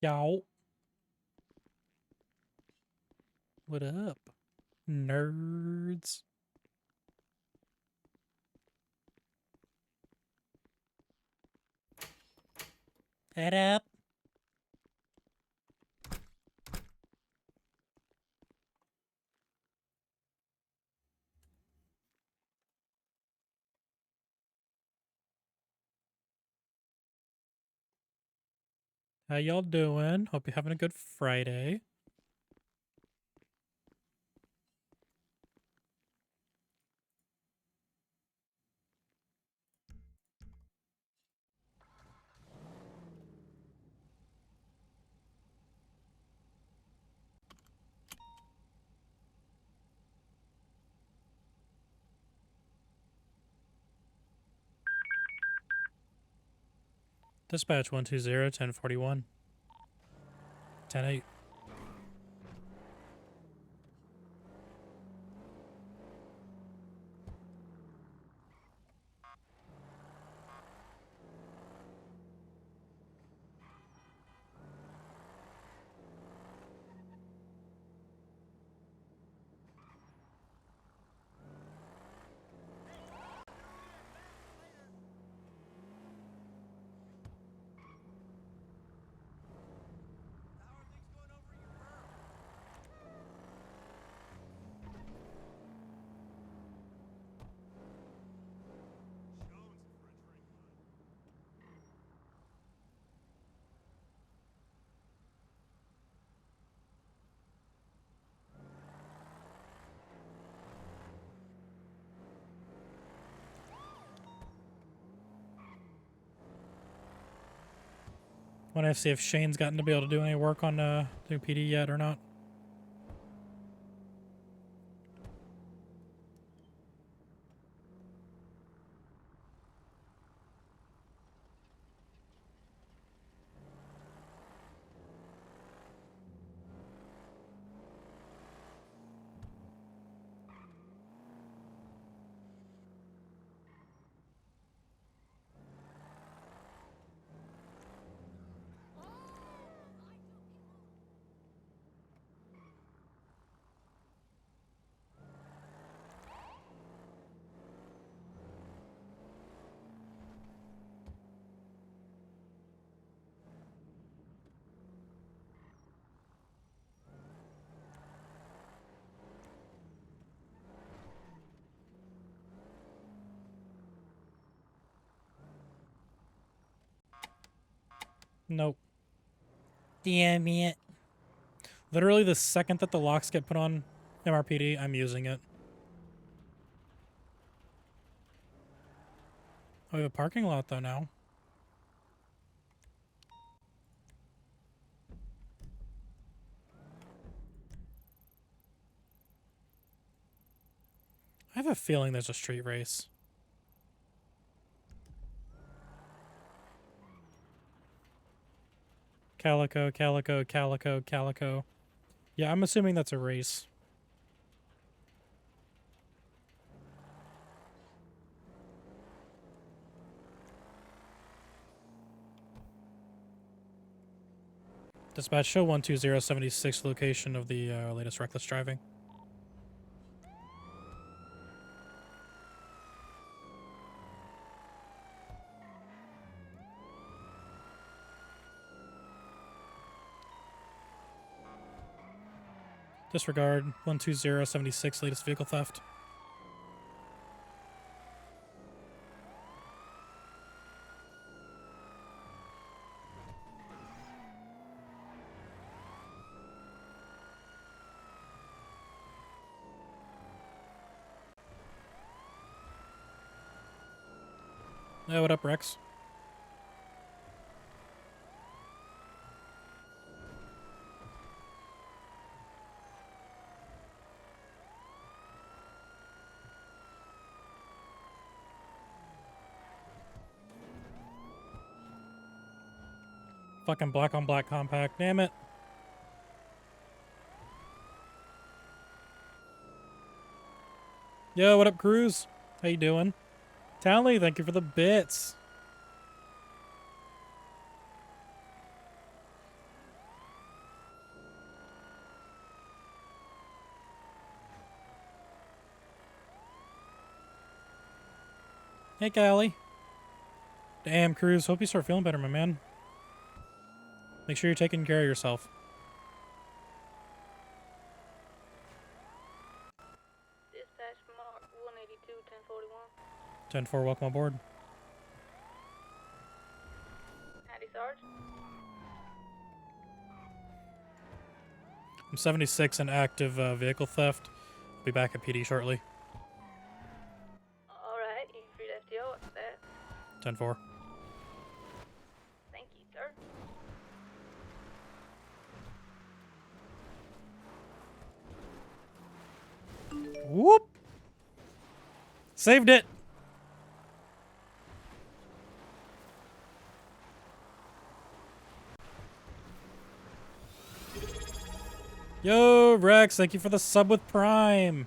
Yo. What up, nerds? Head up. How y'all doing? Hope you're having a good Friday. Dispatch 120-1041. 10-8. Want to see if Shane's gotten to be able to do any work on new PD yet or not. Nope. Damn it. Literally the second that the locks get put on MRPD, I'm using it. Oh, we have a parking lot though now. I have a feeling there's a street race. Calico, calico, calico, calico. Yeah, I'm assuming that's a race. Dispatch, show 12076 location of the latest reckless driving. Disregard 12076 latest vehicle theft. Yeah, what up, Rex? Fucking black on black compact, damn it. Yo, what up, Cruz? How you doing? Townley, thank you for the bits. Hey, Callie. Damn, Cruz. Hope you start feeling better, my man. Make sure you're taking care of yourself. Dispatch Mark 182, 1041. 10-4, welcome aboard. Howdy, Sarge. I'm 76 in active vehicle theft. I'll be back at PD shortly. Alright, you free to FTO after that. 10-4. Thank you, sir. Whoop! Saved it! Yo, Rex, thank you for the sub with Prime.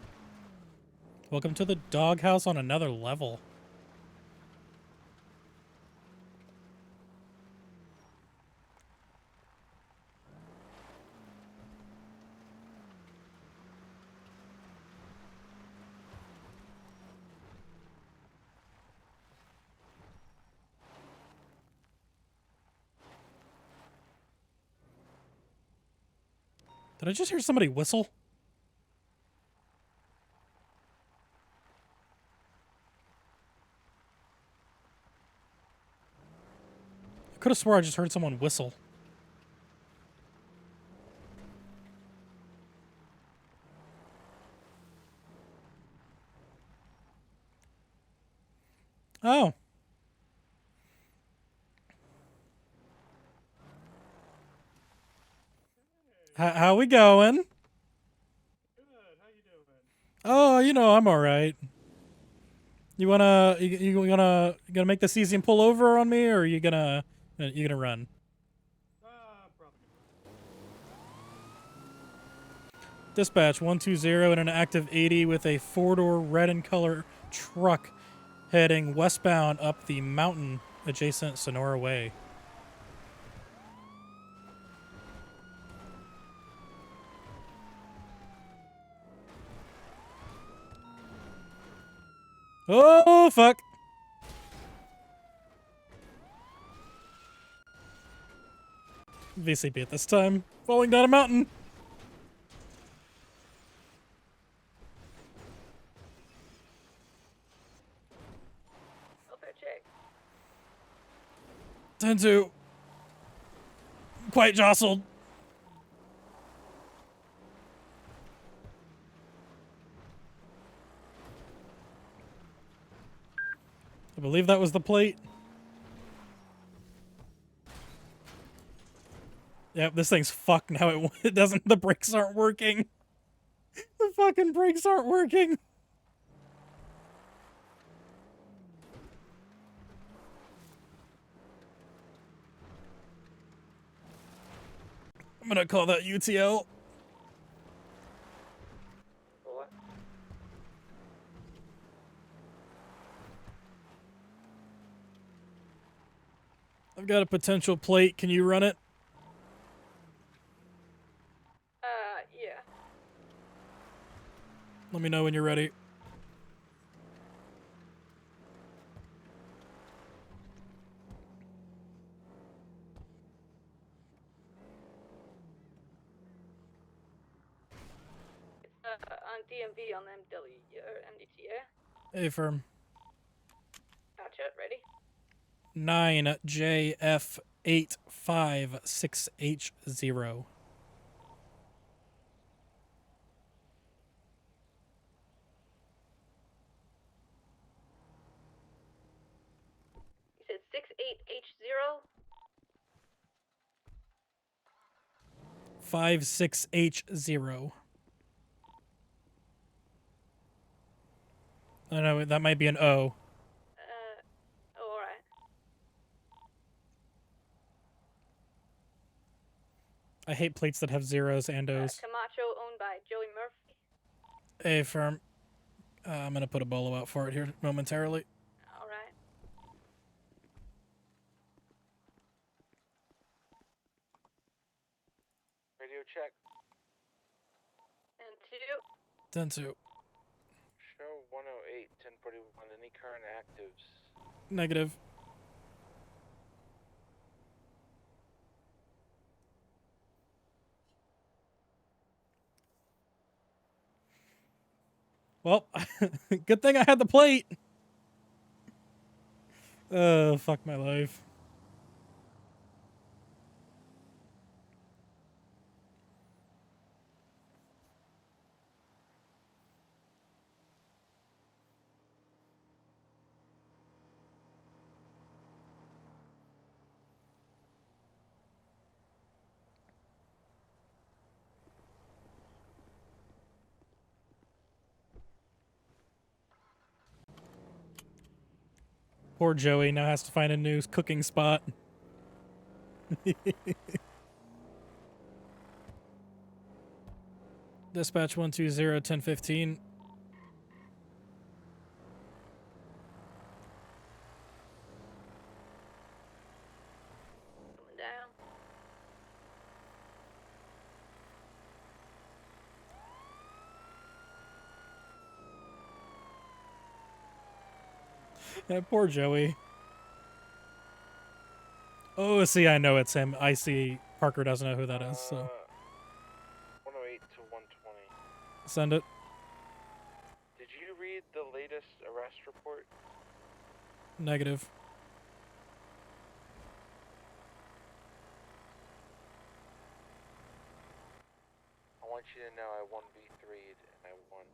Welcome to the doghouse on another level. Did I just hear somebody whistle? I could have swore I just heard someone whistle. Oh. How we going? Good. How you doing? Oh, you know, I'm all right. You gonna make this easy and pull over on me, or you gonna run? Probably. Dispatch 120 in an active 80 with a 4-door red in color truck heading westbound up the mountain adjacent Sonora Way. Oh, fuck. VCP at this time. Falling down a mountain. Welfare check. 10-2. Quite jostled. I believe that was the plate. Yep, this thing's fucked now. It doesn't. The brakes aren't working. The fucking brakes aren't working. I'm gonna call that UTL. Four. I've got a potential plate. Can you run it? Yeah. Let me know when you're ready. It's on DMV on MW or MDTA. Hey, firm. Gotcha, ready? 9JF856H0. You said 68H0? 56H0. I know that might be an O. Oh, alright. I hate plates that have zeros and O's. Camacho owned by Joey Murphy. Hey, firm. I'm gonna put a bolo out for it here momentarily. Alright. Radio check. And 2. 10-2. Show 108, 1041. Any current actives? Negative. Well, good thing I had the plate. Fuck my life. Poor Joey now has to find a new cooking spot. Dispatch 120-1015. Coming down. Yeah, poor Joey. Oh, see, I know it's him. I see Parker doesn't know who that is, so 108 to 120. send it. Did you read the latest arrest report? Negative. I want you to know I 1v3'd and I won.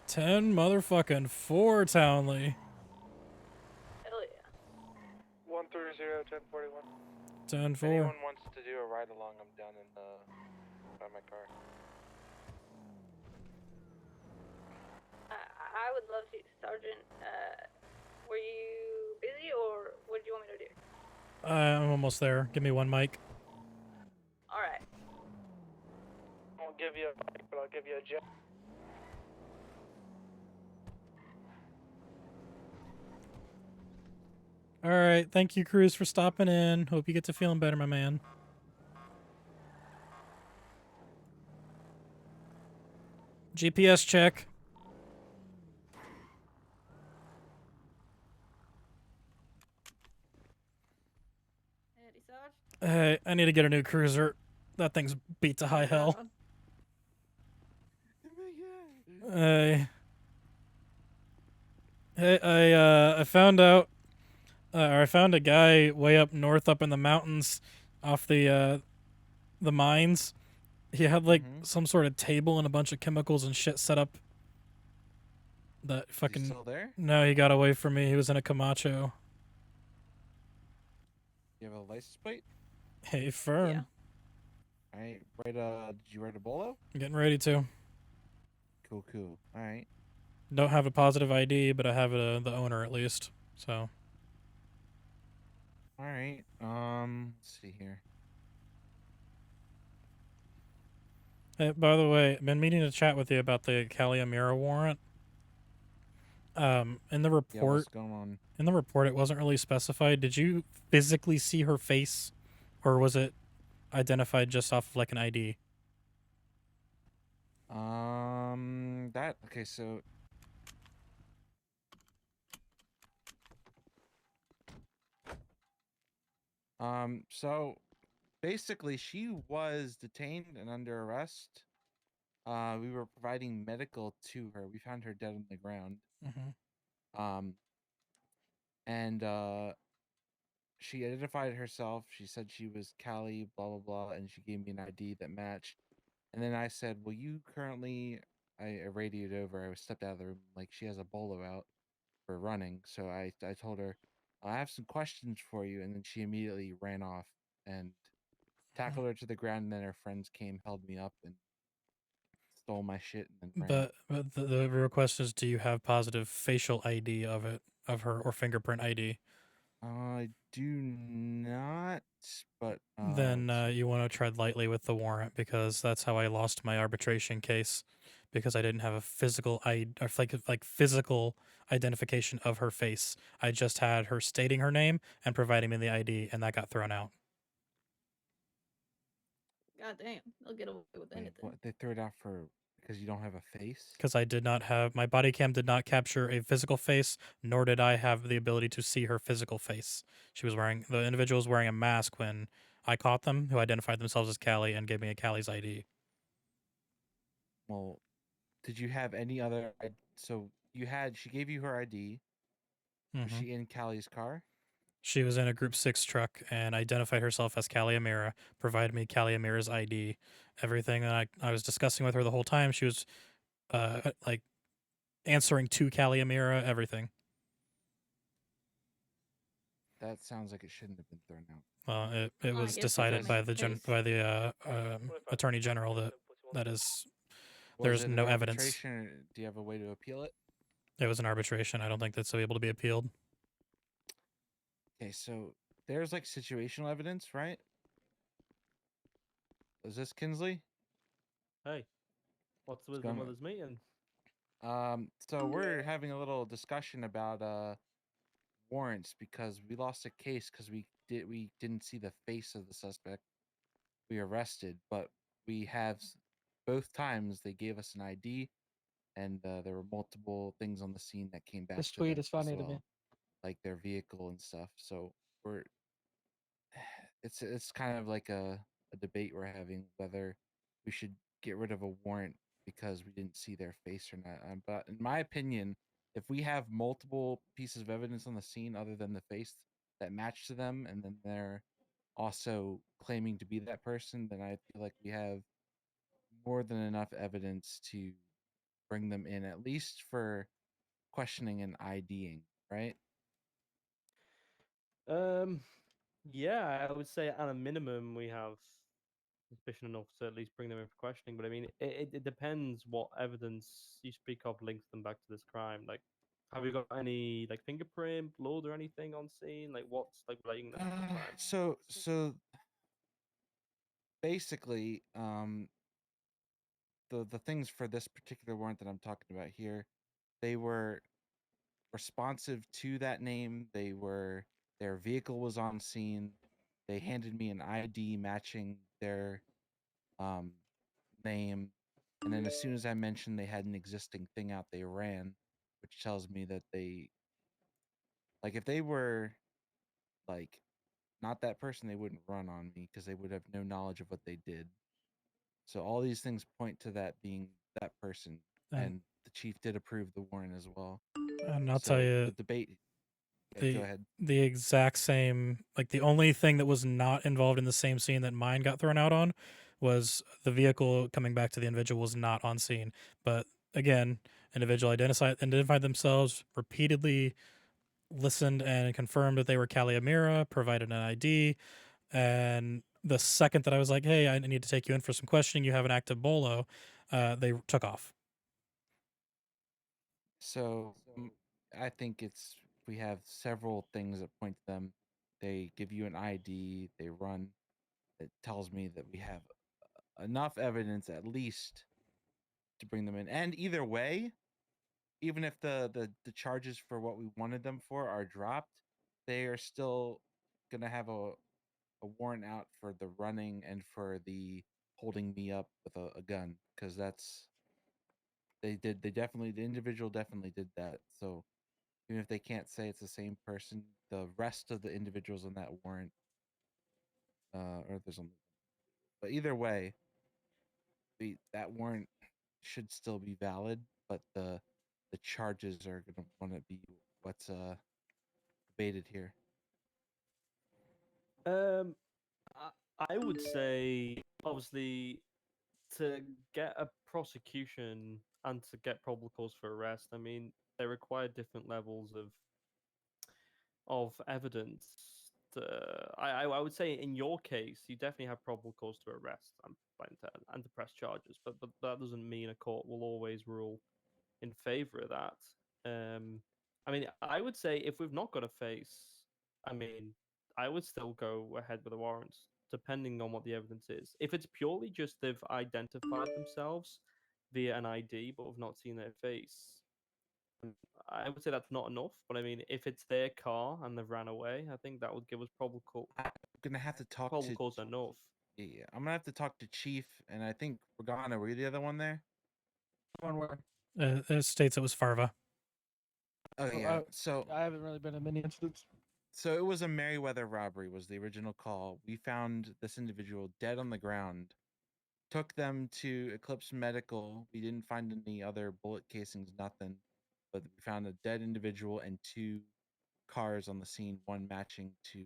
10 motherfucking 4 Townley. Hell yeah. 130, 1041. 10 If 4. anyone wants to do a ride along, I'm down in by my car. I would love to, Sergeant. Were you busy or what did you want me to do? I'm almost there. Give me one mic. All right. I won't give you a mic, but I'll give you a jet. All right. Thank you, Cruz, for stopping in. Hope you get to feeling better, my man. GPS check. Eddie Sarge. Hey, I need to get a new cruiser. That thing's beat to high hell. Hey, I found out, or I found a guy way up north, up in the mountains, off the mines. He had like some sort of table and a bunch of chemicals and shit set up. That fucking. Is he still there? No, he got away from me. He was in a Camacho. You have a license plate? Hey, firm. Yeah. All right. Did you write a bolo? Getting ready to. Cool. All right. Don't have a positive ID, but I have the owner at least. So. All right. Let's see here. Hey, by the way, I've been meaning to chat with you about the Cali Amira warrant. In the Yeah, report, what's going on? it wasn't really specified. Did you physically see her face, or was it identified just off of like an ID? Okay, so so basically she was detained and under arrest. We were providing medical to her. We found her dead on the ground. Mm-hmm. And she identified herself. She said she was Callie, blah blah blah, and she gave me an ID that matched. And then I said, "Well, you currently," I radioed over. I stepped out of the room, like she has a bolo out for running. So I told her, "I have some questions for you," and then she immediately ran off and tackled her to the ground. And then her friends came, held me up, and stole my shit, and then ran. But the real question is, do you have positive facial ID of her, or fingerprint ID? I do not, but Then let's see. you want to tread lightly with the warrant, because that's how I lost my arbitration case, because I didn't have a physical or like physical identification of her face. I just had her stating her name and providing me the ID, and that got thrown out. God damn, they'll get away with Wait, anything. what? They threw it out for Because you don't have a face. Because I did not have my body cam did not capture a physical face, nor did I have the ability to see her physical face. The individual was wearing a mask when I caught them, who identified themselves as Callie and gave me a Callie's ID. Well, did you have any other? So she gave you her ID. Was Hmm. she in Callie's car? She was in a Group 6 truck and identified herself as Callie Amira, provided me Callie Amira's ID. Everything that I was discussing with her the whole time, she was like answering to Callie Amira, everything. That sounds like it shouldn't have been thrown out. Well, it I was guess it decided makes by the sense. Attorney General that is Was there's it an no evidence. arbitration? Or do you have a way to appeal it? It was an arbitration. I don't think that's able to be appealed. Okay, so there's like situational evidence, right? Is this Kinsley? Hey, what's the What's wisdom going of this meeting? So we're having a little discussion about warrants because we lost a case because we didn't see the face of the suspect we arrested, but we have both times they gave us an ID, and there were multiple things on the scene that came back This to them tweet is as funny to me. well, like their vehicle and stuff. So we're it's kind of like a debate we're having whether we should get rid of a warrant because we didn't see their face or not. But in my opinion, if we have multiple pieces of evidence on the scene other than the face that match to them, and then they're also claiming to be that person, then I feel like we have more than enough evidence to bring them in, at least for questioning and IDing, right? Um, yeah, I would say at a minimum we have suspicion enough to at least bring them in for questioning. But I mean, it depends what evidence you speak of links them back to this crime. Like, have you got any like fingerprint, blood, or anything on scene? Like, what's like relating them to the crime? So basically, the things for this particular warrant that I'm talking about here, they were responsive to that name. Their vehicle was on scene. They handed me an ID matching their um, name, and then as soon as I mentioned they had an existing thing out, they ran, which tells me that if they were like not that person, they wouldn't run on me because they would have no knowledge of what they did. So all these things point to that being that person, And and the chief did approve the warrant as well. and I'll tell So you the debate. Yeah, go the ahead. the exact same, like the only thing that was not involved in the same scene that mine got thrown out on was the vehicle coming back to the individual was not on scene. But again, individual identified themselves, repeatedly listened and confirmed that they were Callie Amira, provided an ID, and the second that I was like, "Hey, I need to take you in for some questioning. You have an active bolo," they took off. So I think we have several things that point to them. They give you an ID, they run. It tells me that we have enough evidence at least to bring them in. And either way, even if the charges for what we wanted them for are dropped, they are still gonna have a warrant out for the running and for the holding me up with a gun, because the individual definitely did that. So even if they can't say it's the same person, the rest of the individuals on that warrant, or there's only, but either way, that warrant should still be valid, but the charges are gonna want to be what's debated here. Um, I would say obviously to get a prosecution and to get probable cause for arrest. I mean, they require different levels of evidence. I would say in your case, you definitely have probable cause to arrest and to press charges, but that doesn't mean a court will always rule in favor of that. I mean, I would say if we've not got a face, I mean, I would still go ahead with a warrant, depending on what the evidence is. If it's purely just they've identified themselves via an ID, but we've not seen their face, I would say that's not enough. But I mean, if it's their car and they've ran away, I think that would give us I'm gonna have to talk probable to cause enough. yeah, I'm gonna have to talk to Chief, and I think Regana. Were you the other one there? On where? It states it was Farva. Oh Oh, yeah. So I haven't really been in many incidents. so it was a Merriweather robbery was the original call. We found this individual dead on the ground. Took them to Eclipse Medical. We didn't find any other bullet casings, nothing. But we found a dead individual and 2 cars on the scene, one matching to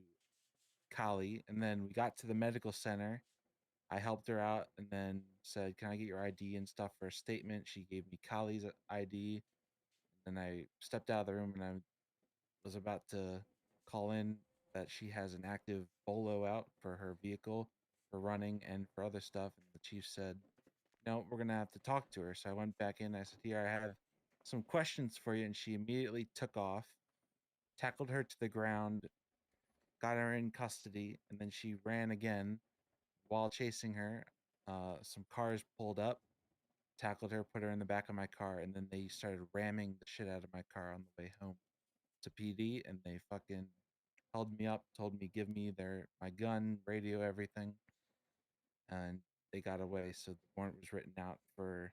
Kali. And then we got to the medical center. I helped her out and then said, "Can I get your ID and stuff for a statement?" She gave me Kali's ID. And I stepped out of the room and I was about to call in that she has an active bolo out for her vehicle for running and for other stuff. And the chief said, "No, we're gonna have to talk to her." So I went back in. I said, "Here, I have some questions for you," and she immediately took off, tackled her to the ground, got her in custody, and then she ran again. While chasing her, some cars pulled up, tackled her, put her in the back of my car, and then they started ramming the shit out of my car on the way home to PD, and they fucking held me up, told me give me my gun, radio, everything, and they got away. So the warrant was written out for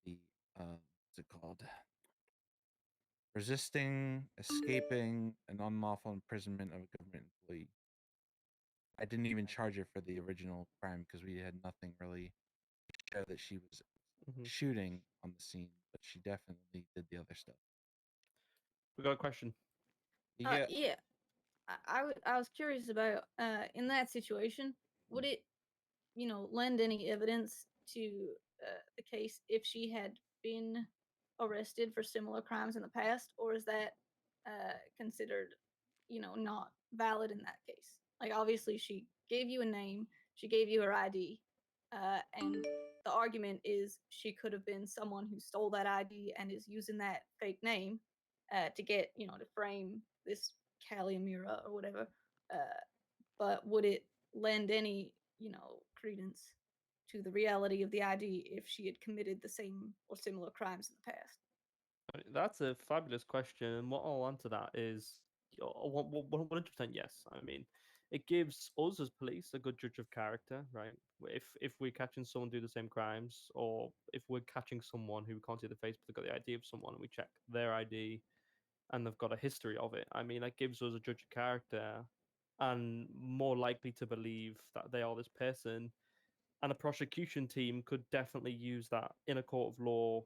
the what's it called? Resisting, escaping, an unlawful imprisonment of a government employee. I didn't even charge her for the original crime because we had nothing really to show that she was Hmm. shooting on the scene, but she definitely did the other stuff. We got a question. Yeah, Yeah. I was curious about in that situation, would it lend any evidence to the case if she had been arrested for similar crimes in the past, or is that considered, not valid in that case? Like, obviously, she gave you a name, she gave you her ID, and the argument is she could have been someone who stole that ID and is using that fake name to get, to frame this Callie Amira or whatever. But would it lend any, credence to the reality of the ID if she had committed the same or similar crimes in the past? That's a fabulous question, and what I'll answer that is 100% yes. I mean, it gives us as police a good judge of character, right? If we're catching someone do the same crimes, or if we're catching someone who we can't see the face but they've got the ID of someone, and we check their ID and they've got a history of it, I mean, that gives us a judge of character and more likely to believe that they are this person. And a prosecution team could definitely use that in a court of law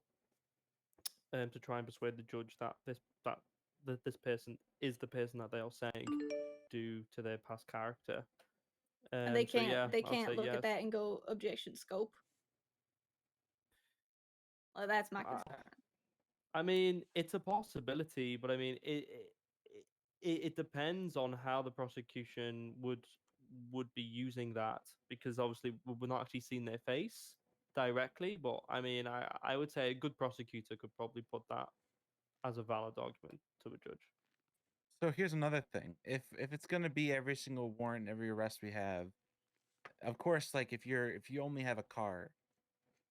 to try and persuade the judge that this person is the person that they are saying due to their past character. And they So can't yeah, they I'll say can't look at yes. that and go objection scope. Well, that's my I, concern. I mean, it's a possibility, but I mean, it depends on how the prosecution would be using that, because obviously we're not actually seeing their face directly. But I mean, I would say a good prosecutor could probably put that as a valid argument to a judge. so here's another thing. If it's gonna be every single warrant, every arrest we have, of course, like if you only have a car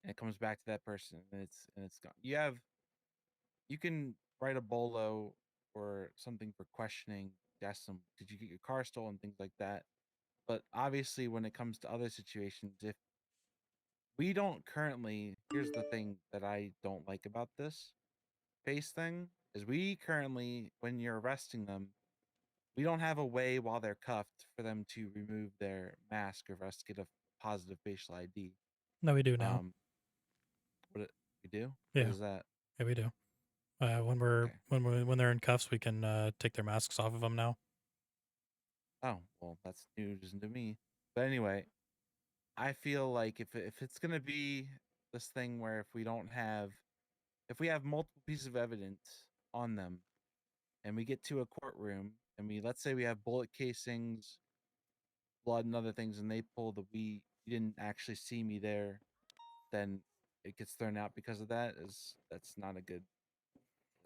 and it comes back to that person and it's gone, you can write a bolo or something for questioning, ask them, did you get your car stolen, things like that. But obviously, when it comes to other situations, if we don't currently, here's the thing that I don't like about this face thing is we currently, when you're arresting them, we don't have a way while they're cuffed for them to remove their mask or for us to get a positive facial ID. No, we do now. Um, we do? What Yeah, is that? yeah, we do. Okay. When they're in cuffs, we can take their masks off of them now. Oh, well, that's news to me. But anyway, I feel like if it's gonna be this thing where if we have multiple pieces of evidence on them and we get to a courtroom and let's say we have bullet casings, blood and other things, and they pull you didn't actually see me there, then it gets thrown out because of that's not a good.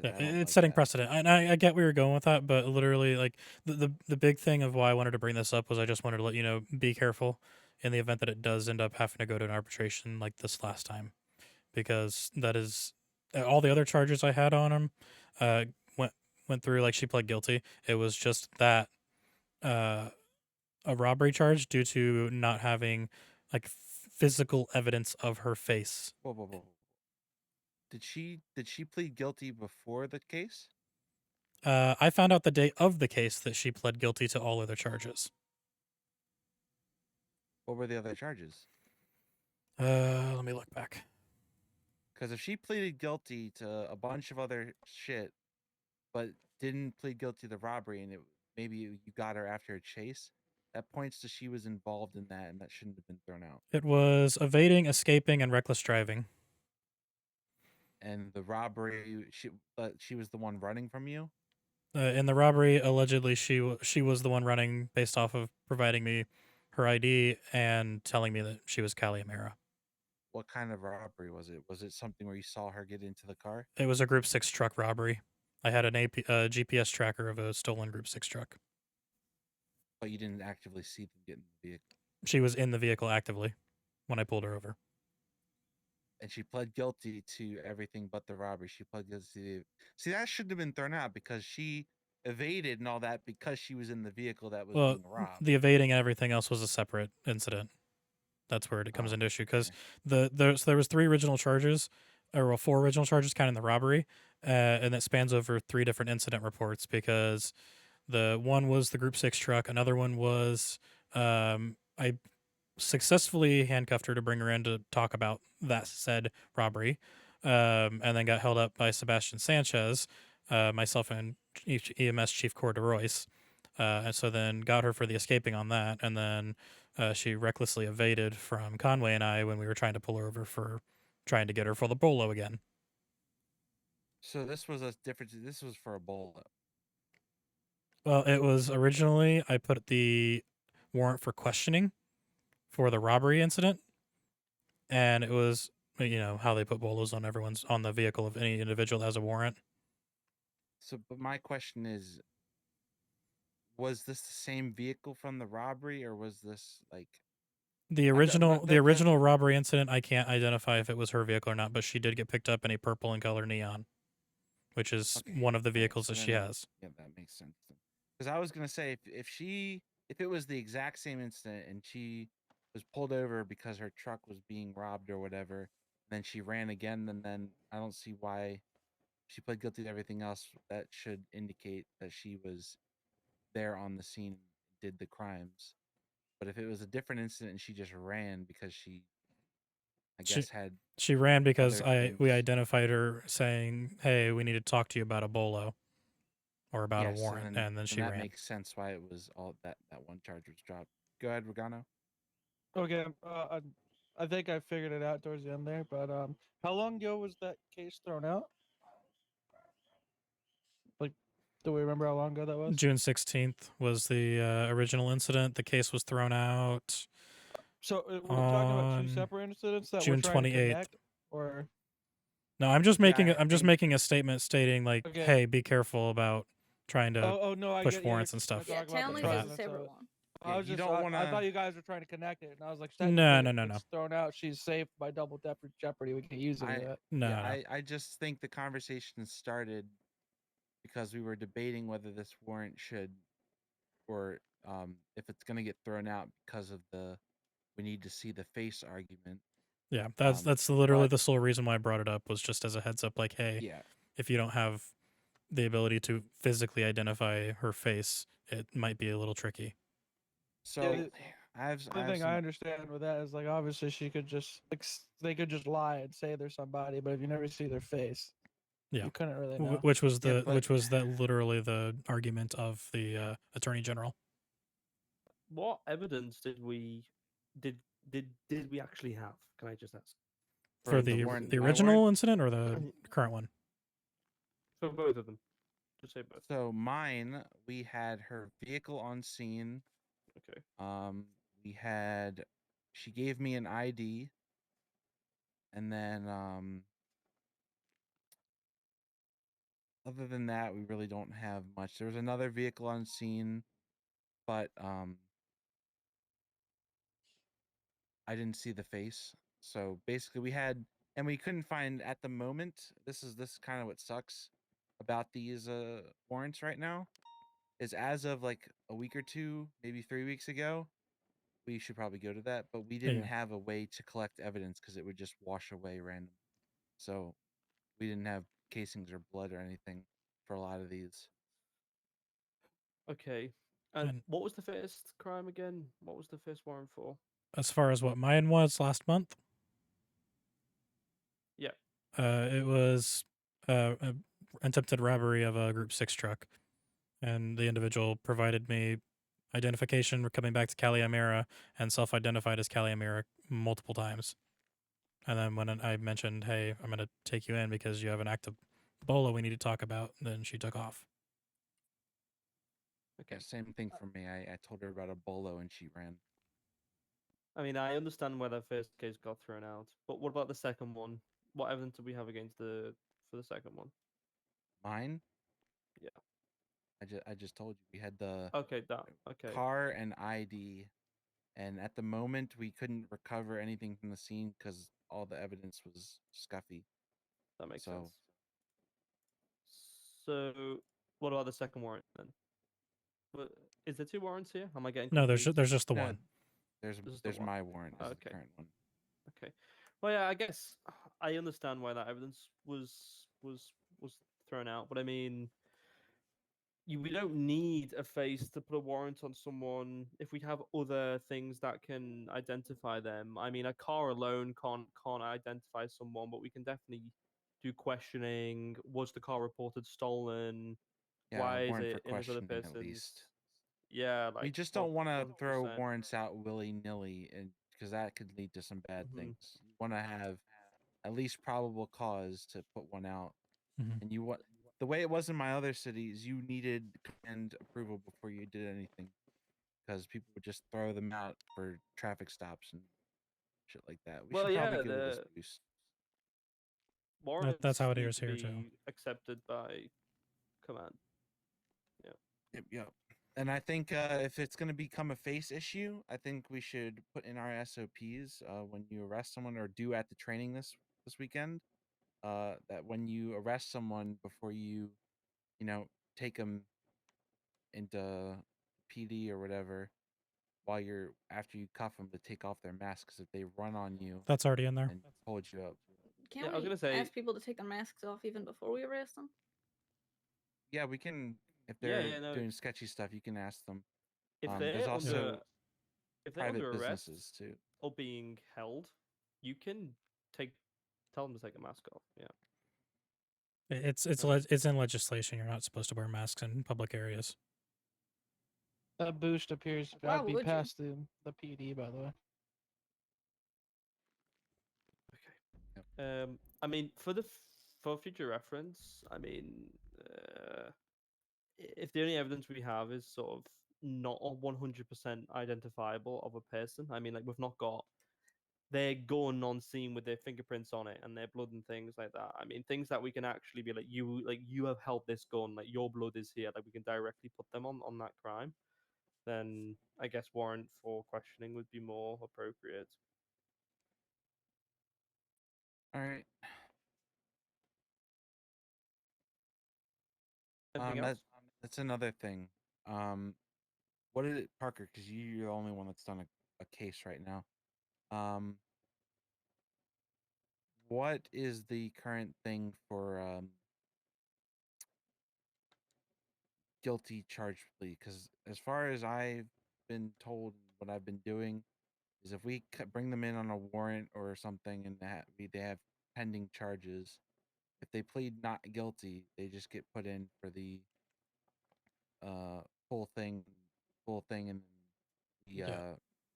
Yeah, I don't it's like setting that. precedent, and I get where you're going with that, but literally, like the big thing of why I wanted to bring this up was I just wanted to let you know, be careful in the event that it does end up having to go to an arbitration like this last time, because that is all the other charges I had on him uh, went went through. Like, she pled guilty. It was just that uh, a robbery charge due to not having like physical evidence of her face. Whoa, whoa, whoa. Did she plead guilty before the case? I found out the day of the case that she pled guilty to all other charges. What were the other charges? Let me look back. Because if she pleaded guilty to a bunch of other shit, but didn't plead guilty to the robbery, and maybe you got her after a chase, that points to she was involved in that, and that shouldn't have been thrown out. It was evading, escaping, and reckless driving. And the robbery, she was the one running from you. In the robbery, allegedly she was the one running based off of providing me her ID and telling me that she was Callie Amara. What kind of robbery was it? Was it something where you saw her get into the car? It was a Group 6 truck robbery. I had an GPS tracker of a stolen Group 6 truck. But you didn't actively see them get in the vehicle. She was in the vehicle actively when I pulled her over. And she pled guilty to everything but the robbery. She pled guilty to... See, that shouldn't have been thrown out because she evaded and all that because she was in the vehicle that was being robbed. The evading and everything else was a separate incident. That's where it comes into issue because there was 3 original charges, or 4 original charges counting the robbery, and it spans over 3 different incident reports because the one was the Group 6 truck, another one was I successfully handcuffed her to bring her in to talk about that said robbery, and then got held up by Sebastian Sanchez, myself and EMS Chief Corderoyce. And so then got her for the escaping on that, and then she recklessly evaded from Conway and I when we were trying to pull her over for trying to get her for the bolo again. So this was a different. This was for a bolo. Well, it was originally I put the warrant for questioning for the robbery incident, and it was how they put bolos on the vehicle of any individual that has a warrant. So, but my question is, was this the same vehicle from the robbery, or was this like the original robbery incident? I can't identify if it was her vehicle or not, but she did get picked up in a purple and color neon, which is one of the vehicles that she has. Yeah, that makes sense. Because I was gonna say if it was the exact same incident and she was pulled over because her truck was being robbed or whatever, and then she ran again, then I don't see why she pled guilty to everything else. That should indicate that she was there on the scene, did the crimes. But if it was a different incident and she just ran because she ran because other we things. identified her saying, "Hey, we need to talk to you about a bolo or about a Yes, warrant," and then she that ran. makes sense why it was all that one charge was dropped. Go ahead, Regano. Okay, I think I figured it out towards the end there, but how long ago was that case thrown out? Like, do we remember how long ago that was? June 16th was the original incident. The case was thrown out. So we're talking about 2 on separate incidents that June we're trying 28th. to connect, or No, I'm just making making a statement stating like, Okay. hey, be careful about trying to no, I push get warrants and stuff. Yeah, Townley's for is that. a separate one. Yeah, I was you just, don't I wanna- thought you guys were trying to connect it, and I was like, No, technically, no, no. it's thrown out. She's safe by double jeopardy. We can't use any of that. No, Yeah, no. I just think the conversation started because we were debating whether this warrant should, or if it's going to get thrown out because of we need to see the face argument. Yeah, that's literally the sole reason why I brought it up, was just as a heads up, like, hey, Yeah. if you don't have the ability to physically identify her face, it might be a little tricky. So The thing I understand with that is, like, obviously she could just they could just lie and say they're somebody, but if you never see their face, Yeah, you couldn't really know. which was literally the argument of the attorney general. What evidence did we actually have? Can I just ask? For the original incident or the current one? For both of them. Just say both. So mine, we had her vehicle on scene. Okay. She gave me an ID, and then other than that, we really don't have much. There was another vehicle on scene, but I didn't see the face. So basically, we couldn't find at the moment. This is kind of what sucks about these warrants right now, is as of like a week or 2, maybe 3 weeks ago, we should probably go to that, but we didn't have a way to collect evidence because it would just wash away random. So we didn't have casings or blood or anything for a lot of these. Okay. And And what was the first crime again? What was the first warrant for? as far as what mine was last month, Yeah. it was a attempted robbery of a Group 6 truck. And the individual provided me identification. We're coming back to Cali Amira and self-identified as Cali Amira multiple times. And then when I mentioned, hey, I'm going to take you in because you have an active bolo we need to talk about, then she took off. Okay. Yeah, same thing for me. I told her about a bolo and she ran. I mean, I understand where that first case got thrown out, but what about the second one? What evidence do we have against for the second one? Mine? Yeah. I just told you we had the Okay, okay. car and ID, and at the moment we couldn't recover anything from the scene because all the evidence was scuffy. That makes So sense. So, what about the second warrant then? But is there two warrants here? Am I getting No, confused? there's just the no, one. This is the there's one. my warrant is Okay. the current one. Okay. Well, yeah, I guess I understand why that evidence was thrown out, but I mean, we don't need a face to put a warrant on someone if we have other things that can identify them. I mean, a car alone can't identify someone, but we can definitely do questioning. Was the car reported stolen? Yeah, Why is warrant for it in this other questioning at person's? least. Yeah, We like just don't want to throw 100%. warrants out willy-nilly, and because that could lead to some bad Mhm. things. You want to have at least probable cause to put one out. Mhm. And you want the way it was in my other cities, you needed command approval before you did anything, because people would just throw them out for traffic stops and shit like that. We Well, should probably yeah, give it this the boost. That's warrants how it need is to here too. be accepted by command. Yep. And I think if it's going to become a face issue, I think we should put in our SOPs when you arrest someone or do at the training this weekend. That when you arrest someone before you take them into PD or whatever, after you cuff them, to take off their masks if they run on you That's already in there. and hold you up. Can Yeah, I was we gonna say, ask people to take their masks off even before we arrest them? Yeah, we can. If Yeah, they're yeah, no. doing sketchy stuff, you can ask them. if There's they're also under if they're private under arrest businesses too. or being held, you can tell them to take a mask off. Yeah. It's in legislation. You're not supposed to wear masks in public areas. That boost appears to Why be would you? past the PD, by the way. Okay. I mean, for future reference, I mean, if the only evidence we have is sort of not 100% identifiable of a person, I mean, like we've not got their gun on scene with their fingerprints on it and their blood and things like that. I mean, things that we can actually be like you have held this gun, like your blood is here, like we can directly put them on that crime. Then I guess warrant for questioning would be more appropriate. All right. Anything else? That's another thing. What is it, Parker? Because you're the only one that's done a case right now. What is the current thing for guilty charge plea? Because as far as I've been told, what I've been doing is if we bring them in on a warrant or something and they have pending charges, if they plead not guilty, they just get put in for the uh full thing, and we Yeah.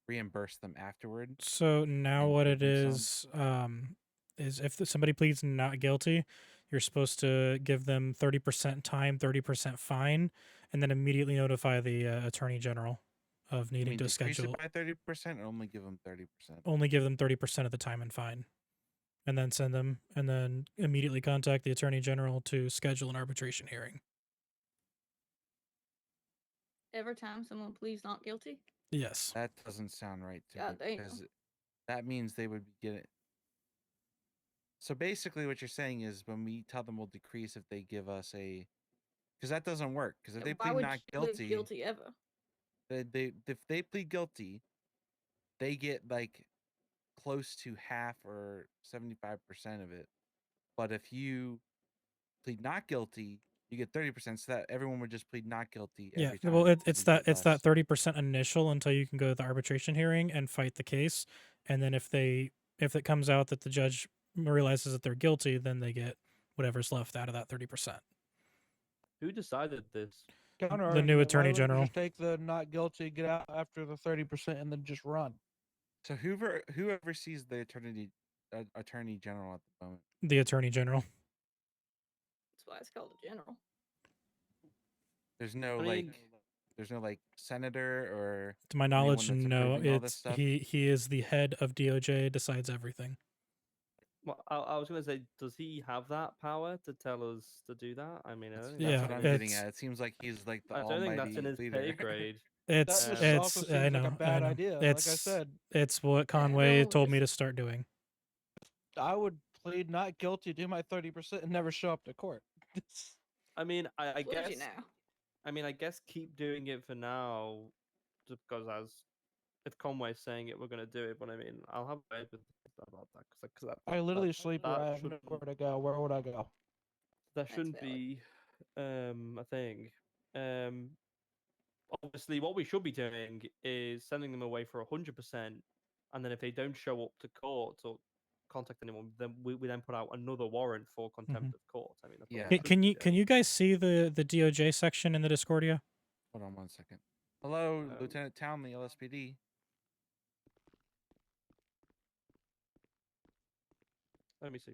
reimburse them afterward. So now And what give it them some. is if somebody pleads not guilty, you're supposed to give them 30% time, 30% fine, and then immediately notify the attorney general of You needing mean to decrease schedule. it by 30% or only give them 30%? Only give them 30% of the time and fine, and then send them, and then immediately contact the attorney general to schedule an arbitration hearing. Every time someone pleads not guilty? Yes. That doesn't sound right to God me damn. because that means they would be getting. So basically, what you're saying is when we tell them we'll decrease if they give us a, because that doesn't work. Because if they Why plead would not you plead guilty, guilty ever? if they plead guilty, they get like close to half or 75% of it. But if you plead not guilty, you get 30%. So that everyone would just plead not guilty Yeah, every time. well, and it's you that get it's that less. 30% initial until you can go to the arbitration hearing and fight the case, and then if it comes out that the judge realizes that they're guilty, then they get whatever's left out of that 30%. Who decided this? Counter The new argument, why attorney wouldn't you general. just take the not guilty, get out after the 30%, and then just run? So whoever sees the attorney general at the moment. The attorney general. That's why it's called a general. There's no I mean- there's no like senator or To my anyone knowledge, that's no. approving all this It's stuff? he is the head of DOJ, decides everything. Well, I was going to say, does he have that power to tell us to do that? I mean, I don't think Yeah, That's what I'm getting at. It seems like he's like the I don't think that's in almighty his leader. pay grade. It's That just Um, also it's seems I like know, a bad I know. idea. It's Like I said, it's what Yeah, Conway no, told me to just- start doing. I would plead not guilty, do my 30%, and never show up to court. I mean, I Told you guess. now. I mean, I guess keep doing it for now, just because if Conway's saying it, we're going to do it. But I mean, I'll have a word with him about that because I literally sleep where that I have shouldn't- nowhere to go. Where would I go? that That's shouldn't valid. be a thing. Obviously, what we should be doing is sending them away for 100%, and then if they don't show up to court or contact anyone, then we then put out another warrant for contempt of court. I mean, that's what Yeah. we Can, should can be you can doing. you guys see the DOJ section in the Discordia? Hold on one second. Hello, Lieutenant Townley, LSPD. Let me see.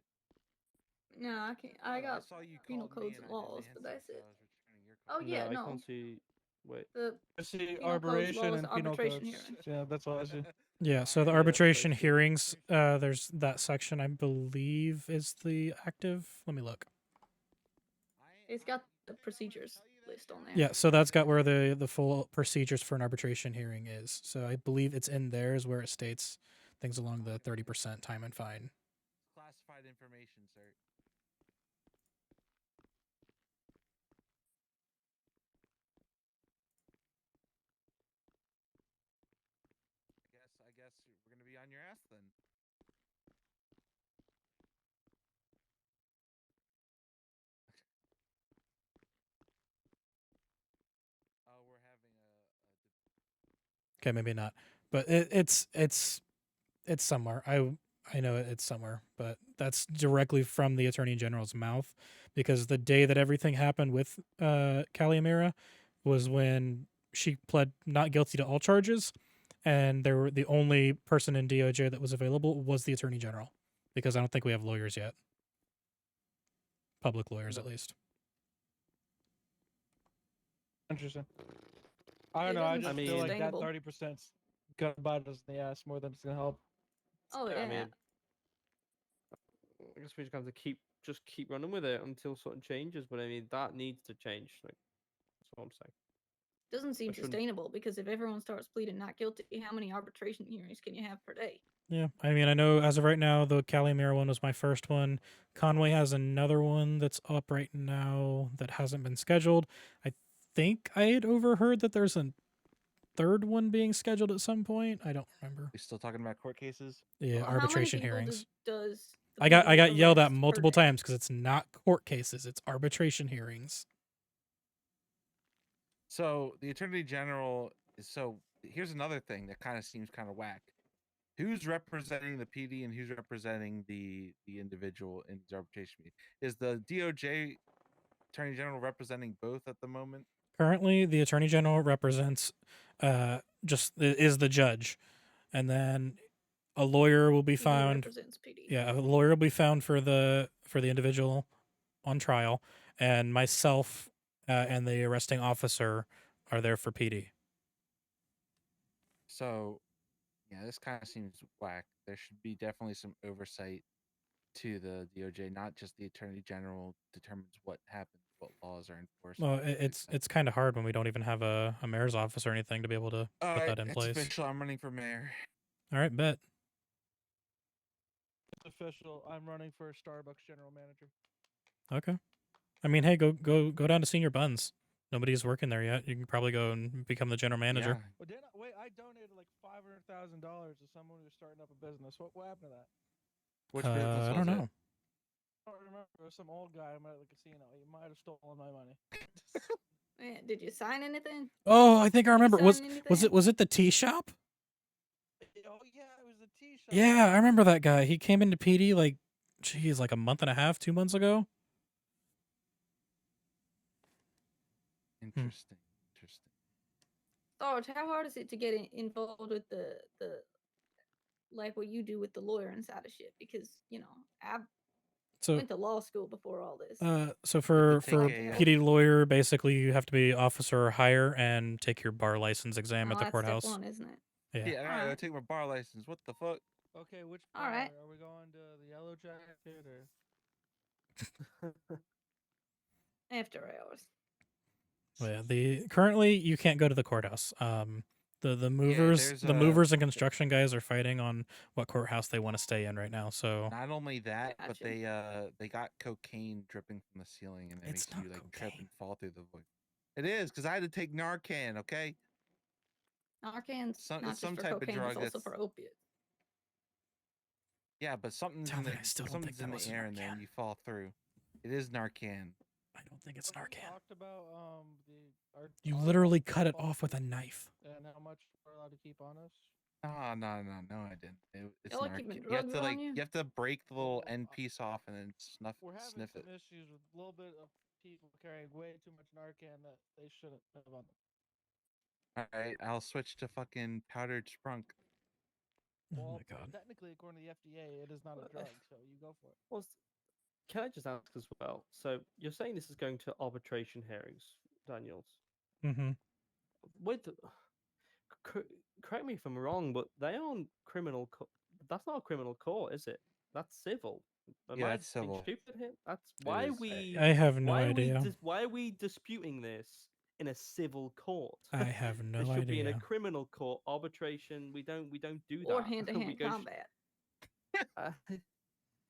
No, I can't. I Oh, got saw you penal called me codes and and I laws, didn't but answer, that's so it. I was returning your call. Oh yeah, I no. can't see. Wait. The I see penal codes, arbitration laws, and penal arbitration codes. hearing. Yeah, that's what I see. Yeah, so the Yeah, arbitration basically. hearings, there's that section I believe is the active. Let me look. It's got the procedures list on there. Yeah, so that's got where the full procedures for an arbitration hearing is. So I believe it's in there is where it states things along the 30% time and fine. Classified information, sir. I guess we're gonna be on your ass then. Oh, we're having Okay, maybe not, but it's somewhere. I know it's somewhere, but that's directly from the attorney general's mouth, because the day that everything happened with Callie Amira was when she pled not guilty to all charges, and the only person in DOJ that was available was the attorney general, because I don't think we have lawyers yet, public lawyers No. at least. Interesting. I It don't know. I doesn't just seem feel like that sustainable. 30%'s gonna bite us in the ass more than it's gonna help. Oh yeah. I mean, I guess we just have to keep running with it until something changes. But I mean, that needs to change. Like, that's what I'm saying. Doesn't seem shouldn't- sustainable because if everyone starts pleading not guilty, how many arbitration hearings can you have per day? Yeah, I mean, I know as of right now, the Callie Amira one was my first one. Conway has another one that's up right now that hasn't been scheduled. I think I had overheard that there's a third one being scheduled at some point. I don't remember. we still talking about court cases? Yeah, Well, arbitration how many hearings. people does the I got PD yelled at arrest per multiple day? times because it's not court cases; it's arbitration hearings. So the attorney general. So here's another thing that kind of seems kind of whack. Who's representing the PD and who's representing the individual in the arbitration meeting? Is the DOJ attorney general representing both at the moment? Currently, the attorney general represents, is the judge, and then a lawyer will be PD found. represents PD. Yeah, a lawyer will be found for the individual on trial, and myself and the arresting officer are there for PD. So, yeah, this kind of seems whack. There should be definitely some oversight to the DOJ, not just the attorney general determines what happens, what laws are enforced. Well, it's kind of hard when we don't even have a mayor's office or anything to be able to All put right, that in it's place. official. I'm running for mayor. All right, bet. It's official. I'm running for Starbucks general manager. Okay. I mean, hey, go down to Senior Buns. Nobody's working there yet. You can probably go and become the general manager. Yeah. Well, wait, I donated like $500,000 to someone who's starting up a business. What happened to that? Which business I was don't it? know. don't remember. It was some old guy at the casino. He might have stolen my money. Man, did you sign anything? Oh, I think I Did you remember. Was sign was anything? it the tea shop? Oh yeah, it was the tea shop. Yeah, I remember that guy. He came into PD like, geez, like a month and a half, 2 months ago. Interesting. Interesting. Sarge, how hard is it to get involved with the like what you do with the lawyer and side of shit? Because I So, went to law school before all this. so to for take a, PD lawyer, basically you have to be officer or higher and take your bar license exam Oh, at the that's courthouse. step 1, isn't it? Yeah. Yeah, I gotta Alright. take my bar license. What the fuck? Okay, which All bar? right. Are we going to the Yellow Jacket or? After hours. Yeah, currently you can't go to the courthouse. The movers there's the movers and construction guys are fighting on what courthouse they want to stay in right now. So Not only that, but Gotcha. they got cocaine dripping from the ceiling, and it It's makes not you like trip cocaine. and fall through the void. It is because I had to take Narcan. Okay, Narcan's it's not just some for type of cocaine, it's drug also that's for opiates. yeah, but something's Tell in me, the I still don't think something's that in was the air in there, Narcan. and you fall through. It is Narcan. I don't think it's We Narcan. talked about You our literally cut it off with a knife. and how much we're allowed to keep on us. No, I didn't. It's Y'all like keeping Narcan. You have drugs to on you? you have to break the little Well, end piece off and then We're having sniff some it. issues with a little bit of people carrying way too much Narcan that they shouldn't have on them. All right, I'll switch to fucking powdered sprunk. Oh Well, my god. technically, according to the FDA, it is not a drug, so you go for it. Well, can I just ask as well? So you're saying this is going to arbitration hearings, Daniels? Mm-hmm. Wait, correct me if I'm wrong, but they aren't criminal. That's not a criminal court, is it? That's civil. Am Yeah, I that's being civil. stupid here? That's It why is. I have no idea. why are we disputing this in a civil court? I have no This should be in a idea. criminal court. Arbitration. We don't do Or that. hand to We hand go combat. uh,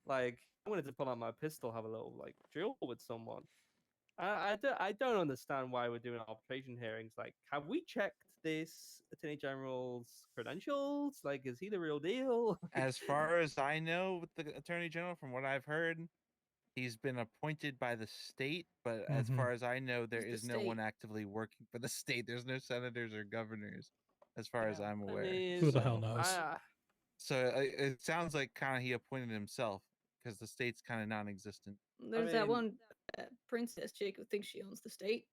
like I wanted to pull out my pistol, have a little like drill with someone. I don't understand why we're doing arbitration hearings. Like, have we checked this Attorney General's credentials? Like, is he the real deal? As far as I know, with the Attorney General, from what I've heard, he's been appointed by the state. But as Mhm. far as I know, there Who's is the no one state? actively working for the state. There's no senators or governors, as far as Yeah, I'm I aware. mean, Who the hell knows? So it sounds like kind of he appointed himself because the state's kind of non-existent. There's that mean- one princess chick who thinks she owns the state.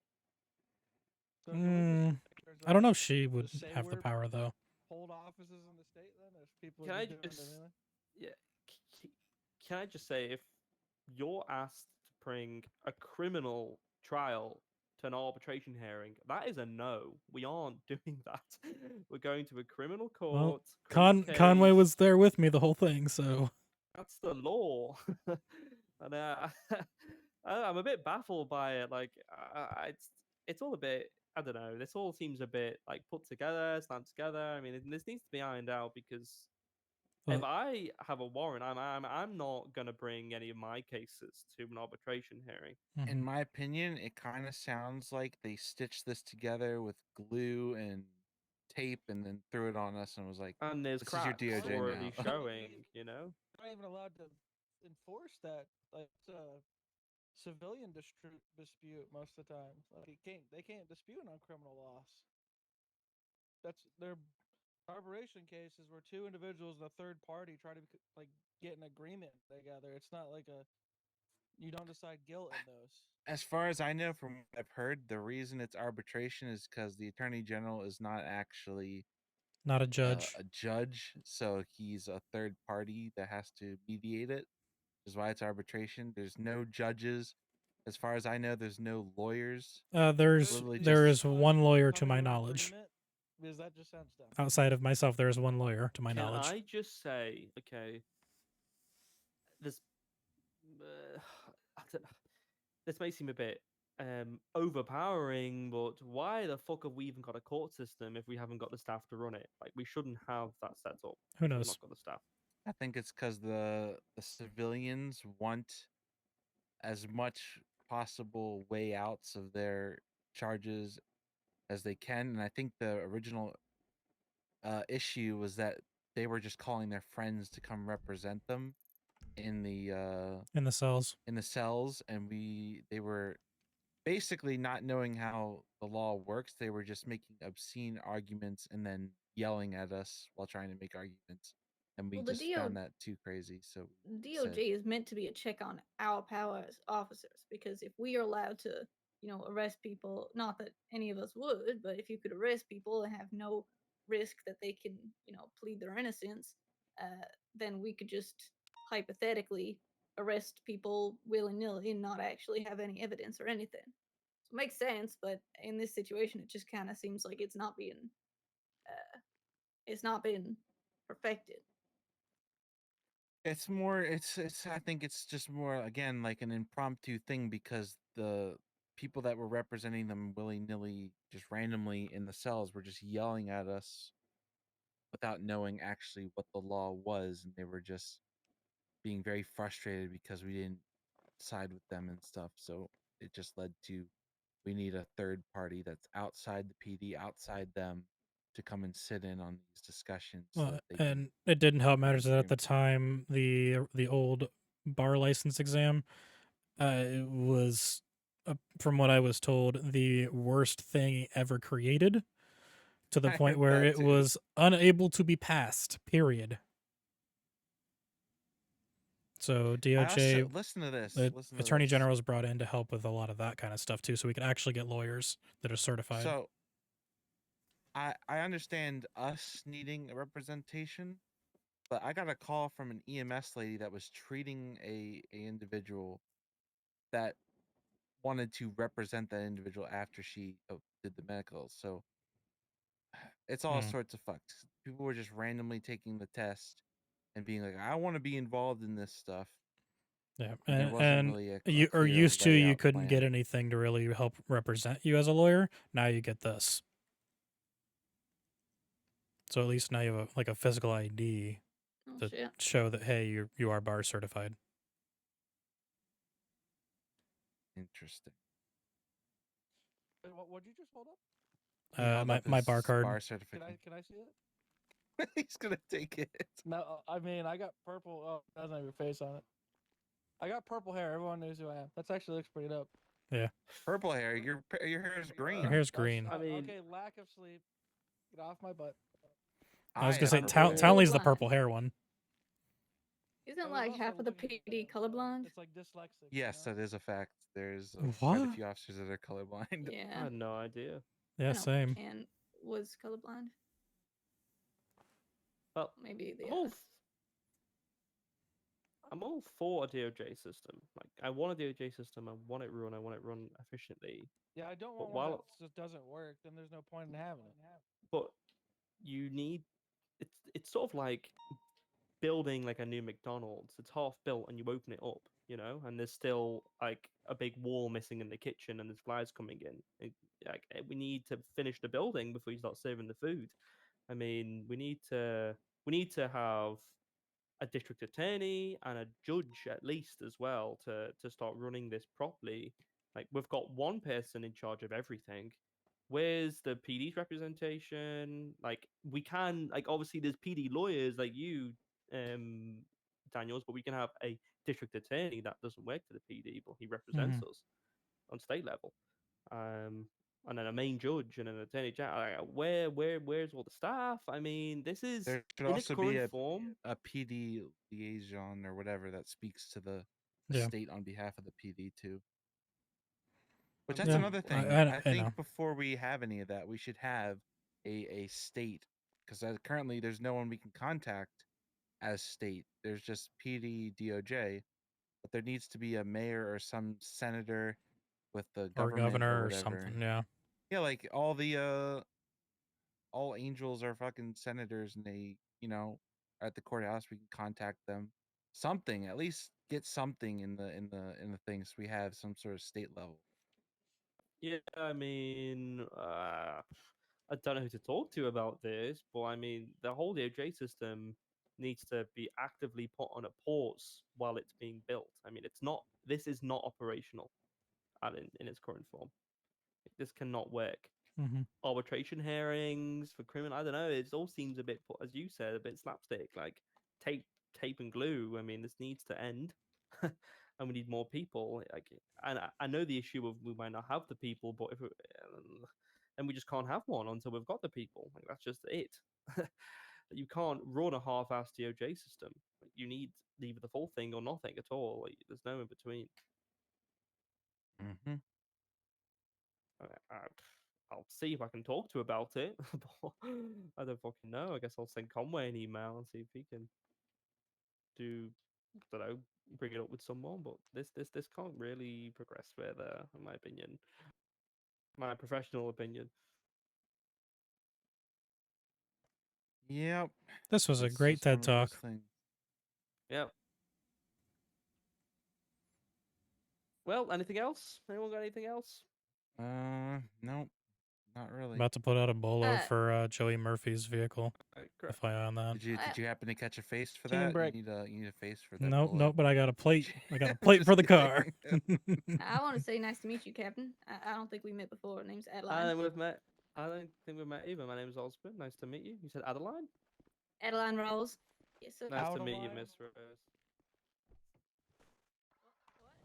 So can we just Mm, there's I don't know a- if she would say have the we're- power though. hold offices in the state then if people Can are I just doing just- it anyway? yeah, can I just say, if you're asked to bring a criminal trial to an arbitration hearing, that is a no. We aren't doing that. We're going to a criminal court. Conway case. was there with me the whole thing, so That's the law. And I'm a bit baffled by it. Like, it's all a bit. I don't know. This all seems a bit like put together, stamped together. I mean, this needs to be ironed out because if Well- I have a warrant, I'm not gonna bring any of my cases to an arbitration hearing. In mhm. my opinion, it kind of sounds like they stitched this together with glue and tape and then threw it on us and was like, And there's "This is your cracks DOJ already now." showing. They're not even allowed to enforce that. Like it's a civilian dispute most of the time. Like they can't dispute on criminal laws. That's their arbitration cases where two individuals and a third party try to like get an agreement together. It's not like you don't decide guilt in those. As far as I know, from what I've heard, the reason it's arbitration is because the attorney general is not actually Not a judge. a judge, so he's a third party that has to mediate it. Is why it's arbitration. There's no judges. As far as I know, there's no lawyers. literally There just- is one lawyer to Come my an knowledge. agreement, because that just sounds dumb. Outside of myself, there is one lawyer to my Can knowledge. I just say, okay, this I don't- this may seem a bit overpowering, but why the fuck have we even got a court system if we haven't got the staff to run it? Like, we shouldn't have that set up. Who if we've knows? not got the staff. I think it's because the civilians want as much possible way outs of their charges as they can, and I think the original issue was that they were just calling their friends to come represent them, in the cells. and they were basically not knowing how the law works. They were just making obscene arguments and then yelling at us while trying to make arguments. And we Well, the just found that too crazy. So we said, DOJ is meant to be a check on our power as officers, because if we are allowed to, arrest people, not that any of us would, but if you could arrest people and have no risk that they can, plead their innocence, then we could just hypothetically arrest people willy nilly and not actually have any evidence or anything. So it makes sense, but in this situation, it just kind of seems like it's not been perfected. it's more it's I think it's just more, again, like an impromptu thing, because the people that were representing them willy-nilly just randomly in the cells were just yelling at us without knowing actually what the law was, and they were just being very frustrated because we didn't side with them and stuff. So it just led to, we need a third party that's outside the PD, outside them, to come and sit in on these discussions so that they can. And it didn't help bring matters that at the agreement. time the old bar license exam, it was, from what I was told, the worst thing ever created, to the I point heard where that it too. was unable to be passed. Period. So I DOJ, also, listen to this. the Listen to attorney this. general was brought in to help with a lot of that kind of stuff too, so we could actually get lawyers that are certified. So I understand us needing a representation, but I got a call from an EMS lady that was treating a individual that wanted to represent that individual after she did the medical. So it's all Hmm. sorts of fucks. People were just randomly taking the test and being like, I want to be involved in this stuff. Yeah, And there wasn't really a you are clear used to, you layout couldn't get plan. anything to really help represent you as a lawyer. Now you get this. So at least now you have a physical ID Oh to shit. show that, hey, you are bar certified. Interesting. Wait, what'd you just hold up? He held up My his bar card. bar certificate. Can I see it? He's gonna take it. No, I mean I got purple. Oh, it doesn't have your face on it. I got purple hair. Everyone knows who I am. That actually looks pretty dope. Yeah, Purple hair. Your hair is green. your hair's green. I mean- okay, lack of sleep. Get off my butt. I was gonna have say purple hair. Townley's the Colorblind. purple hair one. Isn't I was like also half of the looking at, PD colorblind? It's like dyslexic. Yes, you know? that is a fact. There's quite a What? few officers that are colorblind. I Yeah. had no idea. Yeah, I know same. Ken was colorblind. Well, Maybe the I'm all for a DOJ system. Like, I want a DOJ system. I want it run. I want it run efficiently. Yeah, I don't But want one that while- just doesn't work. Then there's no point in having it. But you need. It's sort of like building like a new McDonald's. It's half built and you open it up, and there's still like a big wall missing in the kitchen and there's flies coming in. We need to finish the building before you start serving the food. I mean, we need to have a district attorney and a judge at least as well to start running this properly. Like, we've got one person in charge of everything. Where's the PD's representation? Like, we can, like, obviously there's PD lawyers like you, Daniels, but we can have a district attorney that doesn't work for the PD, but he represents us on state level. And then a main judge and an attorney general. Where's all the staff? I mean, this is There should in its also be current form. a PD liaison or whatever that speaks to the Yeah. state on behalf of the PD too. Which I that's Yeah, mean, another thing. I think know. before we have any of that, we should have a state, because currently there's no one we can contact as state. There's just PD, DOJ, but there needs to be a mayor or some senator with the Or government governor or whatever. something. Yeah. Yeah, like all angels are fucking senators, and they, are at the courthouse. We can contact them. Something, at least get something in the things. We have some sort of state level. Yeah, I mean, I don't know who to talk to about this, but I mean, the whole DOJ system needs to be actively put on a pause while it's being built. I mean, this is not operational in its current form. This cannot work. Mm-hmm. Arbitration hearings for criminal, I don't know, it all seems a bit, as you said, a bit slapstick. Like, take cape and glue. I mean, this needs to end, and we need more people. Like, and I know the issue of we might not have the people, but if and we just can't have one until we've got the people. Like, that's just it. You can't run a half-assed DOJ system. You need either the full thing or nothing at all. Like, there's no in between. Mm-hmm. I'll see if I can talk to about it. But I don't fucking know. I guess I'll send Conway an email and see if he can do, I don't know, bring it up with someone. But this can't really progress further, in my opinion. My professional opinion. Yep. This was a It's great just one TED of those Talk. things. Yep. Well, anything else? Anyone got anything else? Nope, not really. About to put out a bolo for Joey Murphy's vehicle. Correct. FYI on that. Did you happen to catch a face for Team that? break. You need a face for that. Nope, bolo. nope. But I got a plate. I got a I'm plate just for the car. kidding. I want to say nice to meet you, Captain. I don't think we met before. Her name's I Adeline. don't we've met. I don't think we've met either. My name is Osborne. Nice to meet you. You said Adeline. Adeline Rose. Yes, sir. Nice to meet you, Adeline? Miss Rose.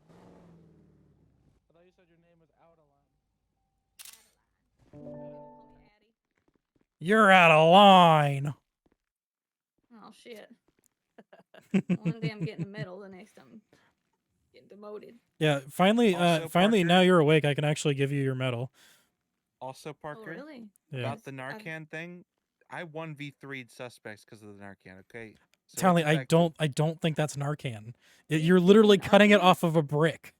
I thought you said your name was Adeline. Call me Addie. You're out of line. Oh shit. One day I'm getting a medal, the next I'm getting demoted. Yeah, finally, Also, finally, now Parker- you're awake. I can actually give you your medal. Also, Oh Parker, really? Yeah. about the Yes, I've- Narcan thing, I 1v3'd suspects because of the Narcan. Okay. So Tally, I don't think that's Narcan. You're literally cutting it Narcan? off of a brick.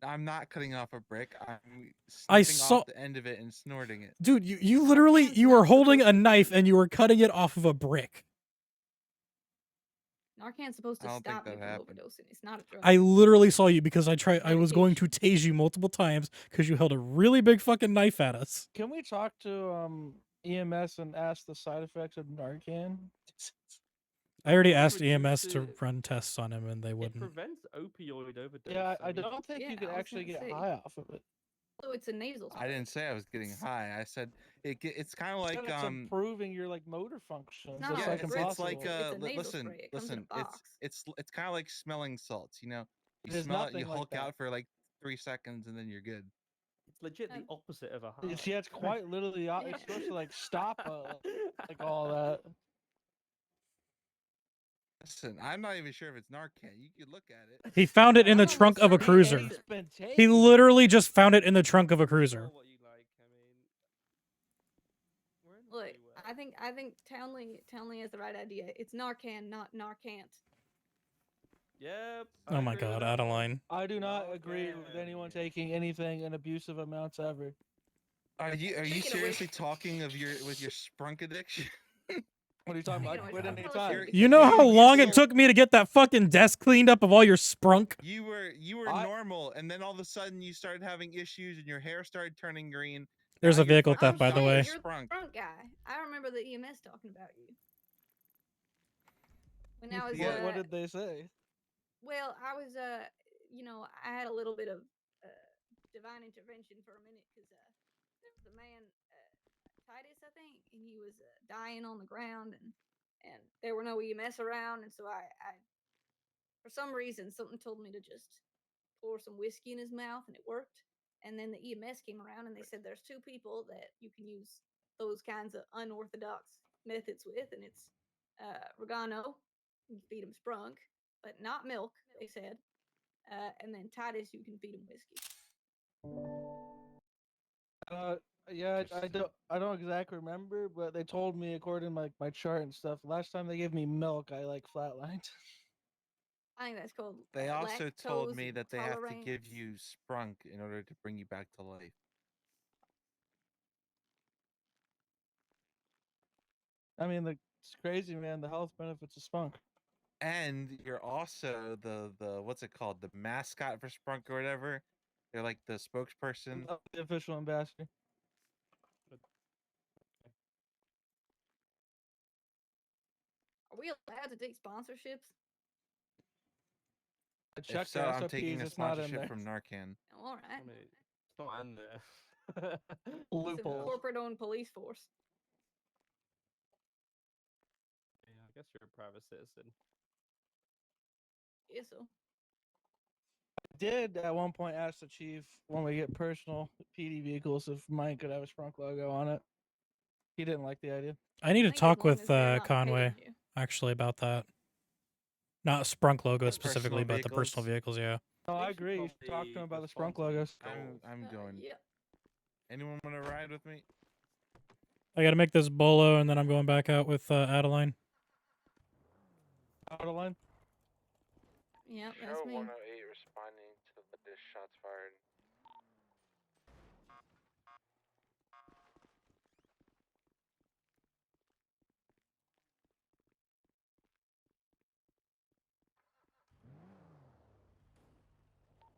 I'm not cutting off a brick. I'm I snipping saw- off the end of it and snorting it. Dude, you literally, Narcan's you were not holding supposed a to knife be- and you were cutting it off of a brick. Narcan's supposed I to don't think stop me that from happened. overdosing. It's not a drug. I literally saw you because I was going to Medication. tase you multiple times because you held a really big fucking knife at us. Can we talk to EMS and ask the side effects of Narcan? I already It asked EMS to reduces- run tests on him and they It wouldn't. prevents opioid overdose. Yeah, I mean, don't think Yeah, you could I was actually gonna get say. high off of it. So it's a nasal spray. I didn't say I was getting high. I said it's kind of Said like it's improving your like motor functions. not It's a like brick. it's like impossible. It's a nasal listen spray. It comes in a listen box. it's kind of like smelling salts. You know, you There's smell it, you nothing like hulk that. out for like 3 seconds, and then you're good. it's legit the Um, opposite of a high. Yeah, it's quite literally. It's supposed to like stop like all that. Listen, I'm not even sure if it's Narcan. You could look at it. He found it in the I'm almost trunk of a certain cruiser. it's- He literally just found it in the trunk of a cruiser. What you like, I mean, we're in the Look, free world. I think Townley has the right idea. It's Narcan, not Narcant. Yep. Oh I my agree with god, that one. Adeline. I do not agree with anyone Narcan. taking anything in abusive amounts ever. Are you Speaking of seriously which- talking of with your sprunk addiction? What are you talking Speaking about? of Quit which, any I'll time. tell You know how You long it still- took me to get that fucking desk cleaned up of all your sprunk? You were I- normal, and then all of a sudden you started having issues, and your hair started turning green. There's Now a you're vehicle fucking theft, by the showing way. your You're sprunk. the front guy. I remember the EMS talking about you. When I was What did they say? well, I was you know, I had a little bit of divine intervention for a minute because there was a man Titus, I think, and he was dying on the ground, and there were no EMS around, and so I for some reason something told me to just pour some whiskey in his mouth, and it worked. And then the EMS came around and they said there's 2 people that you can use those kinds of unorthodox methods with, and it's Regano, you can feed him sprunk, but not milk, they said, and then Titus, you can feed him whiskey. Yeah, I don't exactly remember, but they told me according to my chart and stuff. Last time they gave me milk, I like flatlined. I think that's called. They also told lactose me and that they have to give tolerance. you sprunk in order to bring you back to life. I mean, it's crazy, man. The health benefits of spunk. And you're also the what's it called? The mascot for Sprunk or whatever. They're like the spokesperson. The official ambassador. Are we allowed to take sponsorships? I If checked so, the I'm SOPs, taking a it's not in sponsorship there. from Narcan. Oh, all right. I mean, it's not in there. It's a Loophole. corporate-owned police force. Yeah, I guess you're a private citizen. Yes, so. Did at one point ask the chief when we get personal PD vehicles if mine could have a Sprunk logo on it. He didn't like the idea. I need to think as talk long with as they're not Conway paying you. actually about that. Not Sprunk logo The specifically, personal but the personal vehicles. Yeah. No, I They should agree. You should talk to probably him about the respond Sprunk to these logos. calls. I'm going. Yep. Anyone want to ride with me? I got to make this bolo, and then I'm going back out with Adeline. Out of line. Yep, Show that's me. 108 responding to the latest shots fired.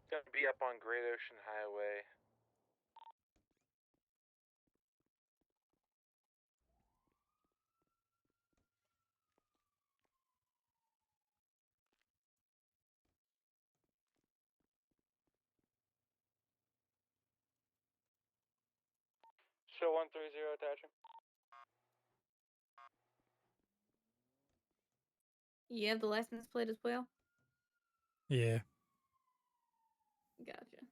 Gonna be up on Great Ocean Highway. Show 130 attaching. You have the license plate as well? Yeah. Gotcha.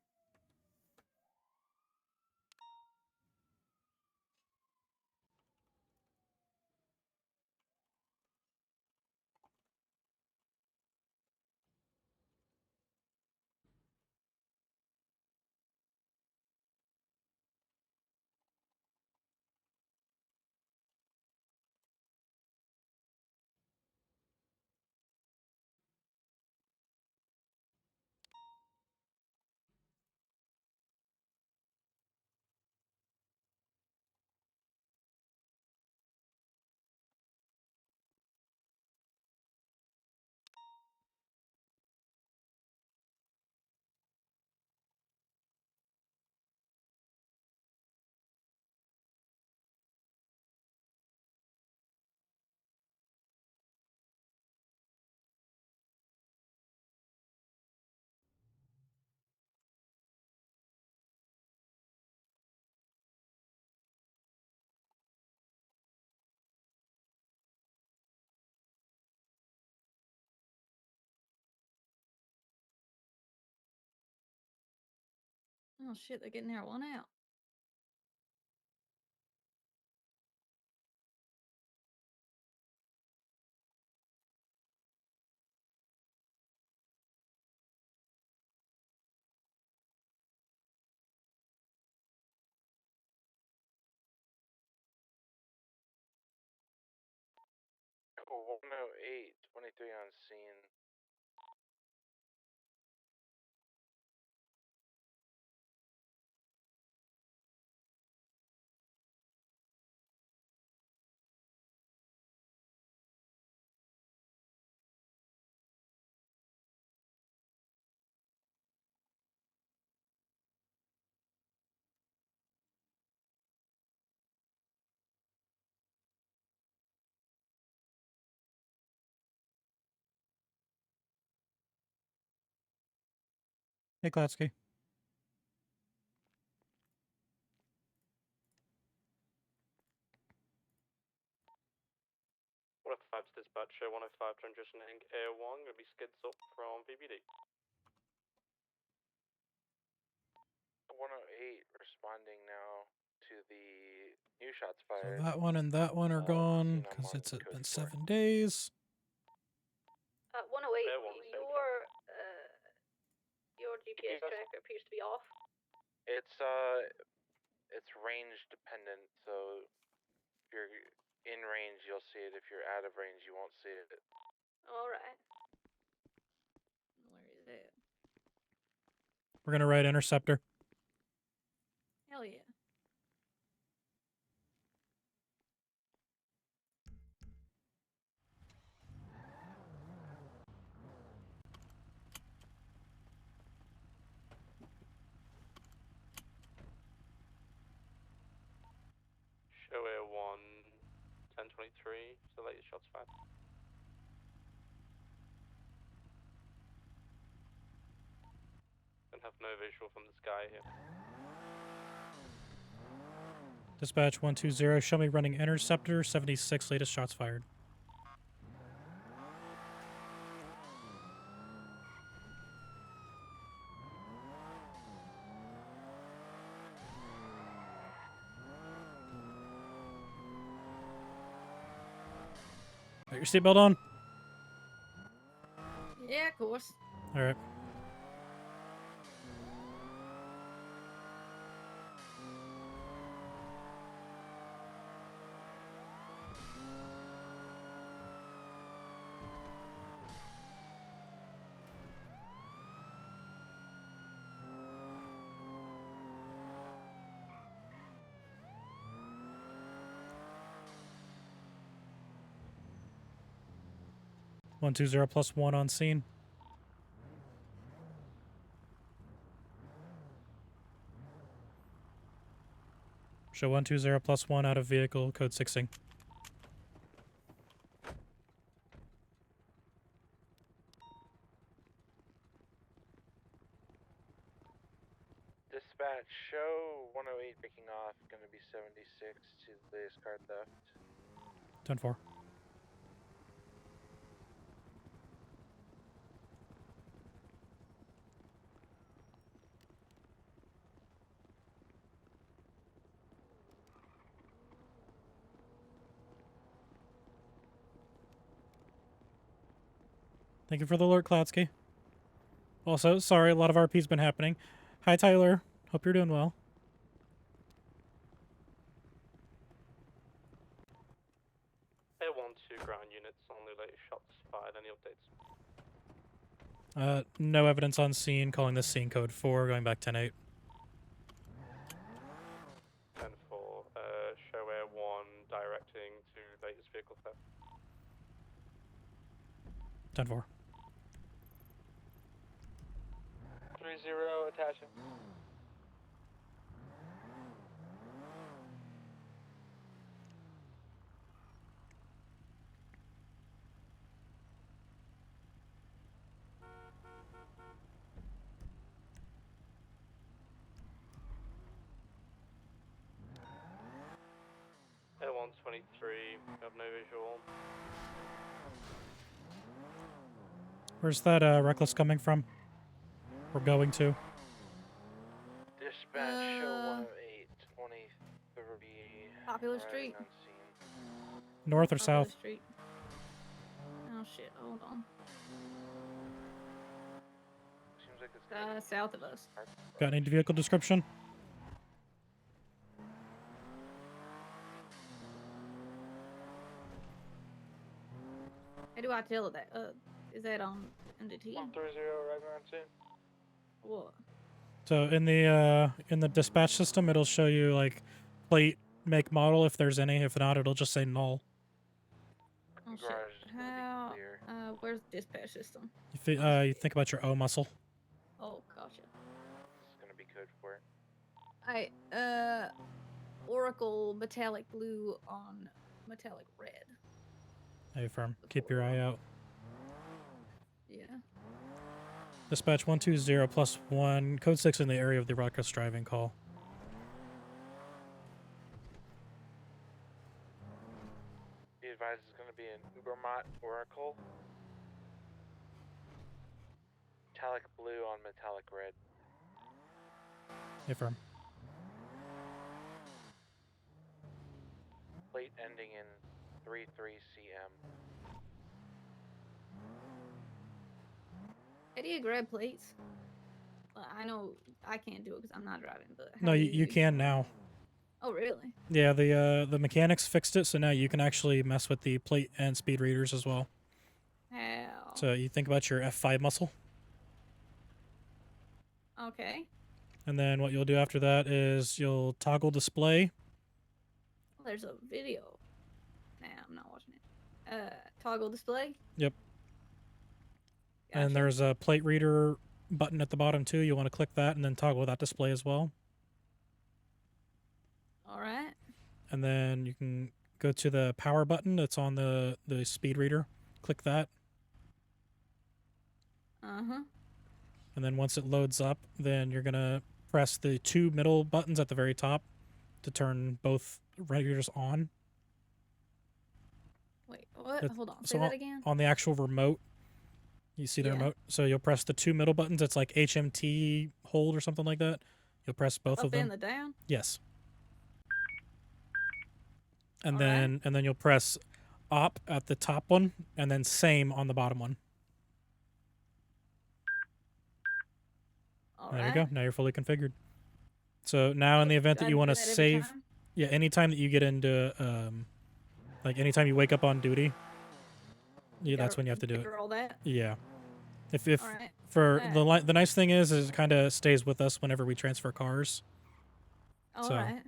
Oh shit, they're getting their one out. Oh, 108, 23 on scene. Hey, Klatsky. One of five dispatch, show 105 transitioning A1, gonna be skids up from VBD. 108 responding now to the new shots So fired. that one and that one are gone scene I'm because on it's code been 4. 7 days. 108, Airborne, same your GPS tracker appears to be off. It's range dependent, so if you're in range you'll see it, if you're out of range you won't see it. Alright. Where is it? We're gonna ride Interceptor. Hell yeah. Show A1, 1023, so the latest shots fired. Don't have no visual from the sky here. Dispatch 120, show me running Interceptor, 76, latest shots fired. Got your seatbelt on? Yeah, of course. All right. One two zero plus one on scene. Show 120 plus one out of vehicle, code 6ing. Dispatch, show 108 picking off, gonna be 76 to the latest car theft. 10-4. Thank you for the alert, Cloudsky. Also, sorry, a lot of RP's been happening. Hi, Tyler. Hope you're doing well. A1-2 ground units on the latest shots fired. Any updates? No evidence on scene. Calling this scene code 4, going back 10-8. 10-4. Show Air 1 directing to latest vehicle theft. 10-4. 3-0 attaching. Air 123, we have no visual. Where's that reckless coming from? We're going to. Dispatch, show 108, 23. Popular riding Street. on scene. North or Popular south? Street. Oh shit, hold on. Seems like it's gonna be South of us. Got any vehicle description? How do I tell it that? Is that on NDT? 130 right around scene. What? So in the dispatch system, it'll show you like plate, make, model if there's any. If not, it'll just say null. Oh shit. Garage is gonna How? be clear. Where's the dispatch system? You think about your O muscle. Oh, gotcha. This is gonna be code for it. Alright, Oracle metallic blue on metallic red. Hey, firm. Keep your eye out. Yeah. Dispatch 120 plus 1, code 6 in the area of the reckless driving call. Be advised it's gonna be an Ubermont Oracle. Metallic blue on metallic red. Hey, firm. Plate ending in 33CM. How do you grab plates? Well, I know I can't do it because I'm not driving, but how No, do you can now. Oh, really? Yeah, the mechanics fixed it, so now you can actually mess with the plate and speed readers as well. How? So you think about your F5 muscle, Okay. and then what you'll do after that is you'll toggle display. Well, there's a video. Nah, I'm not watching it. Toggle display. Yep. Gotcha. And there's a plate reader button at the bottom too. You want to click that and then toggle that display as well. All right. And then you can go to the power button that's on the speed reader. Click that. Uh-huh. And then once it loads up, then you're going to press the 2 middle buttons at the very top to turn both readers on. Wait, what? That's- Hold on. so Say that again. On the actual remote, you see the Yeah. remote? So you'll press the 2 middle buttons. It's like HMT hold or something like that. You'll press both Up of them. and the down? Yes. And Alright. then you'll press op at the top one, and then same on the bottom one. All There right. you go. Now you're fully configured. So now in the event that you want to save, yeah, anytime that you get into, like anytime you wake up on duty, yeah, that's when you have to do it. All that. Yeah. If All right. for the nice thing is it kind of stays with us whenever we transfer cars. All so, right.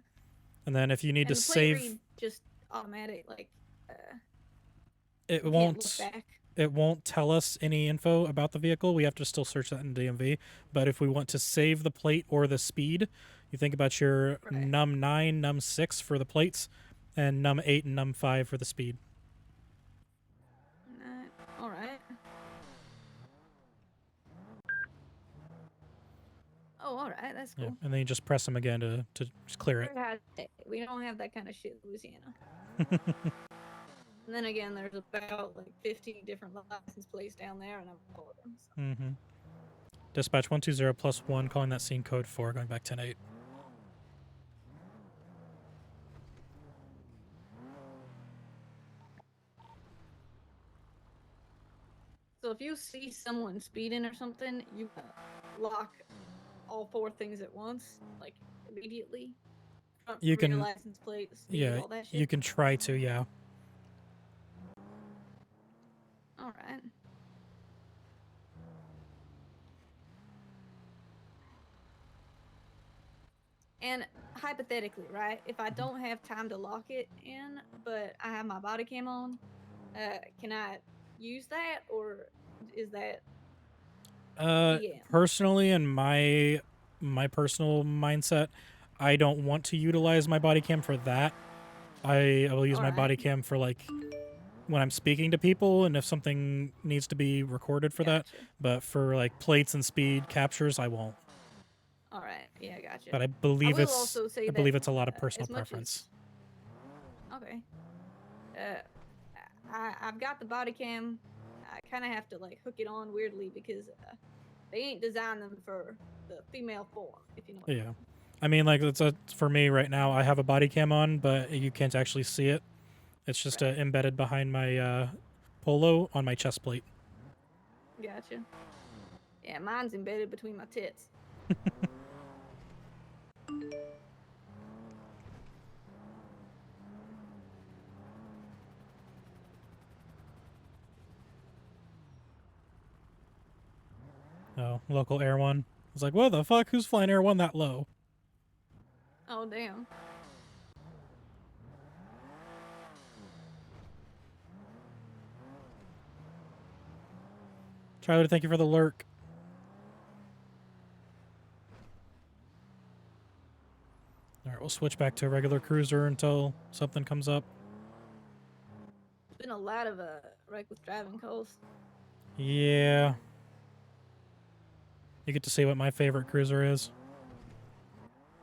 And then if you need And to the plate save, read just automatic, like it you won't. can't look back. It won't tell us any info about the vehicle. We have to still search that in DMV. But if we want to save the plate or the speed, you think about your Right. num 9, num 6 for the plates, and num 8 and num 5 for the speed. All right. Oh, all right. That's cool. Yeah, and then you just press them again to just clear it. We don't have that kind of shit in Louisiana. And then again, there's about like 50 different license plates down there, and I'm all of them. So. Mm-hmm. Dispatch 120+1, calling that scene code 4, going back 10-8. So if you see someone speeding or something, you lock all 4 things at once, like immediately. Front, You rear can, license plate, speed, yeah, all that shit. you can try to, yeah. All right. And hypothetically, right, if I don't have time to lock it in, but I have my body cam on, can I use that, or is that DM? Personally, in my personal mindset, I don't want to utilize my body cam for that. I will use my body cam for like when I'm speaking to people and if something needs to be recorded for that. But for like plates and speed captures, I won't. All right, yeah, gotcha. But I believe it's also say it's a lot of personal as much preference. Okay. I've got the body cam. I kind of have to like hook it on weirdly because they ain't designed them for the female form, if you know what I mean. I mean, like for me right now, I have a body cam on, but you can't actually see it. It's just embedded behind my polo on my chest plate. Gotcha. Yeah, mine's embedded between my tits. Oh, local Air One. I was like, what the fuck? Who's flying Air One that low? Oh, damn. Tyler, thank you for the lurk. Alright, we'll switch back to a regular cruiser until something comes up. There's been a lot of reckless driving calls. Yeah. You get to see what my favorite cruiser is.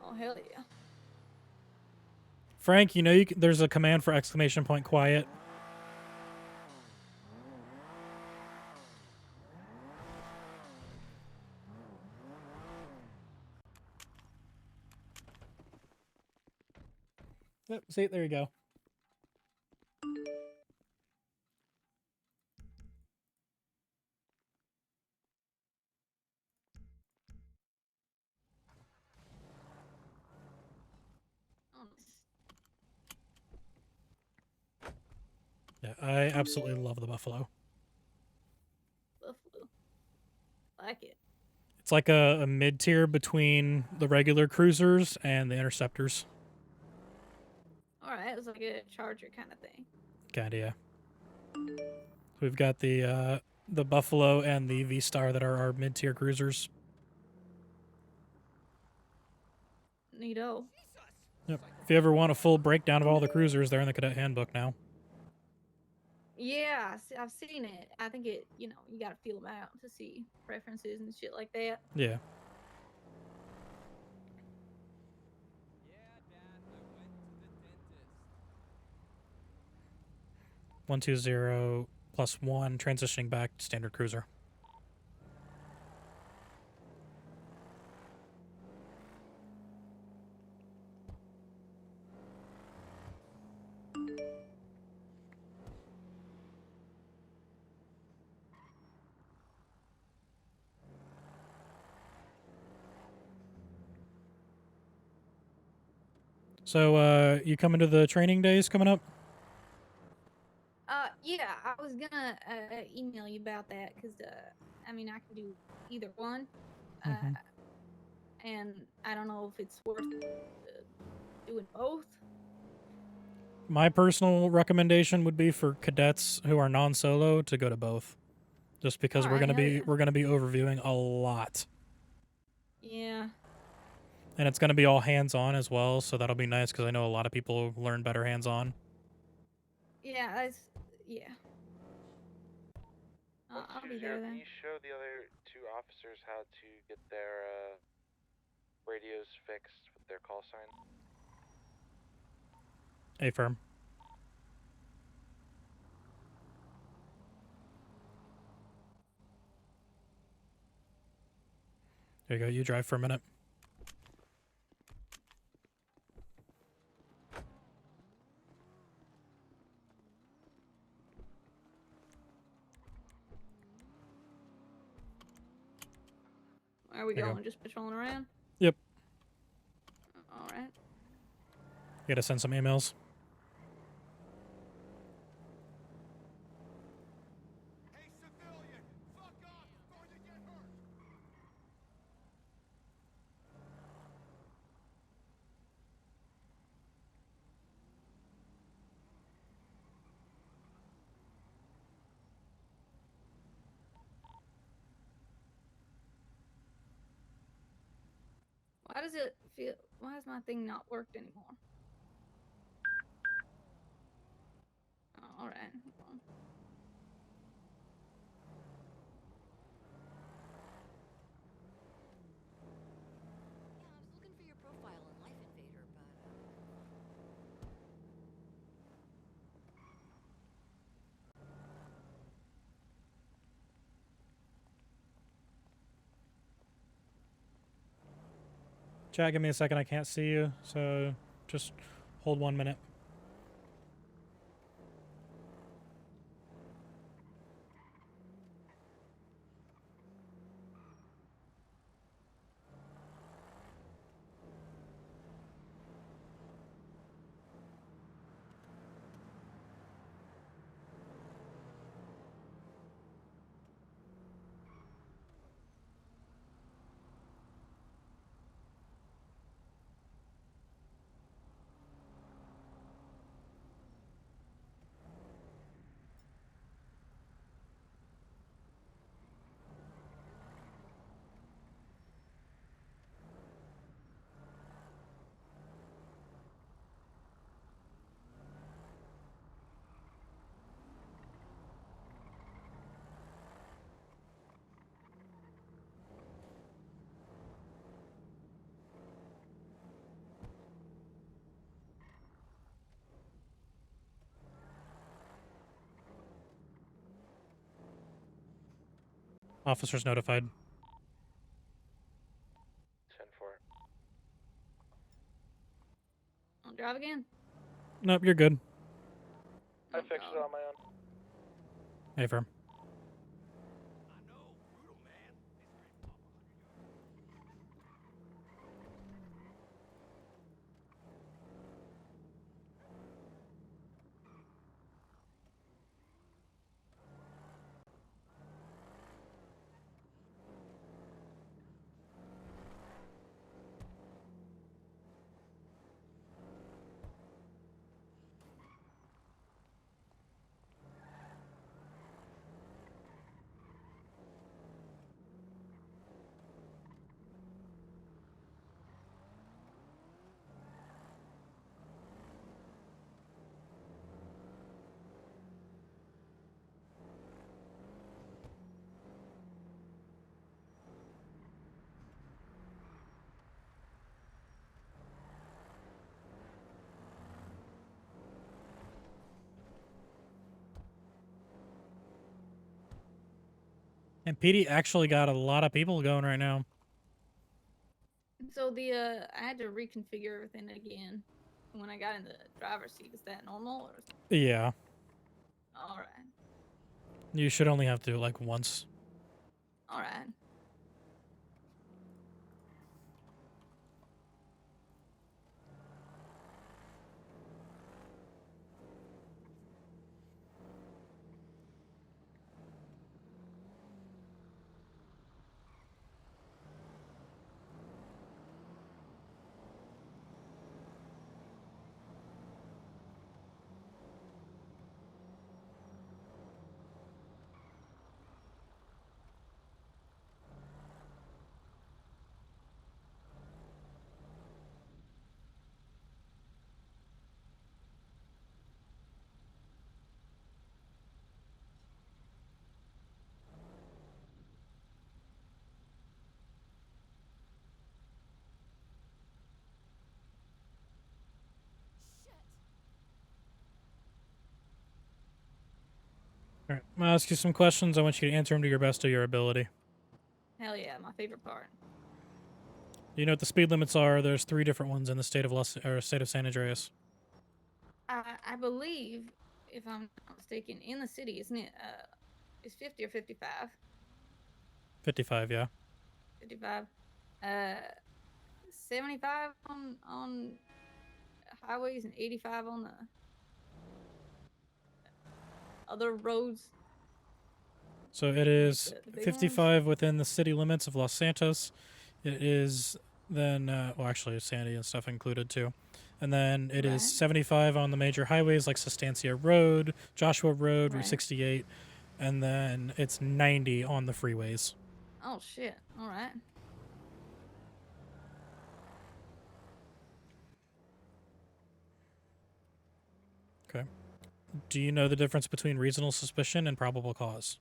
Oh, hell yeah. Frank, you know there's a command for exclamation point quiet. Yep, see, there you go. Yeah, I absolutely love the Buffalo. Buffalo. Like it. It's like a mid-tier between the regular cruisers and the interceptors. Alright, it's like a Charger kind of thing. Kinda, yeah. We've got the Buffalo and the V-Star that are our mid-tier cruisers. Neato. Yep. If you ever want a full breakdown of all the cruisers, they're in the Cadet Handbook now. Yeah, I've seen it. I think you gotta feel them out to see preferences and shit like that. Yeah. Yeah, Dad, I went to the dentist. 120+1, transitioning back to standard cruiser. So, you coming to the training days coming up? Yeah, I was gonna email you about that because I mean I can do either one, Mm-hmm. and I don't know if it's worth doing both. My personal recommendation would be for cadets who are non-solo to go to both, just because All right, hell yeah. we're gonna be overviewing a lot, Yeah. and it's gonna be all hands-on as well. So that'll be nice because I know a lot of people learn better hands-on. Yeah, that's yeah. Let's I'll be use there Can then. you show the other 2 officers how to get their radios fixed with their call signs? Affirm. There you go. You drive for a minute. Where are we There you going? Just patrolling around? Yep. All right. You gotta send some emails. Hey, civilian! Fuck off before you get hurt! Why does it feel? Why has my thing not worked anymore? Oh, all right. Hold on. Yeah, I was looking for your profile in Life Invader, but Chat, give me a second. I can't see you, so just hold 1 minute. Officers notified. 10-4. I'll drive again. Nope, you're good. I Oh, fixed it God. on my own. Affirm. I know, brutal man. They scraped off 100 yards. And PD actually got a lot of people going right now. So I had to reconfigure everything again when I got in the driver's seat. Is that normal or? Yeah. All right. You should only have to do it like once. All right. All right, I'm gonna ask you some questions. I want you to answer them to your best of your ability. Hell yeah, my favorite part. You know what the speed limits are? There's 3 different ones in the state of San Andreas. I believe, if I'm not mistaken, in the city, isn't it? It's 50 or 55. 55, yeah. 55. 75 on highways and 85 on the other roads. So it is the big 55 within the city limits of Los Santos. It is then, well, actually, Sandy and stuff included too. And then it is Right. 75 on the major highways like Sustancia Road, Joshua Road, Route Right. 68, and then it's 90 on the freeways. Oh shit! All right. Okay. Do you know the difference between reasonable suspicion and probable cause?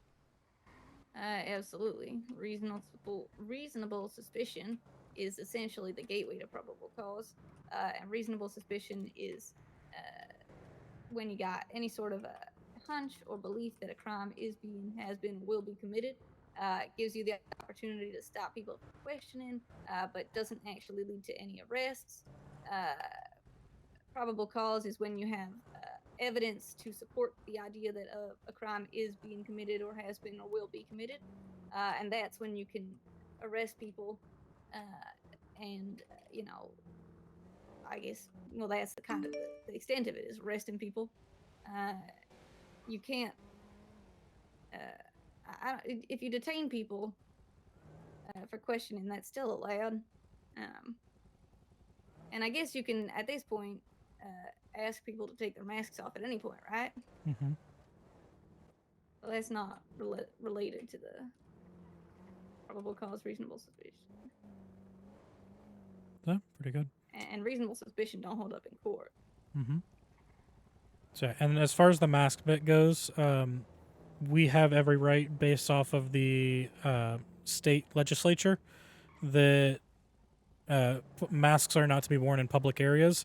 Absolutely. Reasonable suspicion is essentially the gateway to probable cause, and reasonable suspicion is when you got any sort of a hunch or belief that a crime has been, will be committed. It gives you the opportunity to stop people from questioning, but doesn't actually lead to any arrests. Probable cause is when you have evidence to support the idea that a crime is being committed or has been or will be committed, and that's when you can arrest people. And I guess that's the kind of the extent of it is arresting people. You can't. If you detain people for questioning, that's still allowed. And I guess you can, at this point, ask people to take their masks off at any point, right? Mm-hmm. Well, that's not related to the probable cause, reasonable suspicion. Yeah, pretty good. And reasonable suspicion don't hold up in court. Mm-hmm. So, and as far as the mask bit goes, we have every right based off of the state legislature that masks are not to be worn in public areas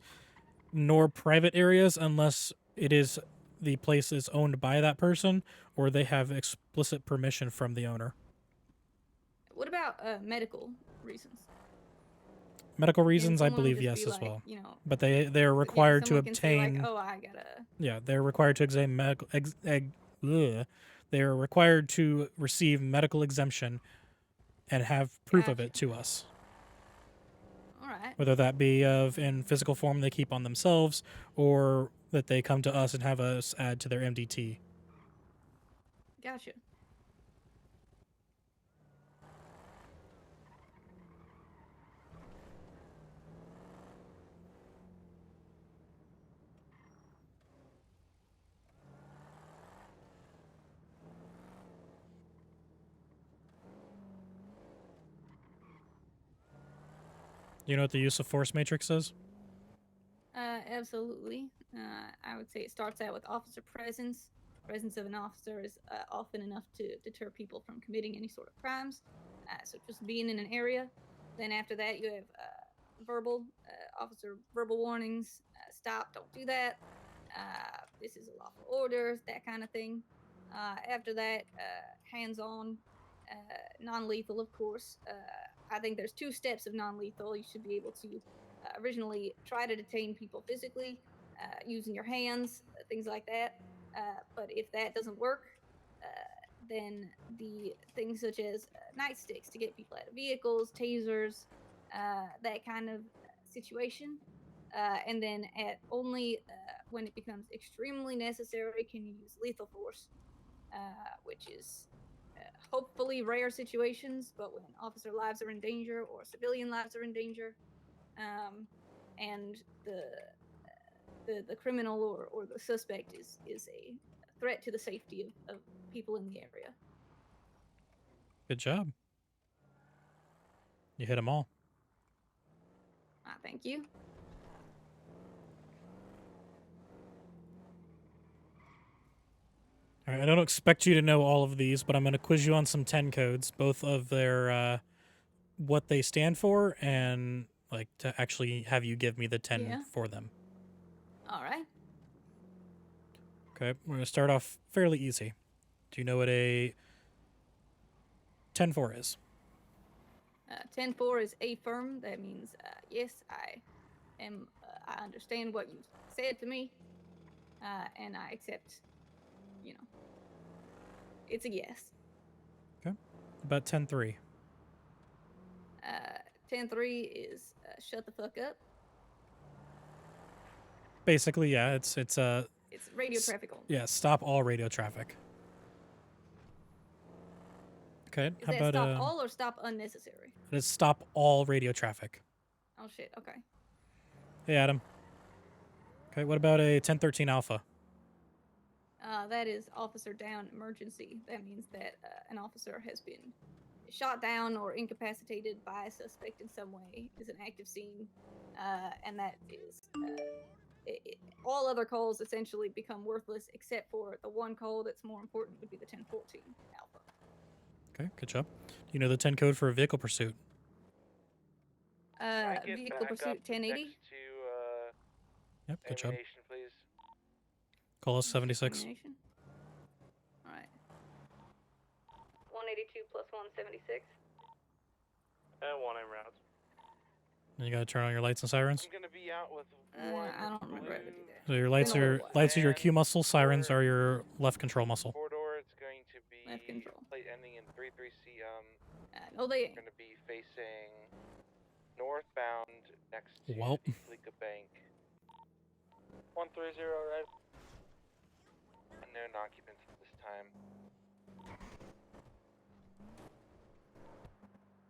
nor private areas unless the place is owned by that person or they have explicit permission from the owner. What about medical reasons? Medical reasons, I someone believe, just yes, be as like, well. you know, But they're required to someone can say obtain. like, oh, I gotta. Yeah, they're required to examine medical. They are required to receive medical exemption and have proof of Gotcha. it to us. All right. Whether that be in physical form they keep on themselves or that they come to us and have us add to their MDT. Gotcha. You know what the use of force matrix is? Absolutely. I would say it starts out with officer presence. Presence of an officer is often enough to deter people from committing any sort of crimes. So just being in an area. Then after that, you have officer verbal warnings. Stop! Don't do that. This is a lawful order. That kind of thing. After that, hands-on, non-lethal, of course. I think there's 2 steps of non-lethal. You should be able to originally try to detain people physically using your hands, things like that. But if that doesn't work, then the things such as nightsticks to get people out of vehicles, tasers, that kind of situation. And then at only when it becomes extremely necessary can you use lethal force, which is hopefully rare situations, but when officer lives are in danger or civilian lives are in danger, and the criminal or the suspect is a threat to the safety of people in the area. Good job. You hit them all. Thank you. All right, I don't expect you to know all of these, but I'm going to quiz you on some 10 codes, both of their what they stand for and like to actually have you give me the 10 for them. All right. Okay, we're going to start off fairly easy. Do you know what a 10-4 is? 10-4 is affirm. That means yes, I am. I understand what you said to me, and I accept. You know, it's a yes. Okay. About 10-3. 10-3 is shut the fuck up. Basically, yeah. It's It's radio traffic only. yeah. Stop all radio traffic. Okay. Is How that about stop all or stop unnecessary? let's stop all radio traffic. Oh shit. Okay. Hey, Adam. Okay. What about a 10-13 alpha? That is officer down emergency. That means that an officer has been shot down or incapacitated by a suspect in some way. Is an active scene, and that is all other calls essentially become worthless except for the one call that's more important would be the 10-14 alpha. Okay. Good job. You know the 10 code for a vehicle pursuit. Vehicle pursuit 1080. Next to Yep. Good job. ammunition, please. Call us 76. Ammunition. All right. 182 plus 176. And 1 en route. And you gotta turn on your lights and sirens. I'm gonna be out with I don't remember how to do that. So your lights Been a are little while. your Q muscle. Sirens are your left control muscle. 4-door. It's going to be Left control. plate ending in 33C. No, they ain't. Going to be facing northbound next to Welp. the Fleeka Bank. 130, right? Unknown occupants at this time.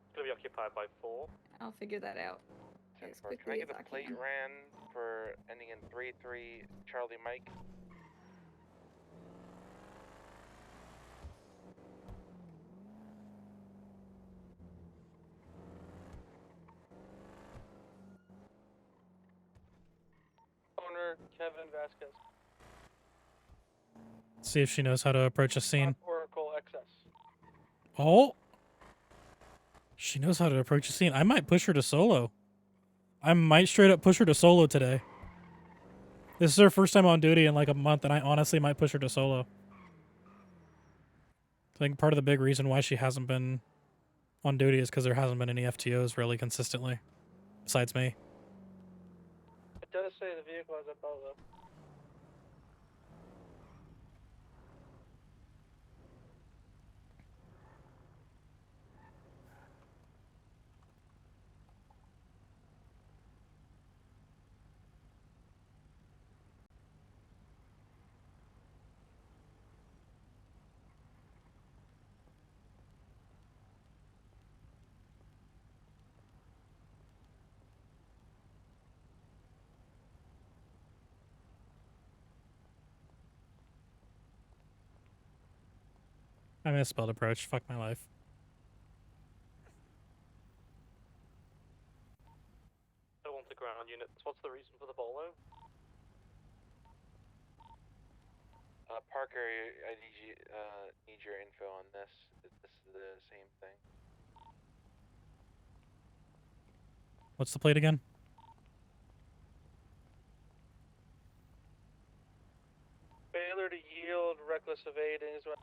It's gonna be occupied by 4. I'll figure that out as 10-4. Can I quickly get as a I plate can. ran for ending in 33 Charlie Mike? Owner Kevin Vasquez. See if she knows how to approach a scene. Oracle XS. Oh. She knows how to approach a scene. I might push her to solo. I might straight up push her to solo today. This is her first time on duty in like a month, and I honestly might push her to solo. I think part of the big reason why she hasn't been on duty is because there hasn't been any FTOs really consistently, besides me. It does say the vehicle has a bolo. I misspelled approach. Fuck my life. I want the ground units. What's the reason for the bolo? Parker, I need your info on this. This is the same thing. What's the plate again? Failure to yield, reckless evading is what.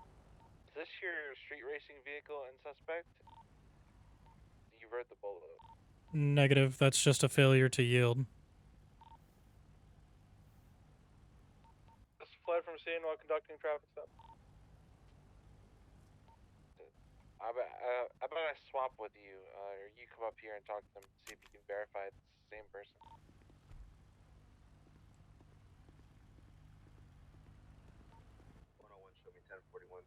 Is this your street racing vehicle and suspect? You wrote the bolo. Negative. That's just a failure to yield. Just fled from scene while conducting traffic stop. How about I swap with you, or you come up here and talk to them, see if you can verify it's the same person. Show me 1041,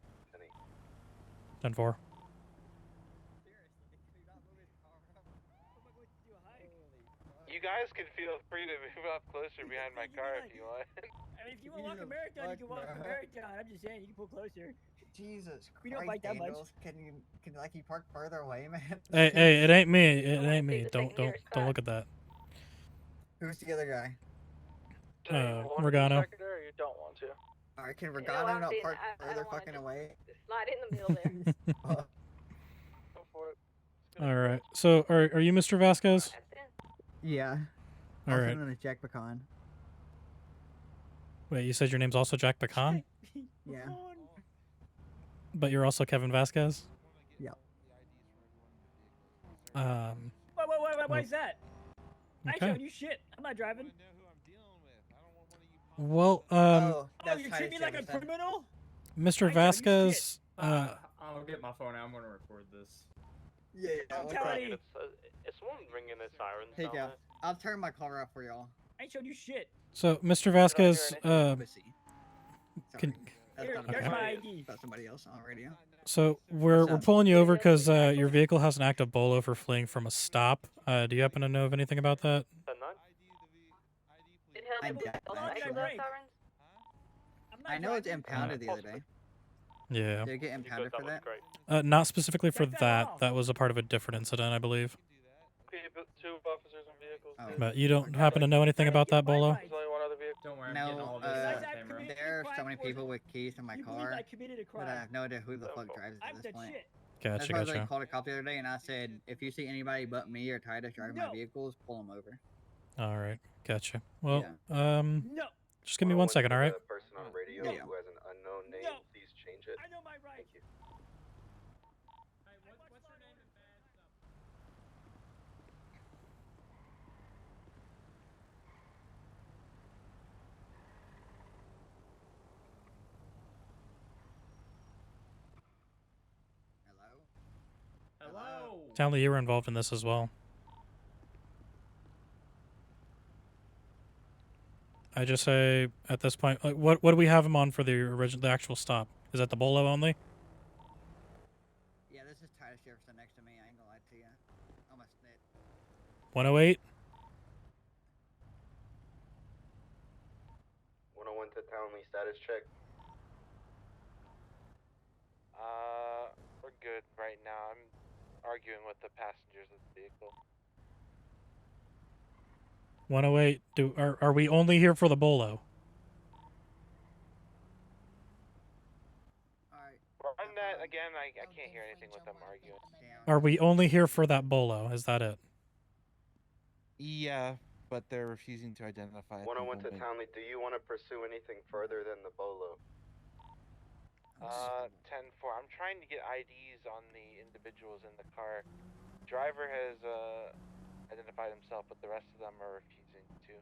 10-4. You guys can feel free to move up closer behind my car if you want. I mean, if you want to walk a marathon, you can walk a marathon. I'm just saying, you can pull closer. Jesus We don't Christ, bite that much. Daniels. Can you park further away, man? Hey, it ain't me. It wanna ain't see me. the Don't secondary look at that. Who's the other guy? Do you want to be Regano. secondary or you don't want to? Alright, can know, Regano I'm not saying park I further don't wanna fucking just- away? Slide in the middle there. Oh, Go for it. It's gonna All be right. So, are you Mr. Vasquez? That's it. yeah. All Also right. known as Jack Pecan. Wait, you said your name's also Jack Pecan? Yeah. But you're also Kevin Vasquez. Yep. Why is that? I ain't Okay. showing you shit. I'm not driving. Well, Oh, Oh, that's you Titus treat me like a Jefferson. criminal? Mr. I ain't showing you Vasquez. I'll get my phone out. I'm gonna record this. Yeah, I'm okay. telling you. Is someone ringing the sirens Hey, down go. there? I'll turn my car off for y'all. I ain't showing you shit. So, Mr. Vasquez. Pussy. Can, That's Here, not okay. here's about my me. ID. That's somebody else on radio. So we're What's up? pulling you over because your vehicle has an active bolo for fleeing from a stop. Do you happen to know of anything about that? I doubt Actually, actually. I know it's impounded the other day. Yeah. Did it get impounded for that? Not specifically for Check that that. off. That was a part of a different incident, I believe. Two officers and vehicles. Oh. But you don't happen to know anything about that bolo? There's only one other vehicle. Don't worry, I'm getting No, all of this on Besides, I've camera. committed there are crime so many towards people it. with keys in my You believe car, I committed a but I crime. have no idea who the fuck drives I'm at the this point. shit. That's Gotcha, why I was gotcha. called a cop the other day, and I said, if you see anybody but me or Titus driving my No. vehicles, pull them over. All right, gotcha. Well, No. just give me 1 second, all right? The person on radio Yeah. who has an unknown name, No. please change it. I know my rights. Thank you. What's your name and badge number? Hello? Hello. Stanley, you were involved in this as well. I just say at this point, like, what do we have him on for the actual stop? Is that the bolo only? Yeah, this is Titus Jefferson next to me. I ain't gonna lie to you. I'm a snitch. 108. 101 to Townley, status check. We're good right now. I'm arguing with the passengers of the vehicle. 108. Are we only here for the bolo? Alright. On that again, I can't hear anything with them arguing. Are we only here for that bolo? Is that it? Yeah, but they're refusing to identify. 101 to Townley, do you want to pursue anything further than the bolo? 10-4. I'm trying to get IDs on the individuals in the car. Driver has identified himself, but the rest of them are refusing to.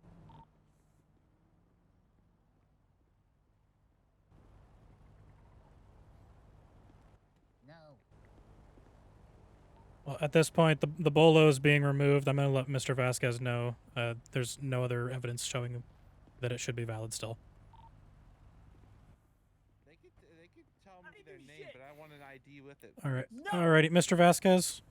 No. Well, at this point, the bolo is being removed. I'm going to let Mr. Vasquez know. There's no other evidence showing that it should be valid still. They could tell me their name, but I want an ID with it. All right. No. Alrighty, Mr. Vasquez.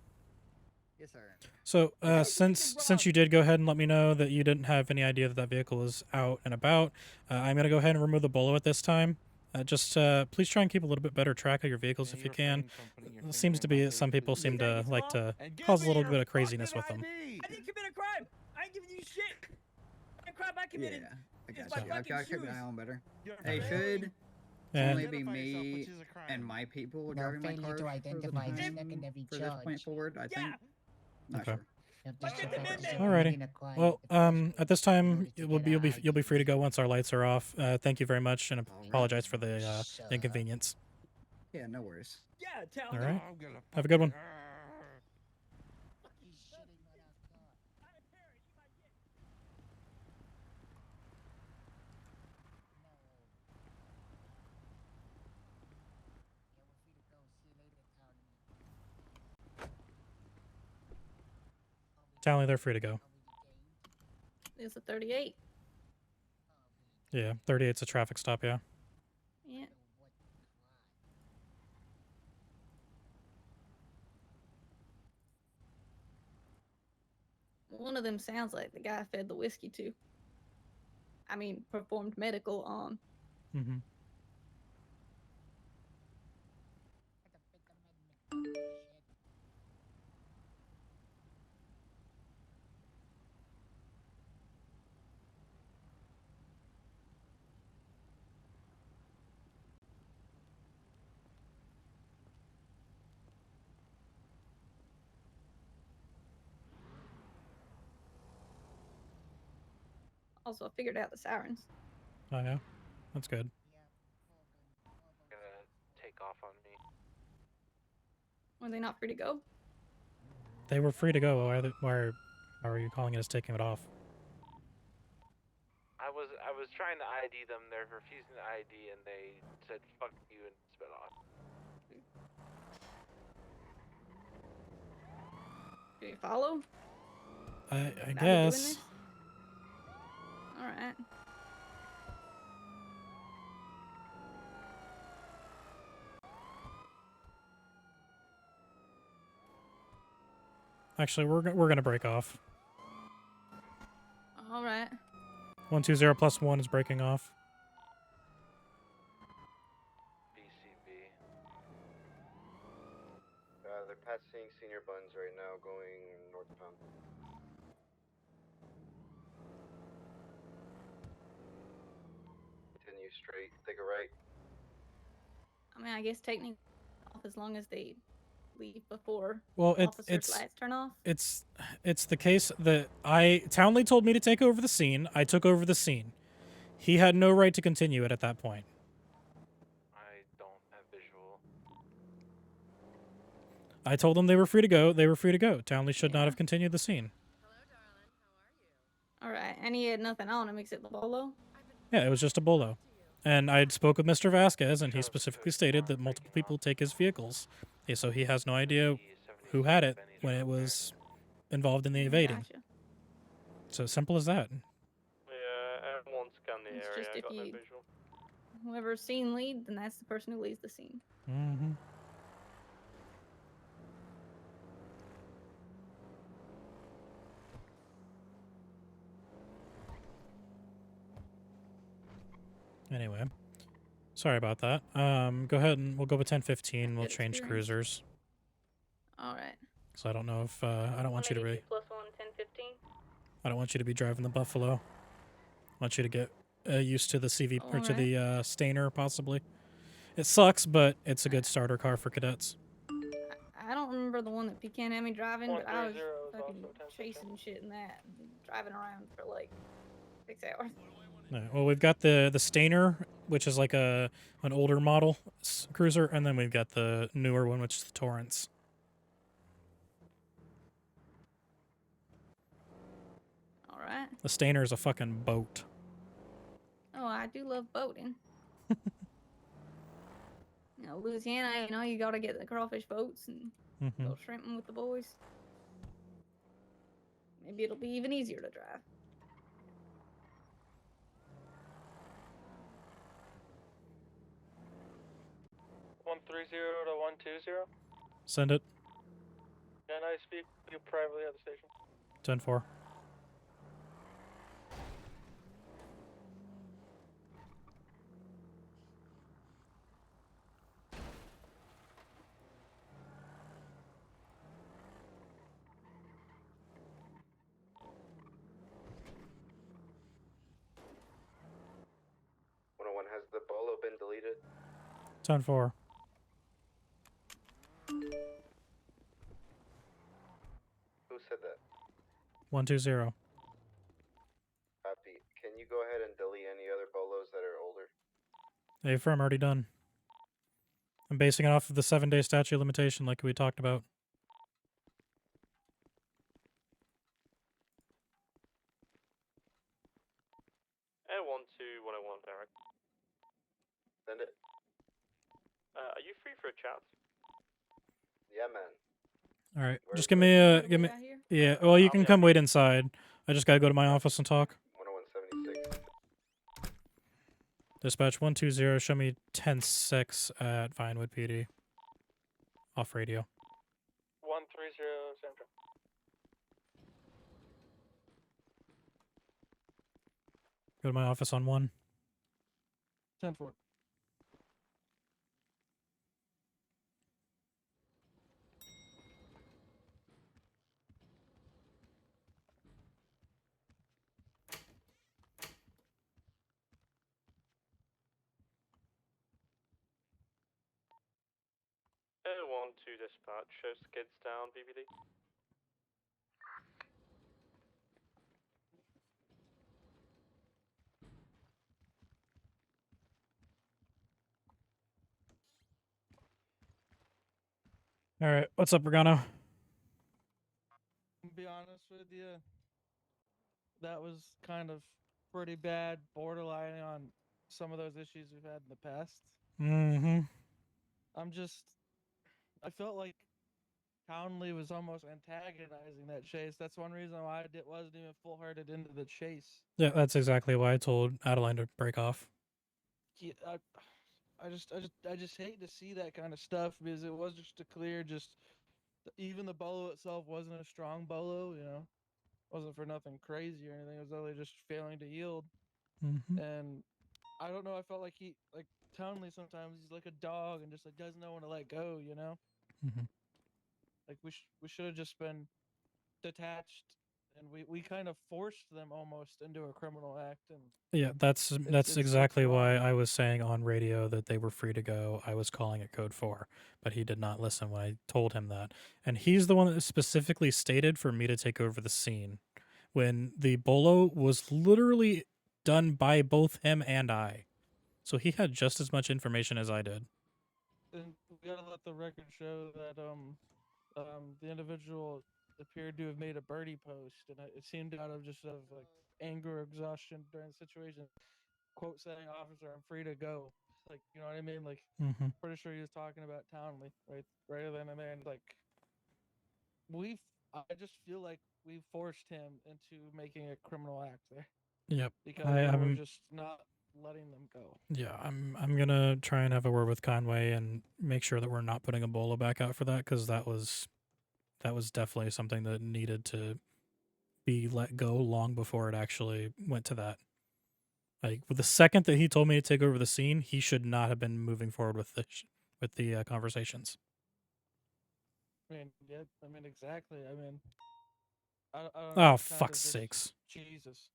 Yes, sir. So, Hey, since you did go ahead and let me know that you didn't have any idea that that vehicle is out and about, I'm gonna go ahead and remove the bolo at this time. Please try and keep a little bit better track of your vehicles if you can. It seems to be some people seem to like to cause a little bit of craziness with them. I didn't commit a crime. I ain't giving you shit. The crime I committed. Yeah, I It's got my you. I've fucking got to keep an shoes. eye on better. You're Hey, failing. should Yeah. only be Identify yourself, me which is a crime. and my people No driving my failure car to for identify the is time secondary for this point charge. forward, I think. Yeah. Not Okay. sure. Alrighty. Well, at this time, you'll be free to go once our lights are off. Thank you very much, and apologize for the inconvenience. Yeah, no worries. Yeah, tell All me. right. Have a good one. Tally, they're free to go. It's a 38. Yeah, 38's a traffic stop, yeah. Yeah. One of them sounds like the guy fed the whiskey to. I mean, performed medical on. Mm-hmm. Also, I figured out the sirens. Oh, yeah? That's good. Gonna take off on me. Were they not free to go? They were free to go. Why are you calling it as taking it off? I was trying to ID them. They're refusing the ID, and they said "fuck you" and spit off. Do you follow? I Should I be doing guess. this? All right. Actually, we're gonna break off. All right. 120 plus 1 is breaking off. BCB. They're passing Senior Buns right now, going northbound. Continue straight. Take a right. I mean, I guess technically off as long as they leave before Well, officers' lights turn off. It's the case that Townley told me to take over the scene. I took over the scene. He had no right to continue it at that point. I don't have visual. I told them they were free to go. They were free to go. Townley should not have continued the scene. All right, and he had nothing on him except the bolo. Yeah, it was just a bolo. And I spoke with Mr. Vasquez, and he specifically stated that multiple people take his vehicles. So he has no idea who had it when it was involved in the evading. Gotcha. So simple as that. Yeah, everyone scan the It's area. just I if got no you- visual. Whoever's scene lead, then that's the person who leaves the scene. Mm-hmm. Anyway, sorry about that. Go ahead and we'll go with 1015. We'll Good change experience. cruisers. All right. So I don't know if I don't want you to be. +1, 1015. I don't want you to be driving the Buffalo. I want you to get used to the CV or to the Stainer possibly. It sucks, but it's a good starter car for cadets. I don't remember the one that Pecan had me driving, but I was 130 is fucking also 1015. chasing shit in that, and driving around for like 6 hours. Yeah, well, we've got the Stainer, which is like an older model cruiser, and then we've got the newer one, which is the Torrance. All right. The Stainer is a fucking boat. Oh, I do love boating. You know, Louisiana, you know, you gotta get the crawfish boats and Mm-hmm. go shrimping with the boys. Maybe it'll be even easier to drive. One 130 to 120. Send it. Can I speak to you privately at the station? 10-4. Has the bolo been deleted? 10-4. Who said that? 120. Copy. Can you go ahead and delete any other bolos that are older? Hey, firm already done. I'm basing it off of the 7-day statute of limitation like we talked about. Air 12101, Derek. Send it. Are you free for a chat? Yeah, man. All right, Where just is give me out here? yeah. Well, you I'll can be come out wait inside. I just gotta go to my office and talk. 10176. Dispatch 120. Show me 10-6 at Vinewood PD. Off radio. 130 Central. Go to my office on 1. 10-4. Air 12 dispatch. Show skids down, BBD. All right, what's up, Regano? To be honest with you, that was kind of pretty bad, borderline on some of those issues we've had in the past. Mm-hmm. I felt like Townley was almost antagonizing that chase. That's one reason why I wasn't even full-hearted into the chase. Yeah, that's exactly why I told Adeline to break off. Yeah, I just hate to see that kind of stuff because it was just a clear, even the bolo itself wasn't a strong bolo, you know, wasn't for nothing crazy or anything. It was only just failing to yield. Mm-hmm. And I don't know. I felt like Townley sometimes he's like a dog and just like doesn't know when to let go, you know. Mm-hmm. Like we should have just been detached, and we kind of forced them almost into a criminal act, and Yeah, that's it's exactly why wrong. I was saying on radio that they were free to go. I was calling it Code 4, but he did not listen when I told him that. And he's the one that specifically stated for me to take over the scene when the bolo was literally done by both him and I. So he had just as much information as I did. And we gotta let the record show that the individual appeared to have made a birdie post, and it seemed out of like anger or exhaustion during the situation. Quote saying, "Officer, I'm free to go." Like, you know what I mean? Like, Mm-hmm. pretty sure he was talking about Townley, right then and there. And like, I just feel like we forced him into making a criminal act there Yep. because we were just not letting them go. Yeah, I'm gonna try and have a word with Conway and make sure that we're not putting a bolo back out for that, because that was definitely something that needed to be let go long before it actually went to that. Like with the second that he told me to take over the scene, he should not have been moving forward with the conversations. I mean, exactly. I mean, I don't know. Oh, It's kind fuck's of just sakes. Jesus.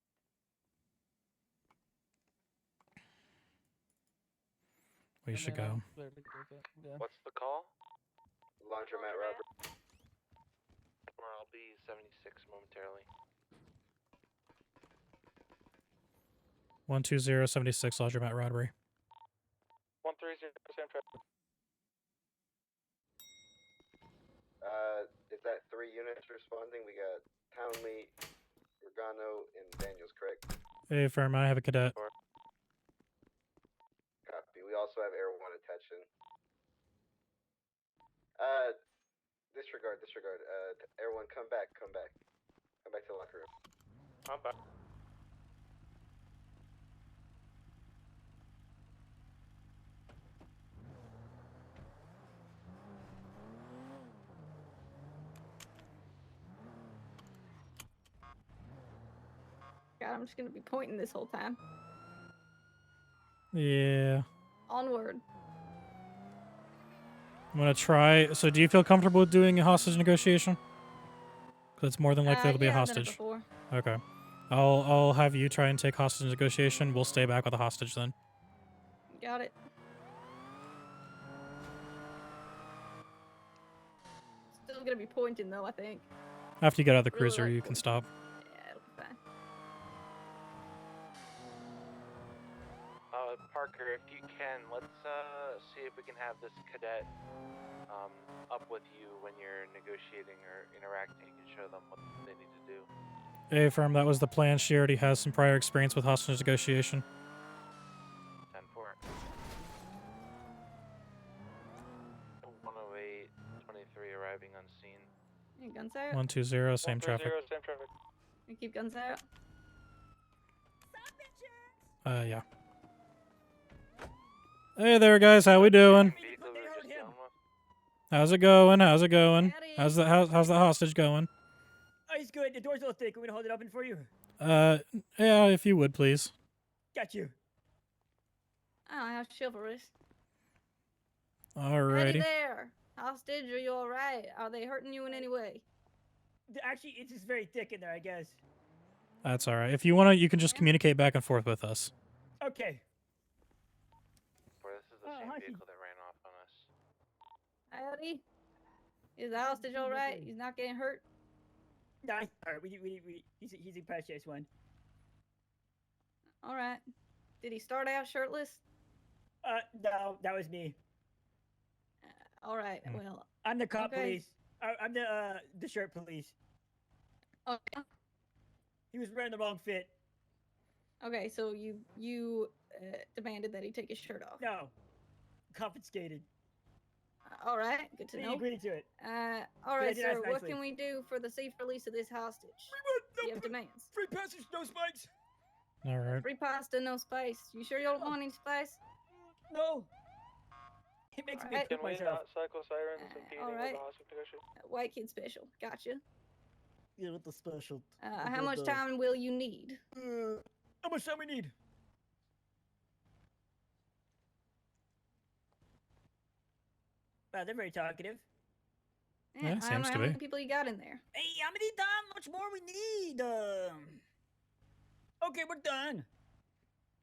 We should go. Yeah. What's the call? Laundromat robbery. Or I'll be 76 momentarily. 12076 Laundromat robbery. 130 Sam traffic. Is that 3 units responding? We got Townley, Regano, and Daniels, correct? Hey, firm, I have a cadet. Copy. We also have Air 1 attention. Disregard. Air 1, come back. Come back to the locker room. I'm back. God, I'm just gonna be pointing this whole time. Yeah. Onward. I'm gonna try. So, do you feel comfortable with doing a hostage negotiation? Because it's more than likely there'll be a Yeah, I've done it hostage. before. Okay. I'll have you try and take hostage negotiation. We'll stay back with the hostage then. Got it. Still gonna be pointing though, I think. After you get out of the Really cruiser, like you can stop. Yeah, it'll be fine. Parker, if you can, let's see if we can have this cadet up with you when you're negotiating or interacting. You can show them what they need to do. Hey, firm, that was the plan. She already has some prior experience with hostage negotiation. 10-4. 108, 23 arriving on scene. Yeah, guns out. 120, same traffic. Same traffic. You keep guns out. Yeah. Hey there, guys. How we doing? How's it going? How's the hostage going? Oh, he's good. The door's a little thick. We're gonna hold it open for you. Yeah, if you would, please. Got you. Oh, how chivalrous. Ready Alrighty. there. Hostage, are you alright? Are they hurting you in any way? Actually, it's just very thick in there, I guess. That's alright. If you want to, you can just communicate back and forth with us. Okay. Boy, this is the same vehicle that ran off on us. Howdy. Is the hostage alright? He's not getting hurt? No, alright, he's in past chase one. Alright. Did he start out shirtless? No, that was me. Alright, well, I'm the cop Okay. police. I'm the shirt police. Oh, yeah? He was wearing the wrong fit. Okay, so you demanded that he take his shirt off. No, confiscated. All right, good to He know. agreed to it. All I right, did ask sir. What nicely. can we do for the safe release of this hostage? We You have demands. free passage, no spikes. All right. Free pasta, no spice. You sure you don't want any spice? No. It makes me Alright. poop myself. cycle sirens all right. hostage negotiation? White kid special. Gotcha. Yeah, with the special. How much time will you need? How much time we need? Wow, they're very talkative. Yeah, seems to how be. many people you got in there? Hey, how many much more we need? Okay, we're done.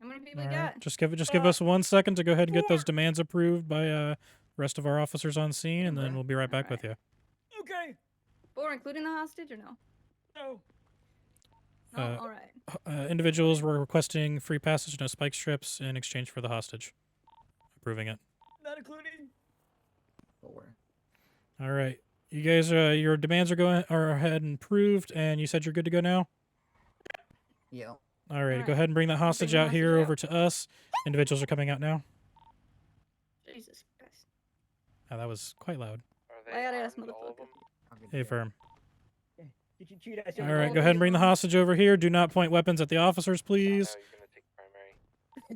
How many people All you right. got? Just give us 1 second to go ahead and get those demands approved by rest of our officers on scene, and then we'll be right back with you. Okay. 4, including the hostage, or no? No. No. All right. Individuals were requesting free passage, no spike strips, in exchange for the hostage. Approving it. Not including. 4. All right. You guys, your demands are ahead and approved, and you said you're good to go now? Yeah. All right. All Go ahead and bring the hostage the out here hostage over to us. Individuals are coming out now. Jesus Christ. Oh, that was quite loud. Are they Loud ass armed, all of motherfucker. them? Hey, firm. Did you cheat us? All right. Go ahead and bring the hostage over here. Do not point weapons at the officers, please. No, you're gonna take primary.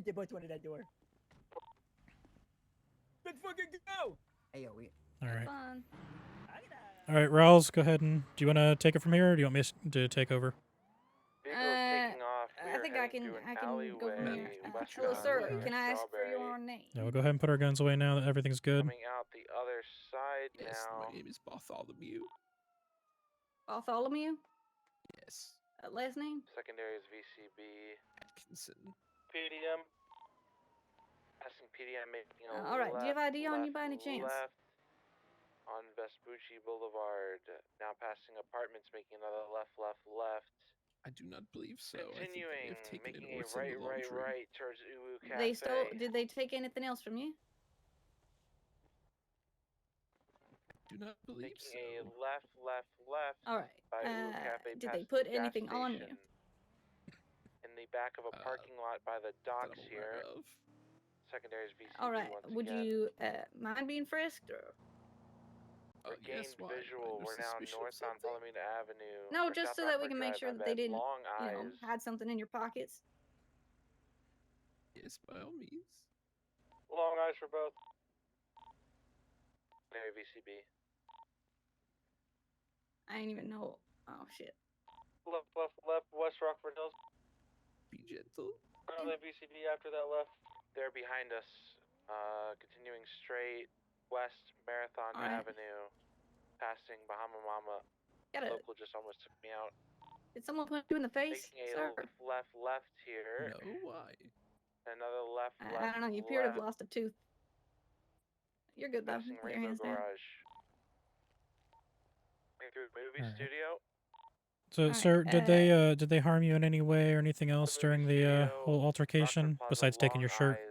They both went in that door. Let's fucking go. Hey, yo, we. All right. Fun. All right, Rawls, go ahead and do you want to take it from here, or do you want me to take over? Vehicle's taking off. I think I can go from here. west Hello, of sir. Alright. Can I ask for Strawberry. your name? Yeah, we'll go ahead and put our guns away now that everything's good. Coming out the other side Yes, now. my name is Bartholomew. Bartholomew? Yes. Last name? Secondary is VCB. Atkinson. PDM. Passing PDM, making a All right. Do you have left, ID on you left, by any chance? Left on Vespucci Boulevard. Now passing apartments, making another left, left, left. I do not believe so. Continuing, I think they have taken making it or a it's in the right, laundry. right towards Uwu Cafe. Did they take anything else from you? Do not believe Making so. a left, left, left. All right. By Uwu Cafe. Did they past put the gas anything on you? station. In the back of a parking lot by the docks That I'm here. aware of. Secondaries VCB All right. once Would again. you mind being frisked or? Regained Yes, why? visual. Under We're now suspicion of north on something? Palomino Avenue. No, or just South so that we Rockford can make Drive, sure my that they bad. didn't, Long eyes. hide something in your pockets. Yes, by all means. Long eyes for both. Secondary VCB. I ain't even know. Oh shit. Left, left, left. West Rockford Hills. Be gentle. Currently VCB after that left. They're behind us. Continuing straight west Marathon All right. Avenue. Passing Bahama Mama. Got it. Local just almost took me out. Did someone punch you in the face, Making a sir? left here. No, why? Another left, I don't know. You appear to have lost a tooth. You're good though. Passing Put your Rainbow hands down. Garage. Going through movie Alright. studio. So, Alright, sir, did they harm you in any way or anything else during the whole altercation Rockford Plaza, besides taking your Long shirt? Eyes.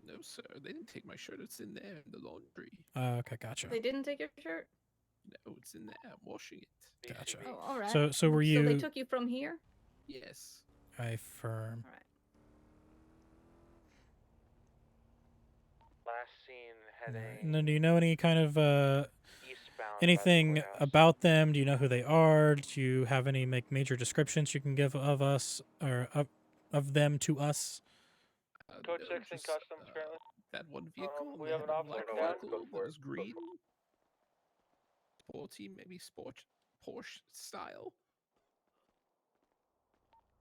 No, sir. They didn't take my shirt. It's in there in the laundry. Okay, gotcha. They didn't take your shirt. No, it's in there. I'm washing it. Gotcha. Oh, all right. So were you? So they took you from here. Yes. I firm. All right. Last seen heading And then do you know any kind of eastbound. by the anything courthouse. about them? Do you know who they are? Do you have any major descriptions you can give of us or of them to us? Code No, 6 in just, customs currently. That one vehicle. we they have had an a officer black down. vehicle Go that for it, was go green. Sporty, maybe Porsche style.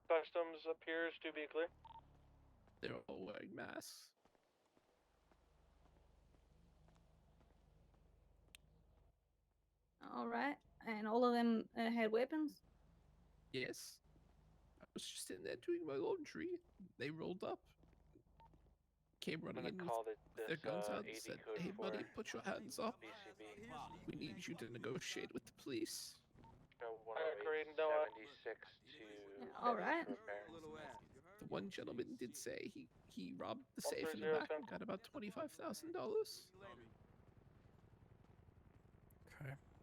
Customs appears to be clear. They're all wearing masks. All right. And all of them had weapons. Yes. I was just in there doing my laundry. They rolled up. Came I'm running gonna in call with this their guns out and 80 said, code "Hey, for buddy, put your hands up. VCB. We need you to negotiate with the police." Go Agreed, 108, no, 76 to All Dennis right. Repair. The one gentleman did say he robbed the safe in the 130, back and got about $25,000.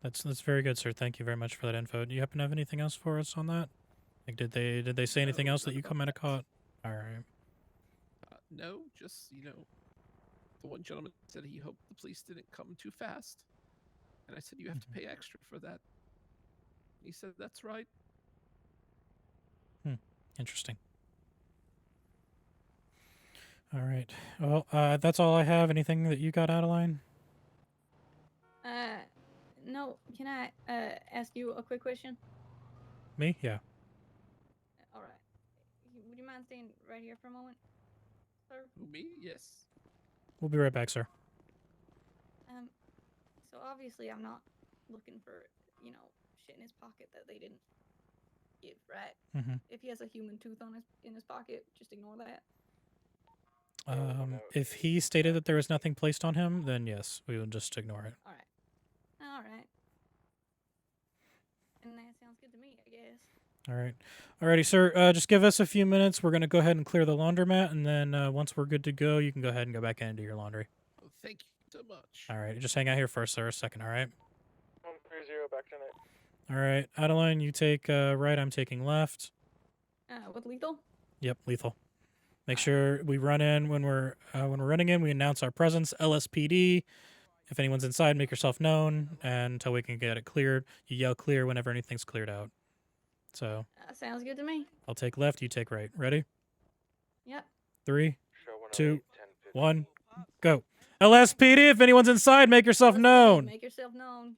That's very good, sir. Thank you very much for that info. Do you happen to have anything else for us on that? Like, did they say anything else that none you about might have that. caught? All right. No, just the one gentleman said he hoped the police didn't come too fast, and I said you have to pay extra for that. He said that's right. Interesting. All right. Well, that's all I have. Anything that you got, Adeline? No. Can I ask you a quick question? Me? Yeah. All right. Would you mind staying right here for a moment, sir? Who, me? Yes. We'll be right back, sir. So obviously I'm not looking for, shit in his pocket that they didn't give, right? Mm-hmm. If he has a human tooth in his pocket, just ignore that. If he stated that there was nothing placed on him, then yes, we will just ignore it. All right. And that sounds good to me, I guess. All right. Alrighty, sir. Just give us a few minutes. We're going to go ahead and clear the laundromat, and then once we're good to go, you can go ahead and go back in and do your laundry. Oh, thank you so much. All right. Just hang out here for us, sir, a second, all right? 130 back to night. All right. Adeline, you take right. I'm taking left. With lethal? Yep, lethal. Make sure we run in when we're running in. We announce our presence. LSPD. If anyone's inside, make yourself known, and until we can get it cleared, you yell clear whenever anything's cleared out. So. Sounds good to me. I'll take left. You take right. Ready? Yep. 3, 2, 1, go. LSPD. If anyone's inside, make yourself LSPD, known. Make yourself known.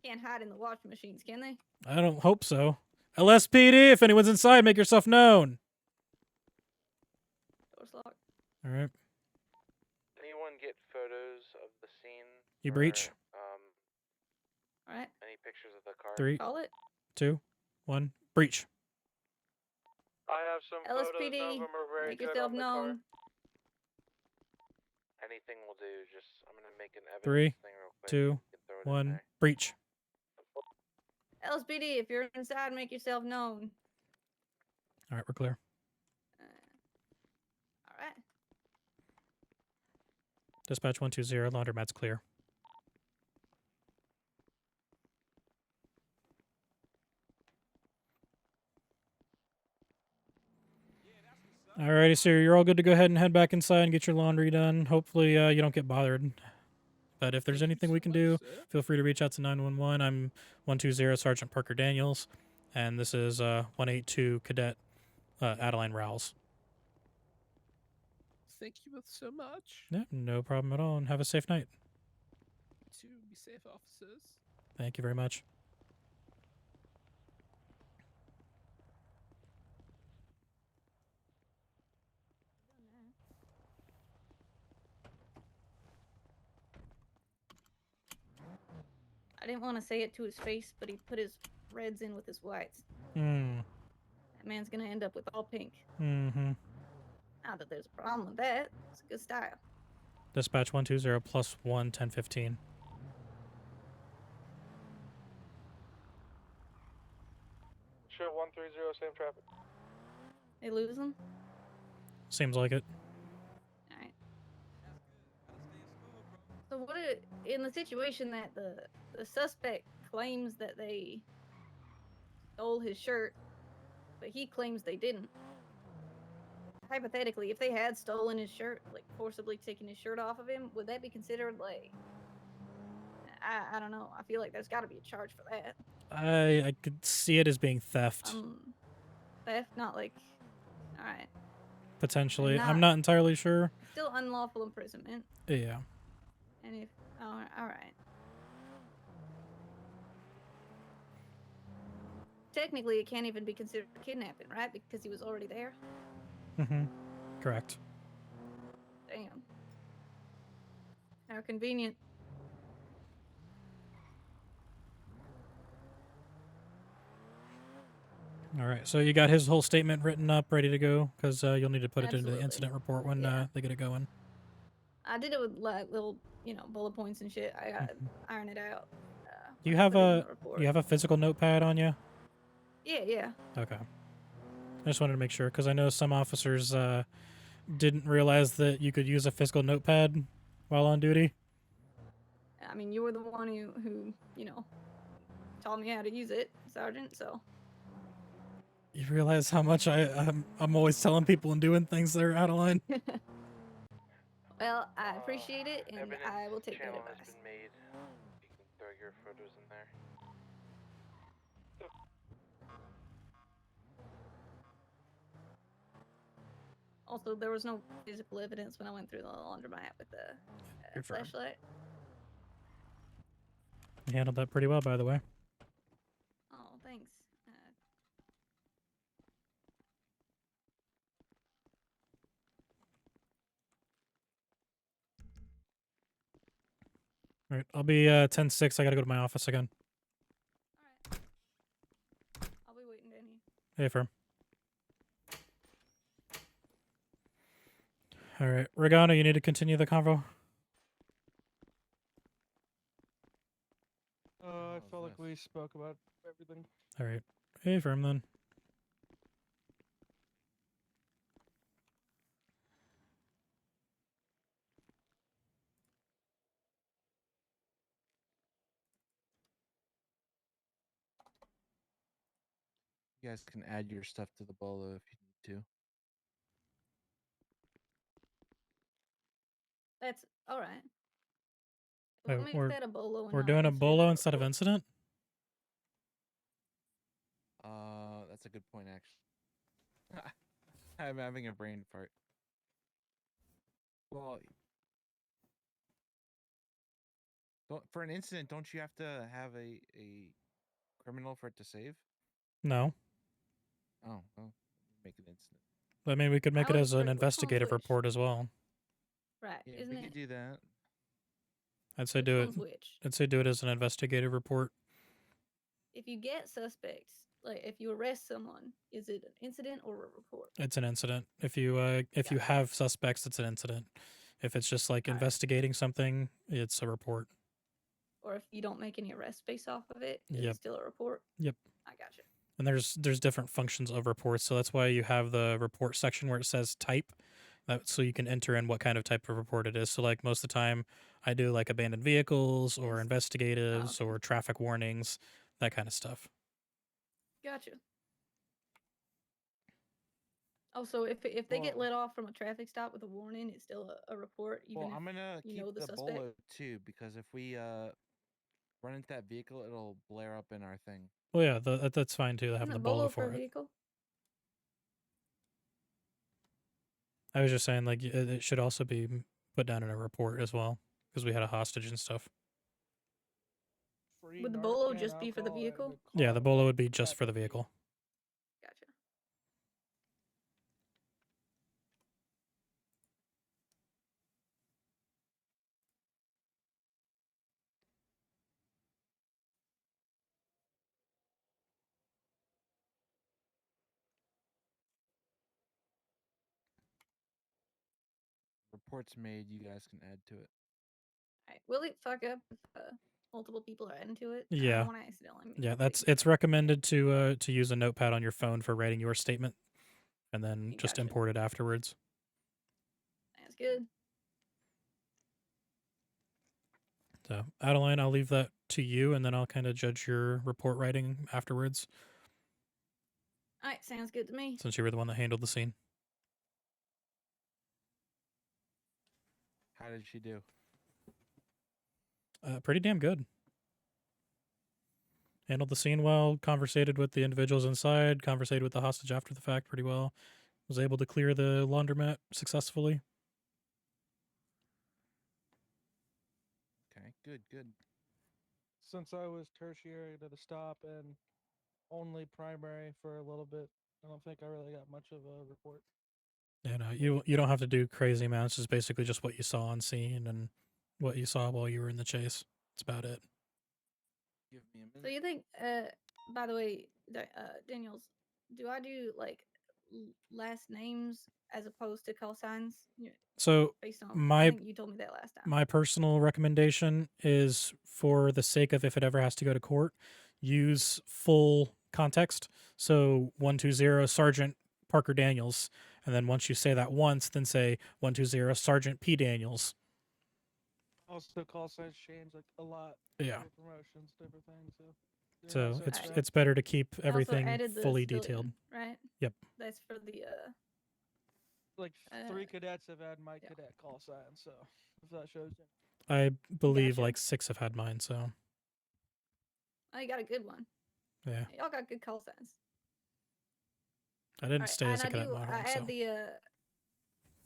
Can't hide in the washing machines, can they? I don't hope so. LSPD. If anyone's inside, make yourself known. Door's locked. All right. Anyone get photos of the scene? You breach. All right. Any pictures of the car? 3, Call it. 2, 1, breach. I have some photos of LSPD, them. Are very make good yourself on the known. car. Anything will do. Just I'm gonna make an evidence 3, thing real quick. 2, You can throw it in 1, there. breach. LSPD, if you're inside, make yourself known. All right, we're clear. All right. Dispatch 120. Laundromat's clear. Alrighty, sir. You're all good to go ahead and head back inside and get your laundry done. Hopefully, you don't get bothered. But if there's anything we can do, feel free to reach out to 911. I'm 120 Sergeant Parker Daniels, and this is 182 Cadet Adeline Rowles. Thank you both so much. Yeah, no problem at all, and have a safe night. You too. Be safe, officers. Thank you very much. I didn't want to say it to his face, but he put his reds in with his whites. Hmm. That man's gonna end up with all pink. Mm-hmm. Not that there's a problem with that. It's a good style. Dispatch 120 +1 1015. Show 130, same traffic. They lose him? Seems like it. Alright. So what in the situation that the suspect claims that they stole his shirt, but he claims they didn't. Hypothetically, if they had stolen his shirt, like forcibly taking his shirt off of him, would that be considered like I don't know. I feel like there's got to be a charge for that. I could see it as being theft. Theft, not like. All right. Potentially. I'm not entirely sure. Still unlawful imprisonment. Yeah. And if all right. Technically, it can't even be considered kidnapping, right? Because he was already there. Mm-hmm. Correct. Damn. How convenient. All right. So you got his whole statement written up, ready to go, because you'll need to put it into Absolutely. the incident report when they get it going. I did it with like little, bullet points and shit. I got iron it out. You have a physical notepad on you? Yeah. Okay. I just wanted to make sure because I know some officers didn't realize that you could use a physical notepad while on duty. I mean, you were the one who taught me how to use it, Sergeant. So. You realize how much I'm always telling people and doing things that are out of line. Well, I appreciate it, and I will take that channel advice. has been made. You can throw your photos in there. Also, there was no physical evidence when I went through the laundromat with the Confirm. flashlight. You handled that pretty well, by the way. Oh, thanks. All right, I'll be 10-6. I gotta go to my office again. Alright. I'll be waiting, Danny. Hey, firm. All right, Regano, you need to continue the convo. I felt like we spoke about everything. All right. Hey, firm then. You guys can add your stuff to the bolo if you need to. That's all right. Wait, What makes that a bolo? And we're not doing a incident bolo or instead of report? incident? That's a good point, actually. I'm having a brain fart. Well, for an incident, don't you have to have a criminal for it to save? No. Oh, well, make an incident. I mean, we could make it as an Which one's investigative which? report as well. Right, Yeah, isn't we it? could do that. I'd say Which do it. one's which? I'd say do it as an investigative report. If you get suspects, like if you arrest someone, is it an incident or a report? It's an incident. If you have suspects, it's an incident. If it's just like Alright. investigating something, it's a report. Or if you don't make any arrests based off of it, is Yep. it still a report? Yep. I gotcha. And there's different functions of reports, so that's why you have the report section where it says type, so you can enter in what kind of type of report it is. So like most of the time, I do like abandoned vehicles or investigatives or traffic warnings, that kind of stuff. Gotcha. Also, if they get let off from a traffic stop with a warning, it's still a report, even Well, if I'm gonna you keep know the the suspect. bolo too, because if we run into that vehicle, it'll blare up in our thing. Well, yeah, that's fine too. Having Isn't the a bolo for a for it. vehicle? I was just saying, like, it should also be put down in a report as well, because we had a hostage and stuff. Would the bolo just be for the vehicle? Yeah, the bolo would be just for the vehicle. Gotcha. Reports made, you guys can add to it. Alright. Will it fuck up if multiple people are adding to it? I Yeah. don't want to accidentally make Yeah, mistakes. it's recommended to use a notepad on your phone for writing your statement, and then just Gotcha. import it afterwards. That's good. So, Adeline, I'll leave that to you, and then I'll kind of judge your report writing afterwards, Alright, sounds good to me. since you were the one that handled the scene. How did she do? Pretty damn good. Handled the scene well, conversated with the individuals inside, conversated with the hostage after the fact pretty well. Was able to clear the laundromat successfully. Okay, good, good. Since I was tertiary to the stop and only primary for a little bit, I don't think I really got much of a report. Yeah, no, you don't have to do crazy amounts. It's basically just what you saw on scene and what you saw while you were in the chase. That's about it. Give me a minute. So you think, by the way, Daniels, do I do like last names as opposed to call signs? So based on my I think you told me that last time. my personal recommendation is, for the sake of if it ever has to go to court, use full context. So 120 Sergeant Parker Daniels, and then once you say that once, then say 120 Sergeant P Daniels. Also, call signs change like a lot. Yeah. For promotions, different things. So, they're So not so it's exact. it's better to keep I also everything added the fully civilian, detailed. right? Yep. That's for the Like Uh, 3 cadets have had my yeah. cadet call sign, so if that shows you. I believe Gotcha. like 6 have had mine, so I got a good one. yeah. Y'all got good call signs. I didn't Alright, stay as and a cadet I model, add so the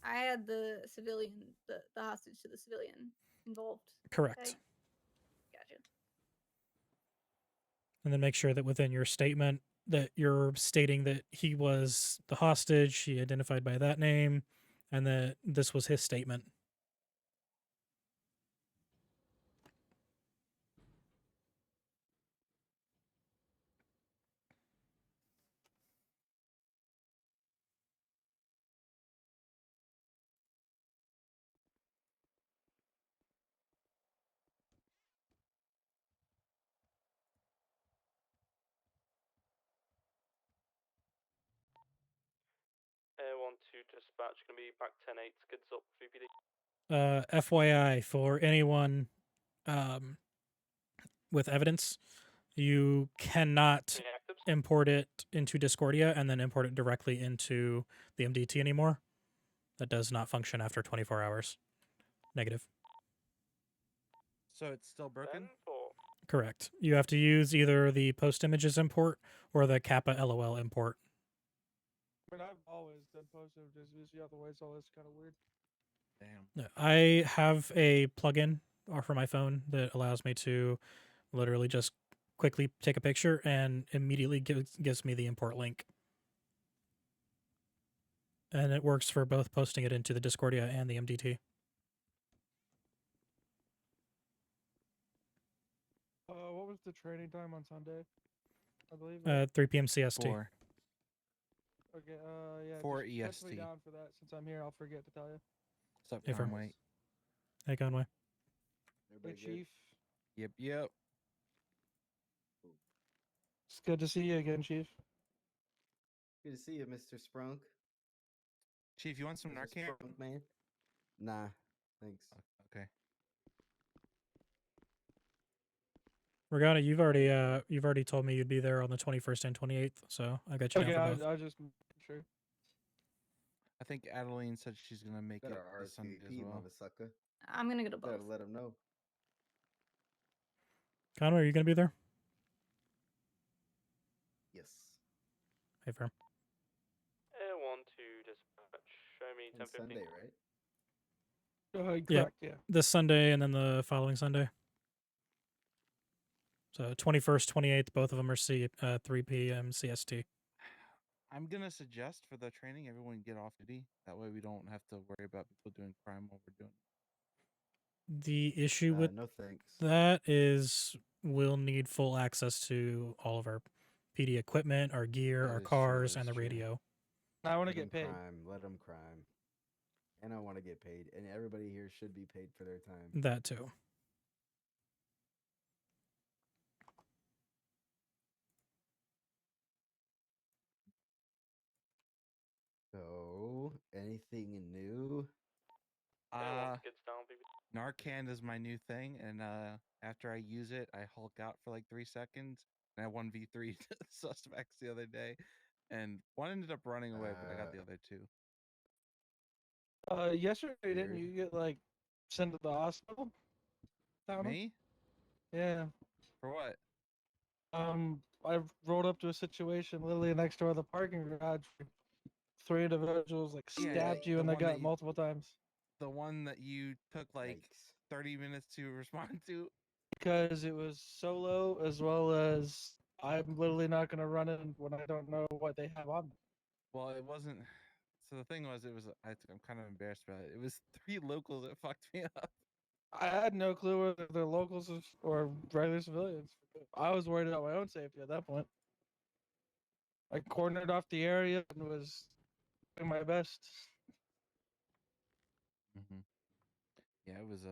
I add the civilian, the hostage to the civilian involved. correct. Okay? Gotcha. And then make sure that within your statement that you're stating that he was the hostage, he identified by that name, and that this was his statement. Air 1-2 dispatch, gonna be back 10-8, skids up, VPD. FYI, for anyone with evidence, you cannot Any actives? import it into Discordia and then import it directly into the MDT anymore. That does not function after 24 hours. Negative. So it's still broken? 10-4. Correct. You have to use either the post images import or the Kappa LOL import. I mean, I've always done post images. The other way, so it's kind of weird. Damn. I have a plugin for my phone that allows me to literally just quickly take a picture and immediately gives me the import link. And it works for both posting it into the Discordia and the MDT. What was the training time on Sunday? I believe. 3 p.m. CST. 4. Okay. Yeah. 4 just put me EST. down for that. Since I'm here, I'll forget to tell you. What's up, Hey, Fern. Conway? Hey, Conway. Hey, Everybody good? Chief. Yep. It's good to see you again, Chief. Good to see you, Mr. Sprunk. Chief, you want some Mr. Narcan? Sprunk, man. Nah, thanks. Okay. Regana, you've already told me you'd be there on the 21st and 28th, so I got you Okay, down for both. I just sure. I think Adeline said she's gonna make it Better this Sunday as RSVP, well. motherfucker. I'm gonna go to both. Better let him know. Conway, are you gonna be there? Yes. Hey, Fern. Air 1-2 dispatch, show me On 10-15. Sunday, right? Correct. Yeah. Yeah. This Sunday and then the following Sunday. So 21st, 28th, both of them are 3 p.m. CST. I'm gonna suggest for the training everyone get off duty. That way we don't have to worry about people doing crime while we're doing it. The issue with No thanks. that is we'll need full access to all of our PD equipment, our gear, That our is true, cars, that and the is true. radio. I want to Let 'em get paid. crime. Let them crime. And I want to get paid. And everybody here should be paid for their time. That too. So, anything new? Skids down, VPD. Narcan is my new thing, and after I use it, I Hulk out for like 3 seconds, and I 1v3 suspects the other day, and one ended up running away, but I got the other 2. Yesterday didn't Weird. you get like sent to the hospital? Me? Yeah. For what? I rolled up to a situation literally next door to the parking garage. Where 3 individuals like Yeah, stabbed you the in the one that gut you- multiple times. The one that you took like Yikes. 30 minutes to respond to? Because it was solo, as well as I'm literally not gonna run in when I don't know what they have on me. Well, it wasn't. So the thing was, I'm kind of embarrassed about it. It was 3 locals that fucked me up. I had no clue whether they're locals or regular civilians. I was worried about my own safety at that point. I cornered off the area and was doing my best. Mm-hmm. Yeah, it was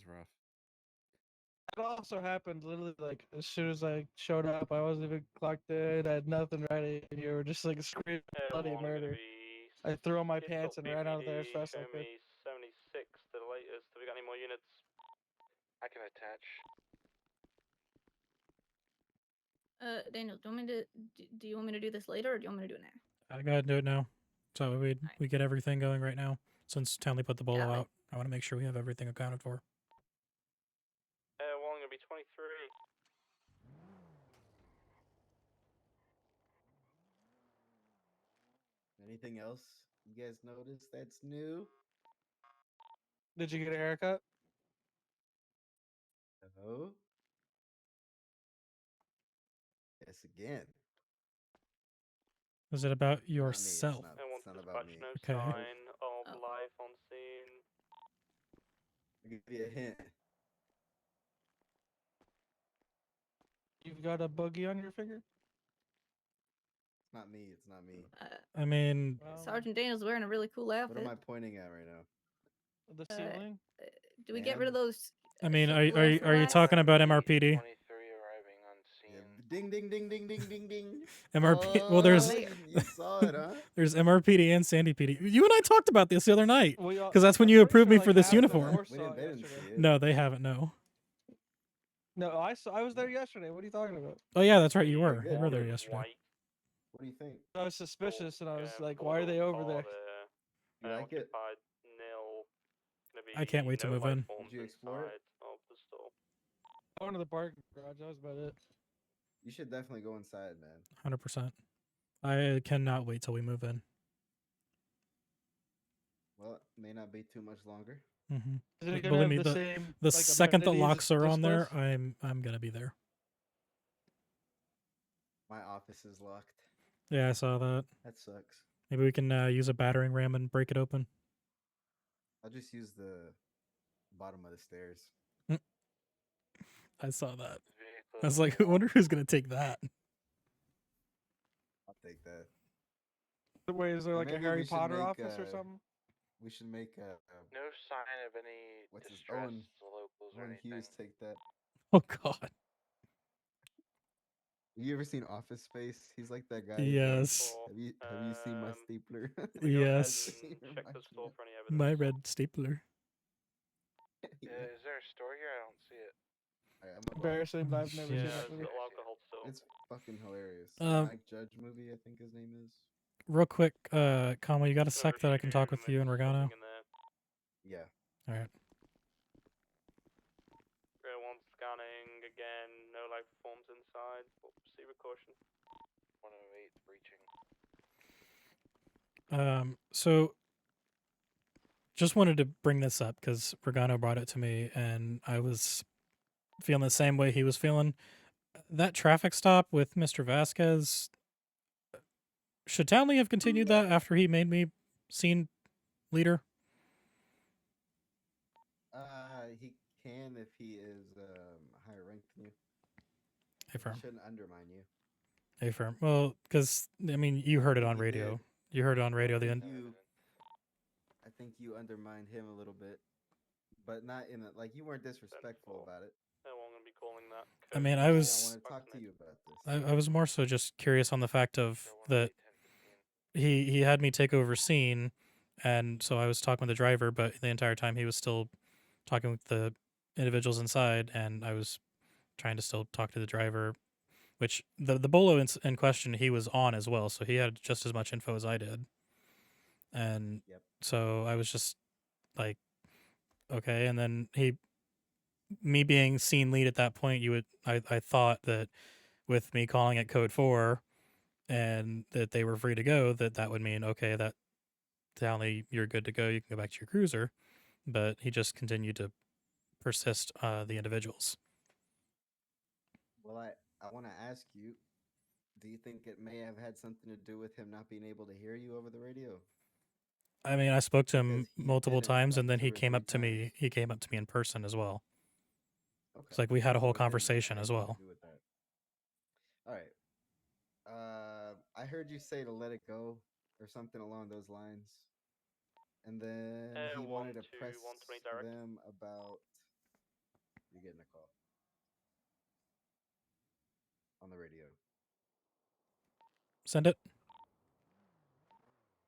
rough. It also happened literally like as soon as I showed up. I wasn't even clocked in. I had nothing ready, and you were just like screaming bloody murder. I threw on my pants and ran out of there as fast as I could. Show me 76 to the latest. Have we got any more units attach. Daniel, do you want me to do this later, or do you want me to do it now? I gotta do it now. So we get everything going right now. Since Townley put the bolo out, I want to make sure we have everything accounted for. Well, I'm gonna be 23. Anything else you guys noticed that's new? Did you get a haircut? No. Yes, again. Was it about Not me, yourself? I want It's not dispatch about me. no Okay. sign of life on scene. I'll give you a hint. You've got a boogie on your finger? It's not me. It's not me. I mean, Sergeant Daniel's wearing a really cool What outfit. am I pointing at right now? The ceiling? Do we get rid of those? I mean, shit are you lights? talking about MRPD? 23 arriving on scene. Ding, ding, ding, ding, ding, ding, ding. MRP. Well, there's You saw it, huh? there's MRPD and Sandy PD. You and I talked about this the other night We all- because that's when I'm you pretty approved sure, me like, for this half the uniform. force We saw didn't, it they didn't yesterday. see it. No, they haven't. No. No, I was there yesterday. What are you talking about? Oh yeah, that's right. You were. good. You were there yesterday. What do you think? I was suspicious, and I was like, why are they over there? You like it? Nil. I can't wait to move in. Did you explore it? Of the store. I went to the parking garage. That was about it. You should definitely go inside, man. 100%. I cannot wait till we move in. Well, it may not be too much longer. Mm-hmm. Is it gonna Believe have me, the the same, the like, second the amenities locks are as on there, this? I'm gonna be there. My office is locked. Yeah, I saw that. That sucks. Maybe we can use a battering ram and break it open. I'll just use the bottom of the stairs. I saw that. I was like, I wonder who's gonna take that. I'll take that. Wait, is there like a Maybe Harry we should Potter make, office or something? We should make No sign of any what's his distress Owen, to locals or Owen anything. Hughes take that. Oh God. You ever seen Office Space? He's like that guy. Yes. Have you seen my stapler? Yes. Check the store for any evidence. My red stapler. Is there a store here? I don't see it. Embarrassing, but I've never seen Yeah, that it's movie. got alcohol still. It's fucking hilarious. Um, Mike Judge movie, I think his name is. Real quick, Kama, you got a sec that I can talk with you and Regano? Yeah. All right. Real one scanning again. No life forms inside. See caution. 108 breaching. So just wanted to bring this up because Regano brought it to me, and I was feeling the same way he was feeling. That traffic stop with Mr. Vasquez, should Townley have continued that after he made me scene leader? He can if he is higher ranked than you. Hey, firm. He shouldn't undermine you. Hey, firm. Well, because I mean, you heard it on He radio. did. You heard it on radio. I think you undermined him a little bit, but not in a, like you weren't disrespectful about it. No, I'm gonna be calling that. I mean, I I was. want to talk to you about this. I was more so just curious on the fact of that he had me take over scene, and so I was talking with the driver, but the entire time he was still talking with the individuals inside, and I was trying to still talk to the driver, which the bolo in question he was on as well, so he had just as much info as I did, and so I was just like, okay, and then me being scene lead at that point, I thought that with me calling it code 4 and that they were free to go, that would mean, okay, that Townley, you're good to go, you can go back to your cruiser. But he just continued to persist the individuals. Well, I want to ask you, do you think it may have had something to do with him not being able to hear you over the radio? I mean, I spoke to him multiple didn't, times, like, and then 2 he or came 3 up to me. He came up to me in person as well. Okay. It's like we had a whole So it didn't have conversation as anything to well. do with that. All right. I heard you say to let it go or something along those lines, and then he wanted to press them about. You're getting a call on the radio. Send it.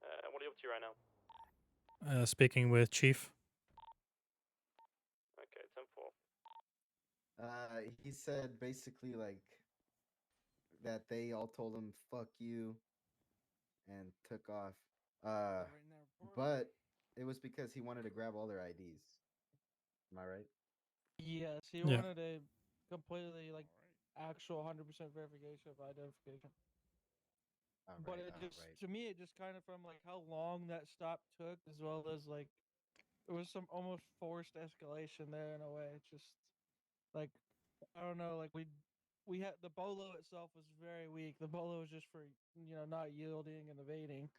What are you up to right now? Speaking with Chief. Okay, 10-4. He said basically like that they all told him "fuck you" and took off. But it was because he wanted to grab all their IDs. Am I right? Yes, he Yeah. wanted a completely like actual 100% verification of identification. But it just to me it just kind of from like how long that stop took as well as like it was some almost forced escalation there in a way. It's just like I don't know, like we had the bolo itself was very weak. The bolo was just for not yielding and evading.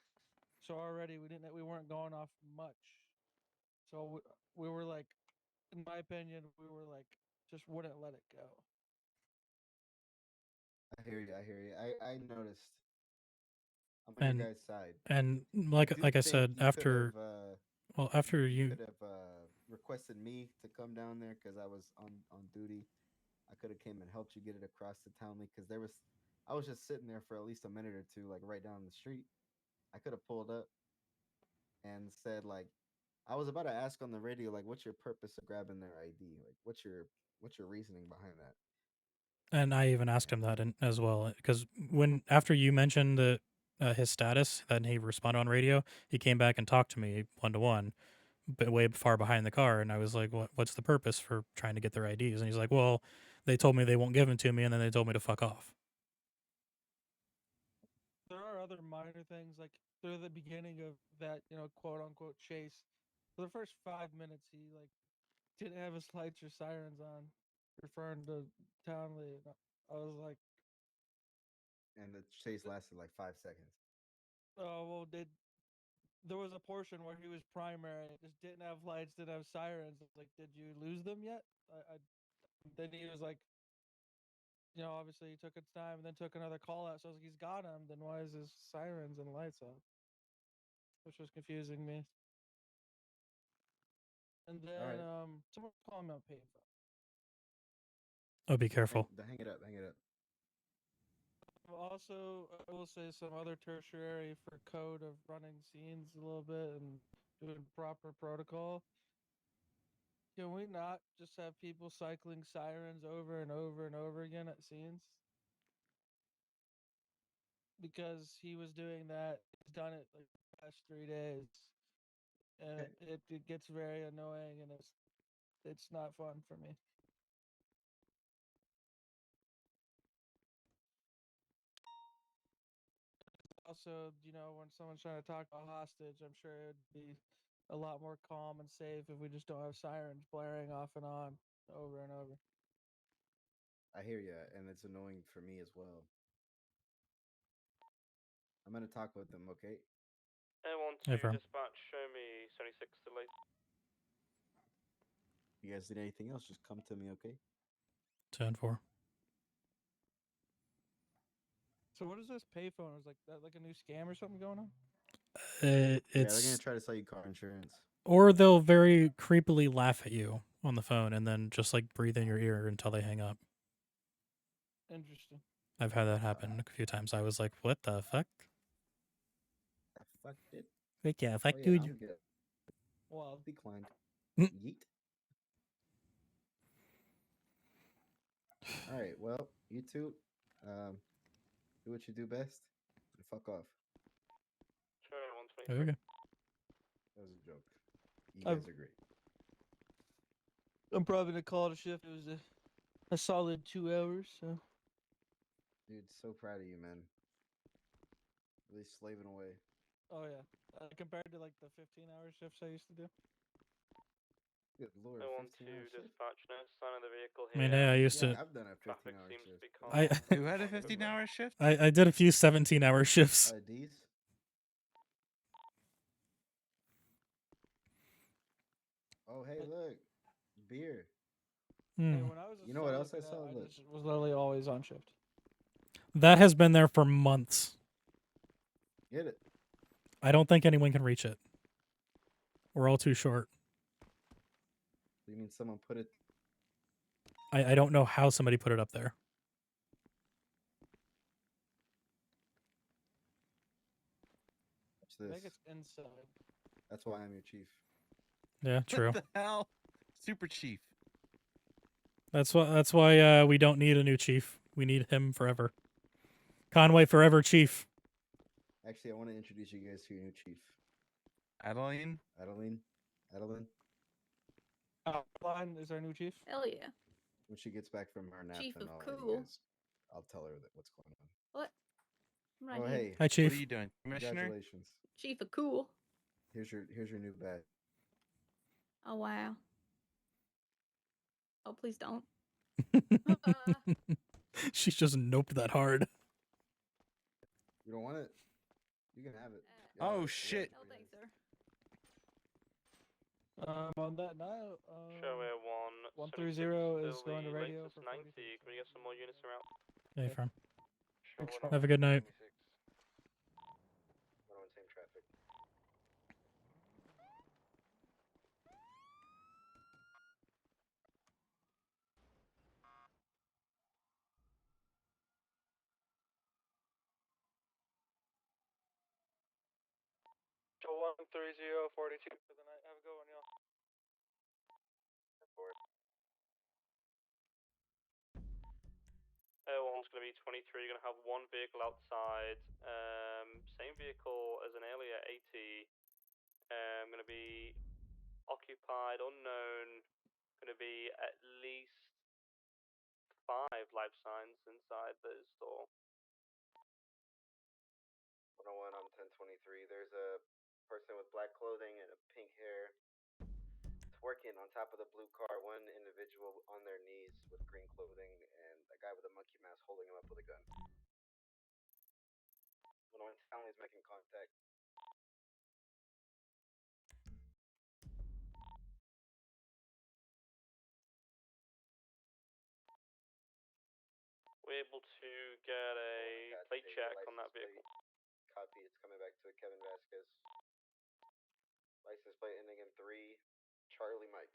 So already we weren't going off much. So we were like, in my opinion, we were like just wouldn't let it go. I hear you. I hear you. I noticed. I'm on your And guys' side. and I like do like I think said, you could after after you you could have requested me to come down there because I was on duty. I could have came and helped you get it across the town because I was just sitting there for at least a minute or two, like right down the street. I could have pulled up and said like, I was about to ask on the radio like, what's your purpose of grabbing their ID? Like, what's your reasoning behind that? and I even asked him that as well because when after you mentioned his status, then he responded on radio. He came back and talked to me 1-to-1, but way far behind the car, and I was like, "What's the purpose for trying to get their IDs?" And he's like, "Well, they told me they won't give them to me, and then they told me to fuck off." There are other minor things like through the beginning of that quote unquote chase. For the first 5 minutes, he like didn't have his lights or sirens on, referring to Townley. I was like, And the chase lasted like 5 seconds. oh well, there was a portion where he was primary, just didn't have lights, didn't have sirens. I was like, did you lose them yet? Then he was like, obviously he took his time and then took another call out. So I was like, he's got him. Then why is his sirens and lights off? Which was confusing me. And then someone's calling me on payphone. Oh, be careful. Hang it up. Hang it up. Also, I will say some other tertiary for code of running scenes a little bit and doing proper protocol. Can we not just have people cycling sirens over and over and over again at scenes? Because he was doing that. He's done it like the past 3 days. And it gets very annoying and it's not fun for me. Also, when someone's trying to talk about hostage, I'm sure it would be a lot more calm and safe if we just don't have sirens blaring off and on over and over. I hear you, and it's annoying for me as well. I'm gonna talk with them, okay? I want Hey, to Firm. dispatch. Show me 76 delay. If you guys need anything else, just come to me, okay? 10-4. So what is this payphone? Is like that like a new scam or something going on? Yeah, they're It's gonna try to sell you car insurance. or they'll very creepily laugh at you on the phone and then just like breathe in your ear until they hang up. Interesting. I've had that happen a few times. I was like, "What the fuck?" The fuck did? Like, yeah, fuck, Oh yeah, dude. I'll get Well, declined. Mm. Yeet. All right, well, you two, do what you do best and fuck off. Sure, 123. Okay. That was a joke. You I've- guys are great. I'm probably gonna call it a shift. It was a solid 2 hours. So Dude, so proud of you, man. Really slaving away. oh yeah, compared to like the 15-hour shifts I used to do. Good lord, I want 15-hour to shift? dispatch no sign of the vehicle I here. mean, hey, I used Yeah, to. I've done a Traffic 15-hour seems to shift. be I calm. Who had a 15-hour shift? I did a few 17-hour shifts. D's? Oh, hey, look. Beer. Hey, Hmm. when I was a You know what solo else I cadet, saw? I Look. just was literally always on shift. That has been there for months. Get it. I don't think anyone can reach it. We're all too short. You mean someone put it? I don't know how somebody put it up there. Watch I think this. it's inside. That's why I'm your chief. Yeah, true. What the hell? Super Chief. That's why we don't need a new chief. We need him forever. Conway forever chief. Actually, I want to introduce you guys to your new chief, Adeline. Adeline. Adeline. Adeline is our new chief. Hell yeah. When she gets back from her nap, Chief then of I'll cool. I'll tell her that what's going on. What? I'm right Oh here. hey, Hi, chief. What are you doing, Commissioner? congratulations. Chief of cool. Here's your new badge. Oh wow. Oh please don't. She's just noped that hard. You don't want it? You can have it. Oh I shit! No thanks, sir. On that note, Show 130 is going to radio for 90. Can we get some more units around? Hey, firm. Thanks, Have a good night. 101 same traffic. Show 130 42 for the night. Have a good one, y'all. One's going to be 23. You're going to have one vehicle outside. Same vehicle as an earlier 80. Going to be occupied, unknown. Going to be at least 5 life signs inside the store. 101 on 1023. There's a person with black clothing and a pink hair. It's working on top of the blue car. One individual on their knees with green clothing, and a guy with a monkey mask holding him up with a gun. 101 Stanley's making contact. We're able to get a plate check on that vehicle. Copy. It's coming back to Kevin Vasquez. License plate ending in 3. Charlie Mike.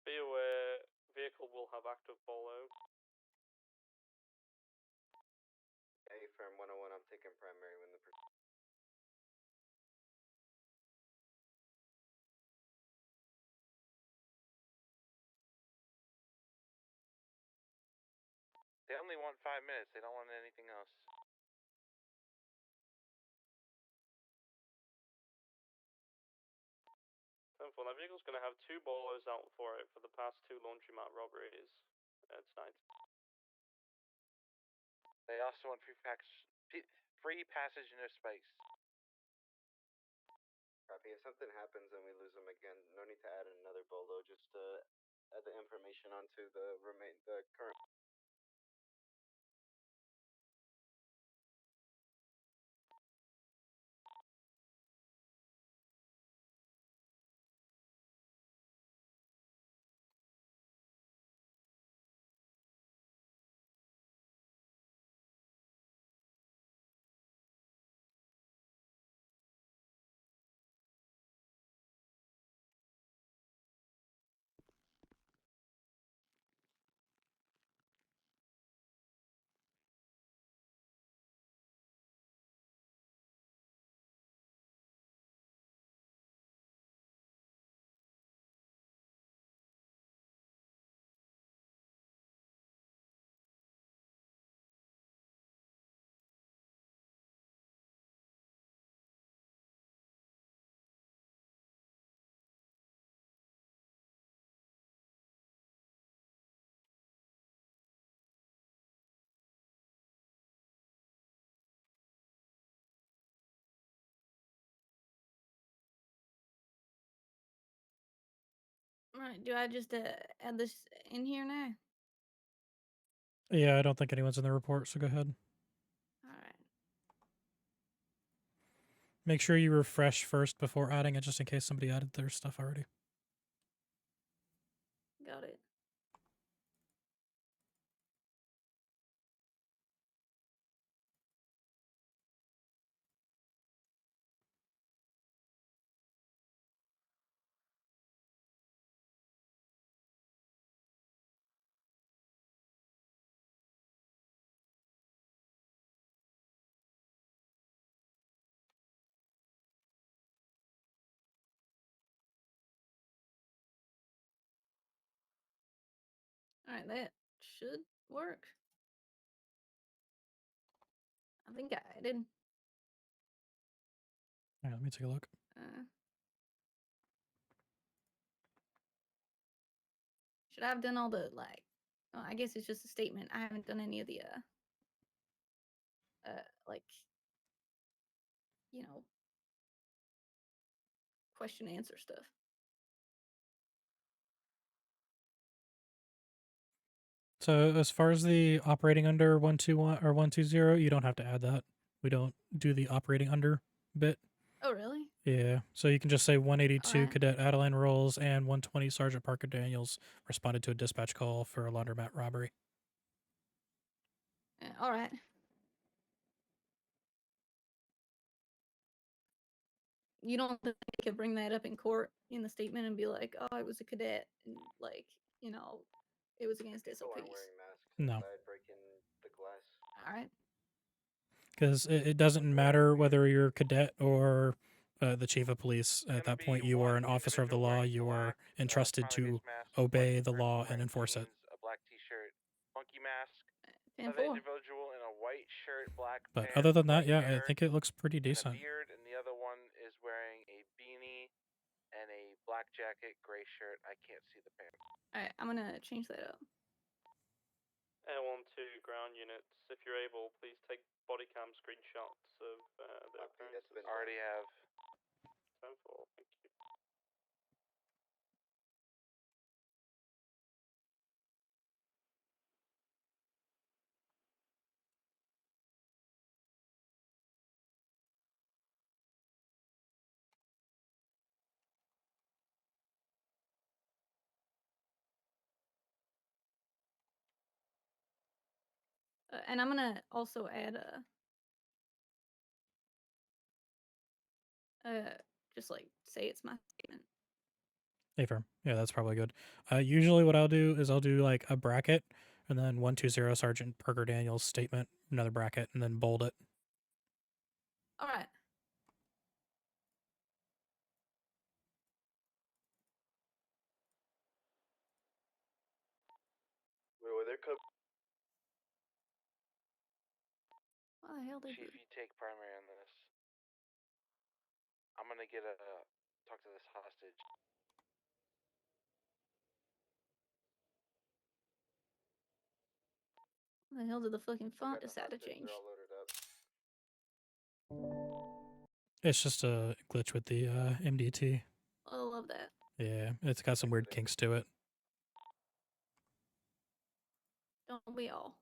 Be aware, vehicle will have active bolo. A firm 101. I'm taking primary when the. They only want 5 minutes. They don't want anything else. Simple. That vehicle's going to have 2 bolos out for it for the past 2 laundromat robberies tonight. They also want free passage into space. Copy. If something happens and we lose them again, no need to add another bolo. Just add the information onto the current. Right. Do I just add this in here now? Yeah, I don't think anyone's in the report, so go ahead. All right. Make sure you refresh first before adding it, just in case somebody added their stuff already. Got it. Alright, that should work. I think I did. All right, let me take a look. Should I have done all the, like, oh, I guess it's just a statement. I haven't done any of the, like, you know, question answer stuff. So as far as the operating under 121 or 120, you don't have to add that. We don't do the operating under bit. Oh, really? Yeah. So you can just say 182 Alright. Cadet Adeline Rolls and 120 Sergeant Parker Daniels responded to a dispatch call for a laundromat robbery. Alright. You don't think they could bring that up in court in the statement and be like, oh, it was a cadet, and, like, you know, it was against SOPs. No. Breaking the glass. Alright. Because it doesn't matter whether you're a cadet or the chief of police. At that point, you are an officer of the law. You are entrusted to obey the law and enforce it. A black t-shirt, monkey mask. Another individual in a white shirt, black But pants, other than that, white yeah, hair, I think it looks pretty and a decent. beard, and the other one is wearing a beanie and a black jacket, gray shirt. I can't see the pants. Alright, I'm gonna change that up. Air 1-2 ground units, if you're able, please take body cam screenshots of their appearances. Already have. 10-4, thank you. And I'm gonna also add just like say it's my statement. Affirm. Yeah, that's probably good. Usually what I'll do is I'll do like a bracket and then 120 Sergeant Parker Daniels statement, another bracket, and then bold it. Alright. Well, they're Why the hell did Chief, you take primary on this. I'm gonna get talk to this hostage. Why the hell did the fucking font decide to change? It's just a glitch with the MDT. I love that. Yeah, it's got some weird kinks to it. Don't we all?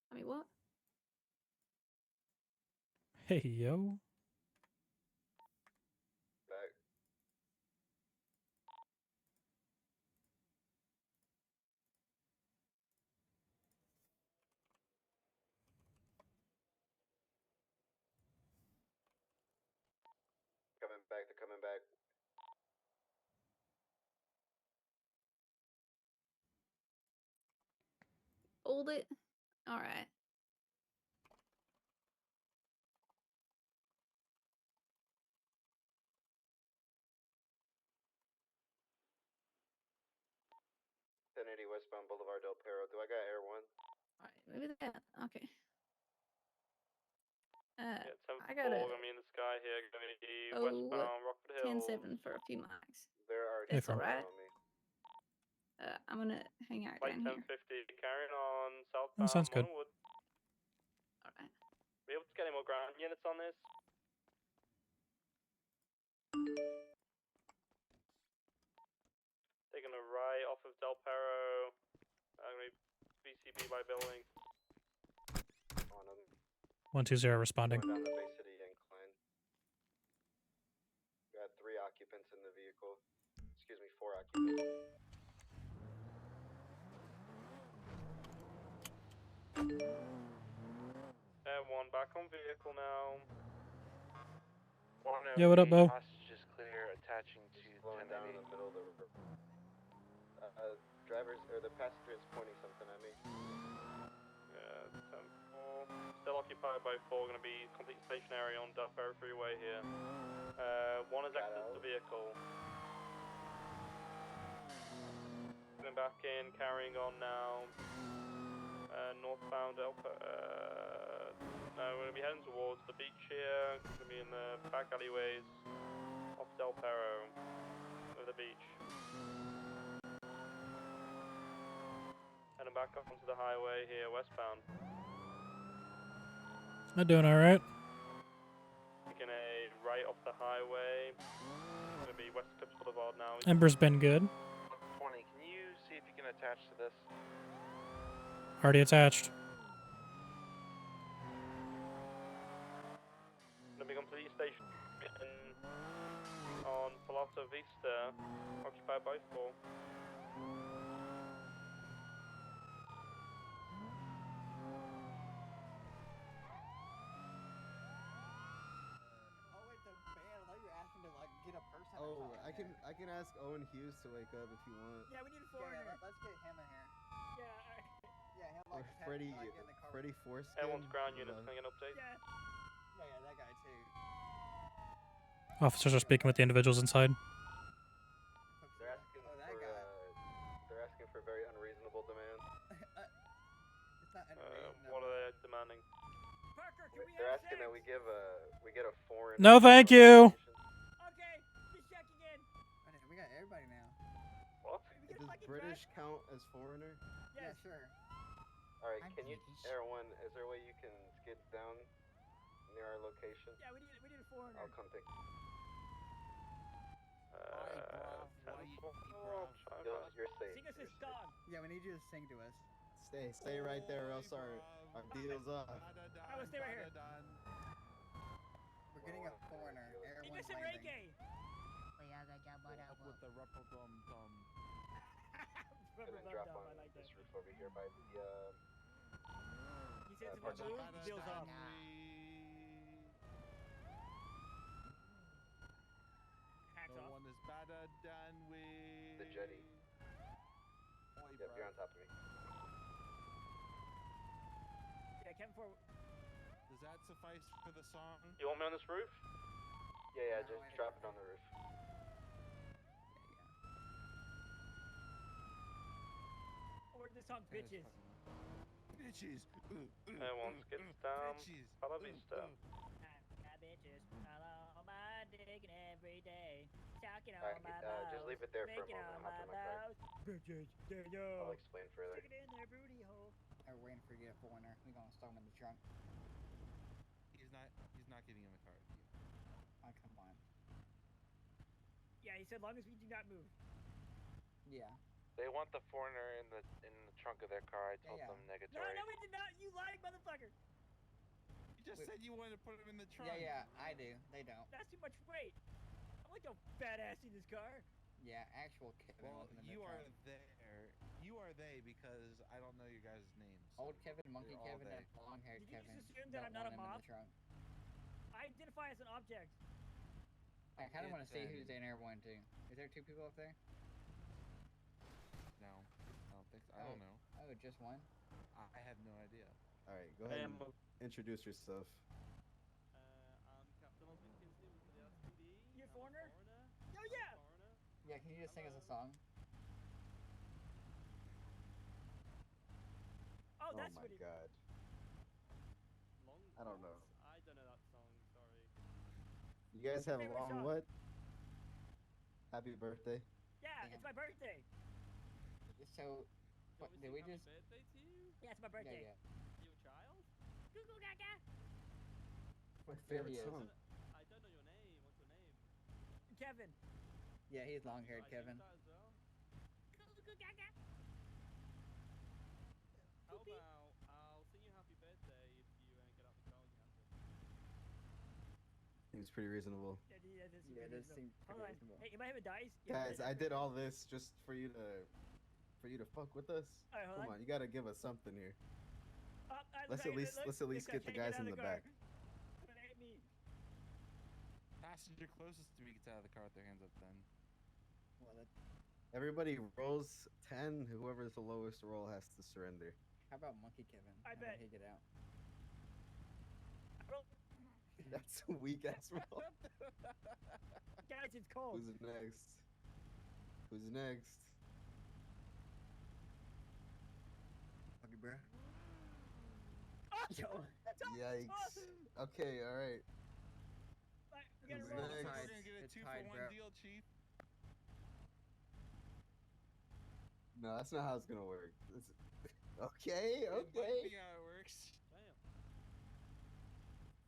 I mean, what? Hey, yo. Back. Coming back, they're coming back. Hold it. Alright. Westbound Boulevard Del Perro. Do I got Air 1? Alright, maybe that. Okay. Yeah, 10-4, I got a gonna be in the sky here, going to be westbound Rockford Hills. 10-7 for a few miles. They're already That's alright. on me. I'm gonna hang out Flight down here. 1050, carrying on southbound That sounds good. Morningwood. Alright. Be able to get any more ground units on this? Taking a right off of Del Perro. I'm gonna be BCB by building. On them. 120 responding. Going down the Bay City incline. Got 3 occupants in the vehicle. Excuse me, 4 occupants. Air 1 back on vehicle now. Yeah, what up, Bo? Hostage is clear, attaching to slowing down in the middle of the river. Drivers or the passenger is pointing something at me. Yeah, 10-4. Still occupied by 4. Gonna be complete stationary on Del Perro Freeway here. 1 is exited the vehicle. Coming back in, carrying on now. Northbound no, we're gonna be heading towards the beach here. Gonna be in the back alleyways off Del Perro of the beach. Heading back up onto the highway here, westbound. I'm doing all right. Taking a right off the highway. Gonna be West Clips Boulevard now. Ember's been good. 20, can you see if you can attach to this? Already attached. Gonna be complete station on Palazzo Vista, occupied by 4. Oh wait, the band. I thought you were asking to like get a person. Oh, I can ask Owen Hughes to wake up if you want. Yeah, we need a foreigner. Yeah, let's get him in here. Yeah, alright. Yeah, he'll Or like have Freddie, to, like, get in the car. Freddie Foreskin. Everyone's ground units, can I get an update? Yeah. Yeah, that guy too. Officers are speaking with the individuals inside. They're asking that for guy. they're asking for very unreasonable demands. It's not unreasonable. What are they demanding? Parker, can we They're have asking sex? that we get a foreign. No, thank you. Okay, just checking in. We got everybody now. What? We get Does fucking British dressed? count as foreigner? Yeah, Yes. sure. All right, I'm can you, British. Air 1, is there a way you can skid down near our location? Yeah, we need a foreigner. I'll come pick. You're safe. Sing us this song. Yeah, we need you to sing to us. Stay right there, or else our deal's off. I will stay right here. We're getting a foreigner. Sing Everyone's us some landing. reggae. Up with the rubber dum dum. Rubber Gonna bum drop dum, on I like that. this roof over here by the He says if I parts of move, the the deal's off. Hacks No off. one is better than we. the jetty. Yep, you're on top of me. Yeah, Kevin for. Does that suffice for the song? You want me on this roof? Yeah, No, just I drop don't. it on the roof. Or this song, bitches. Bitches. Everyone skids down. Bitches. Pala Vista. Bitches. Hello, my digging every day. Talking Alright, on my just leave it there for a making moment. on I'm hopping in my car. Bitches, yeah, I'll yo. explain further. Stick it in their booty hole. We're waiting for you to get a foreigner. We're gonna stow him in the trunk. He's not getting in the car with you. Oh, come on. Yeah, he said, long as we do not move. Yeah. They want the foreigner in the trunk of their car. I told Yeah. them No, negatory. no, we did not. You lying motherfucker. You just said you wanted to put him in the trunk. Yeah, I do. They don't. That's too much weight. I'm like no fat ass in this car. Yeah, actual Kevin. Well, wasn't in the you are trunk. there. You are they because I don't know your guys' names. Old Kevin, Monkey You're all Kevin, they. and long-haired Did you Kevin. just assume that don't I'm not a want him in mob? the trunk. I identify as an object. I kind of want to see It's, who's in there one too. Is there 2 people up there? No, I don't think so. I don't know. Oh, just one. I have no idea. All right, go ahead and Am- introduce yourself. I'm Captain Osmond Kinsley with the LSPD. You a foreigner? Oh yeah. Yeah, can you just sing us a song? Oh, Oh that's my what it. God. I don't know. I don't know that song, sorry. You guys have a Favorite long song? what? Happy birthday. Yeah, it's my birthday. So, what, did we just? birthday to you? Yeah, it's my birthday. Yeah. You a child? Google Gaga. My There favorite he is. song. I don't know your name. What's your name? Kevin. Yeah, he's long-haired Should I Kevin. use that as well? Google Gaga. How about I'll sing you happy birthday if you get out the car with your hands up. Seems pretty reasonable. Yeah, that does seem Yeah, it does reasonable. seem Hold pretty on. reasonable. Hey, anybody have a dice? Guys, I did all this just for you to fuck with us. All right, hold Come on. on, you gotta give us something here. Let's Let's at least get the guys in the back. It ain't me. Passenger closest to me gets out of the car with their hands up then. Well, that, Everybody rolls 10. Whoever's the lowest roll has to surrender. how about Monkey Kevin? I How about bet. he get out? Roll. That's a weak ass roll. Guys, it's cold. Who's next? Who's next? bro. Yo, Yikes. Okay, all right. We gotta Who's roll. next? We're gonna get a It's 2 tied, for 1 bro. deal, Chief. No, that's not how it's gonna work. Okay, It might okay. be how it works.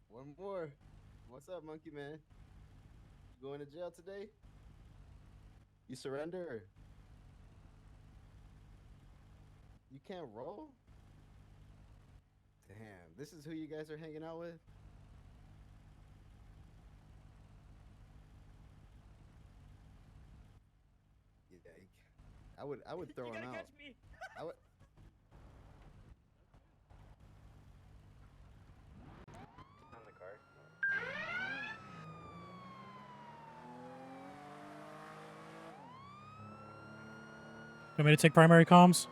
One more. What's up, Monkey Man? You going to jail today? You surrender? You can't roll? Damn, this is who you guys are hanging out with? Yeah, I would throw You him gotta out. catch me. I would. On the car. Want me to take primary comms?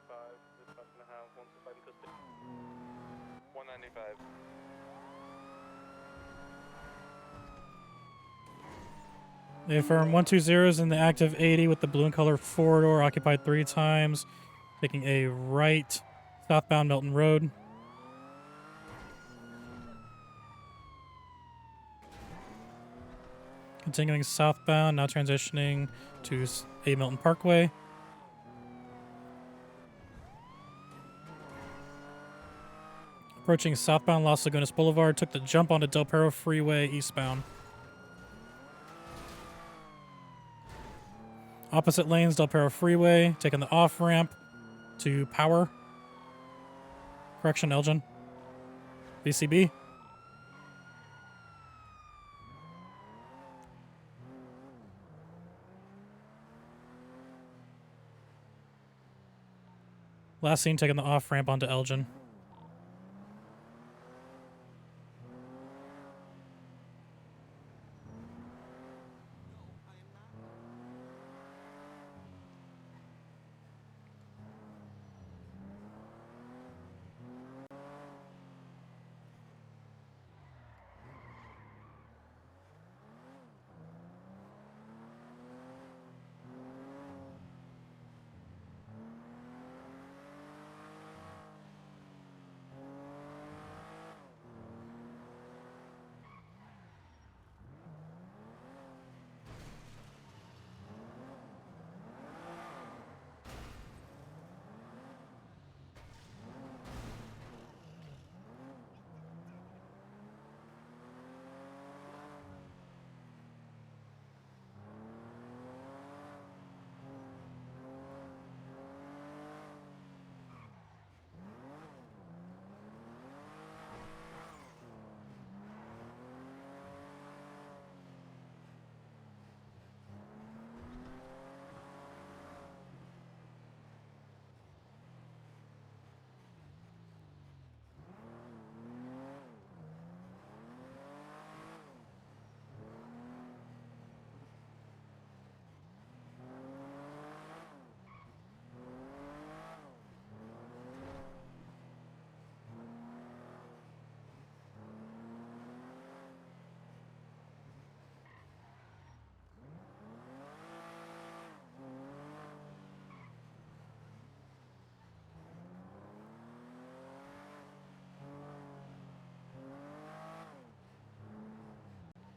Five and a half. 125 in custody. 195. They affirm 120 is in the active 80 with the blue and color four-door occupied 3 times. Taking a right southbound Milton Road. Continuing southbound, now transitioning to A Milton Parkway. Approaching southbound Las Lagunas Boulevard, took the jump onto Del Perro Freeway eastbound. Opposite lanes, Del Perro Freeway, taking the off-ramp to Power. Correction, Elgin. VCB. Last scene, taking the off-ramp onto Elgin.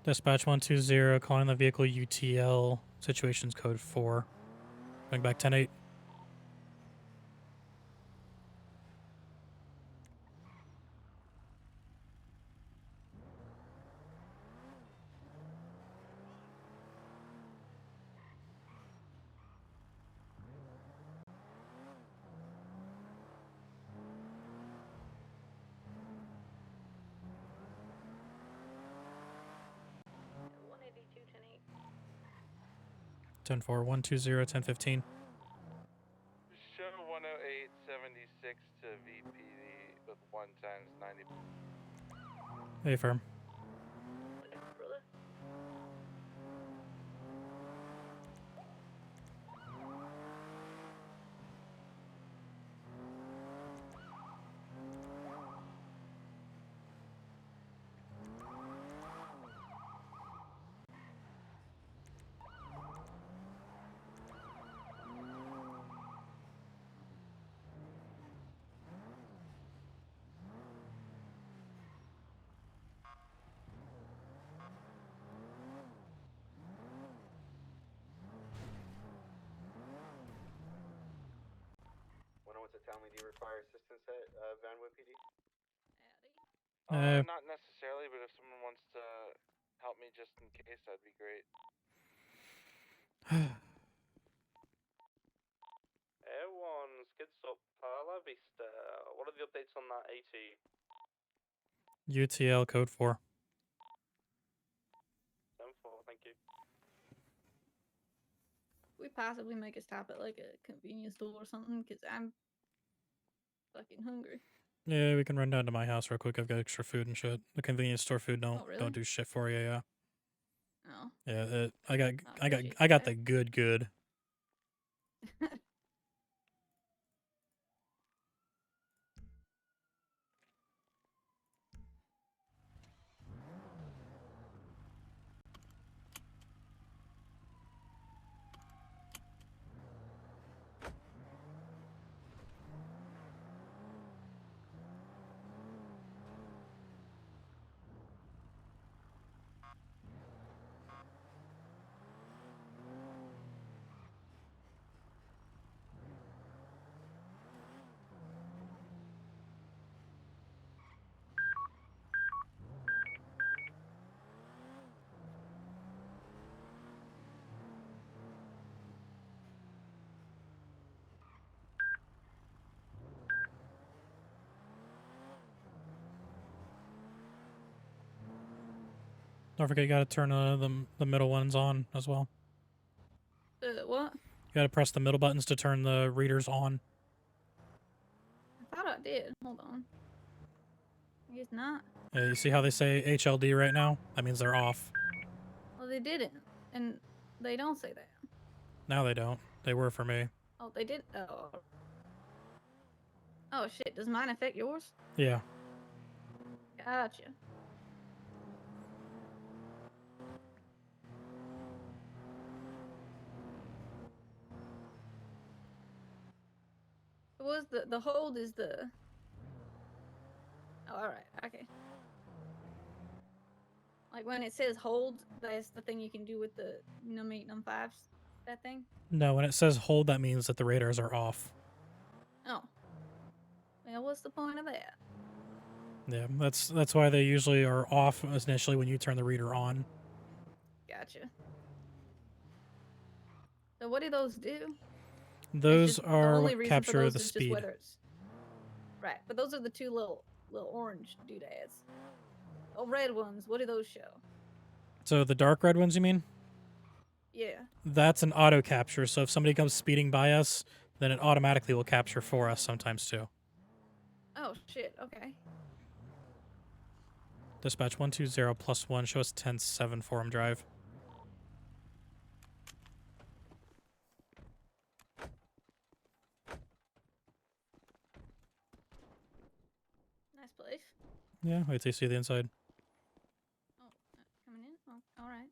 Dispatch 120, calling the vehicle UTL, situations code 4. Going back 10-8. Ten 4, 120, 1015. Show 10876 to VPD with 1 times 90. Affirm. family. Do you require assistance at Van Wood PD? Not necessarily, but if someone wants to help me just in case, that'd be great. Everyone, skids up. La vista. What are the updates on that AT? UTL code 4. 10-4, thank you. We possibly make a stop at like a convenience store or something, because I'm fucking hungry. Yeah, we can run down to my house real quick. I've got extra food and shit. The convenience store food don't do shit for you. Yeah. Oh. Yeah, I got appreciate the good. Don't forget, you gotta turn the middle ones on as well. What? You gotta press the middle buttons to turn the readers on. I thought I did. Hold on. I guess not. Yeah, you see how they say HLD right now? That means they're off. Well, they didn't, and they don't say that. Now they don't. They were for me. Oh, they did. Oh. Oh shit. Does mine affect yours? Yeah. Gotcha. Was the hold is the. Oh, all right. Okay. Like when it says hold, that's the thing you can do with the num 8, num 5s. That thing. No, when it says hold, that means that the radars are off. Oh. Well, what's the point of that? Yeah, that's why they usually are off initially when you turn the reader on. Gotcha. So what do those do? Those the are only what reason for capture those the is just speed. whether it's right. But those are the two little orange doodads. Oh, red ones. What do those show? So the dark red ones, you mean? Yeah. That's an auto capture. So if somebody comes speeding by us, then it automatically will capture for us sometimes too. Oh shit. Okay. Dispatch 120+1. Show us 10-7 Forum Drive. Nice place. Yeah, wait till you see the inside. Oh, coming in. Oh, all right.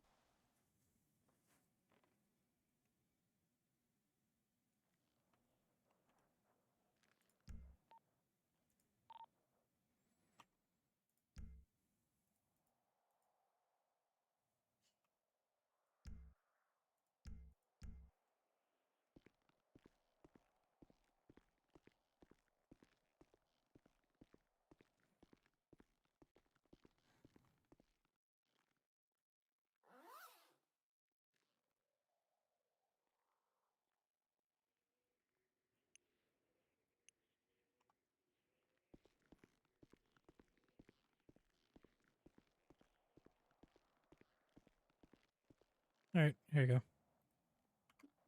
All right, here you go.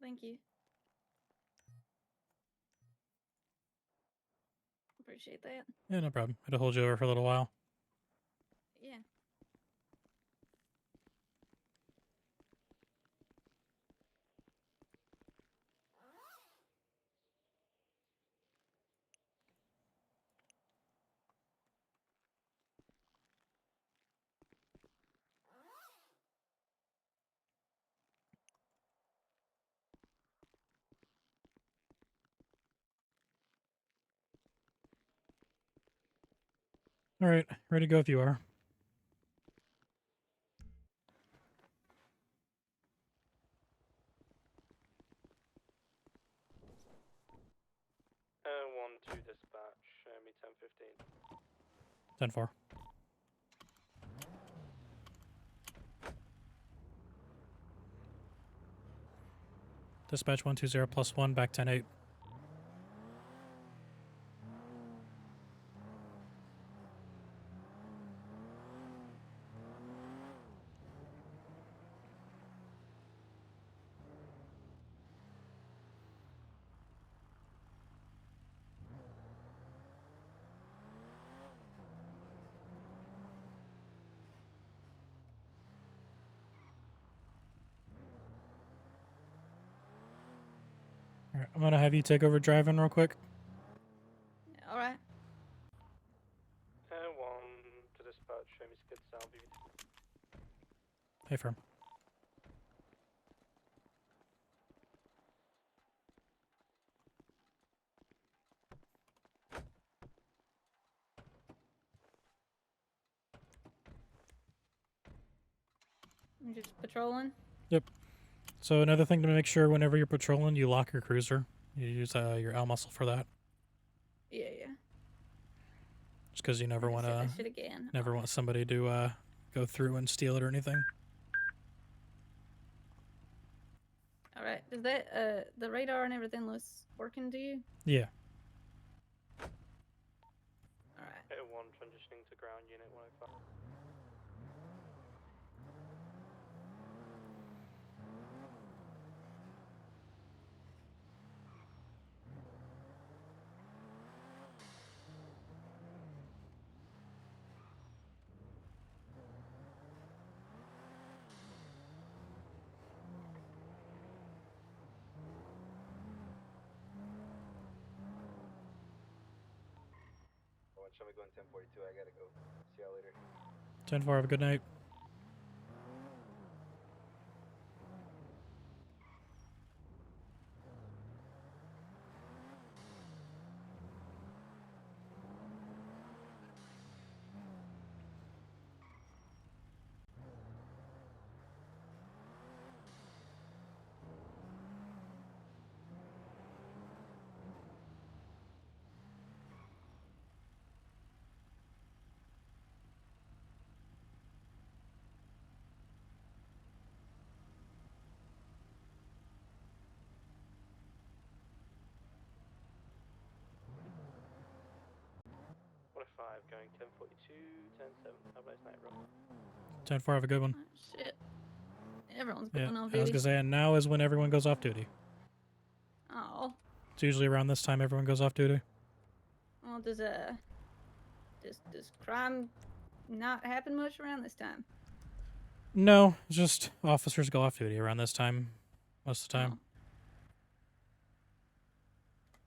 Thank you. Appreciate that. Yeah, no problem. It'll hold you over for a little while. Yeah. All right, ready to go if you are. to dispatch. Show me 10:15. 10-4. Dispatch 120 +1 back 10-8. All right, I'm gonna have you take over driving real quick. All right. 1 to dispatch. Show me skid sound. Hey, firm. I'm just patrolling. Yep. So another thing to make sure whenever you're patrolling, you lock your cruiser. You use your L muscle for that. Yeah. Just because you never I want said to, that shit again. never want somebody to go through and steal it or anything. All right. Does that the radar and everything looks working to you? Yeah. All right. 1 transitioning to ground unit 105. Show me going 10:42. I gotta go. See y'all later. 10-4. Have a good night. Going 10:42, 10:7. Have a nice night, bro. 10-4. Have a good one. Oh, shit. Everyone's Yeah. going off I was duty. gonna say, and now is when everyone goes off duty. Oh. It's usually around this time everyone goes off duty. Well, does crime not happen much around this time? No, just officers go off duty around this time most of the time.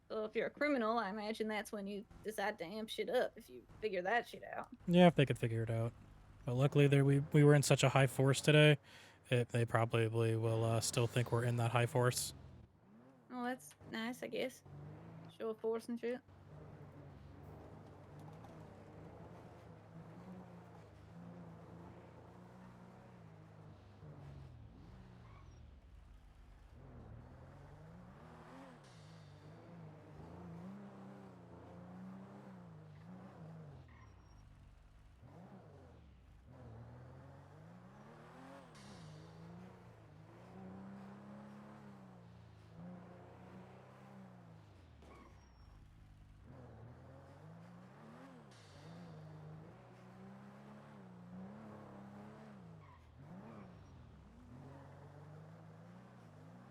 So if you're a criminal, I imagine that's when you decide to amp shit up if you figure that shit out. Yeah, if they could figure it out. But luckily, we were in such a high force today, they probably will still think we're in that high force. Well, that's nice, I guess. Show of force and shit.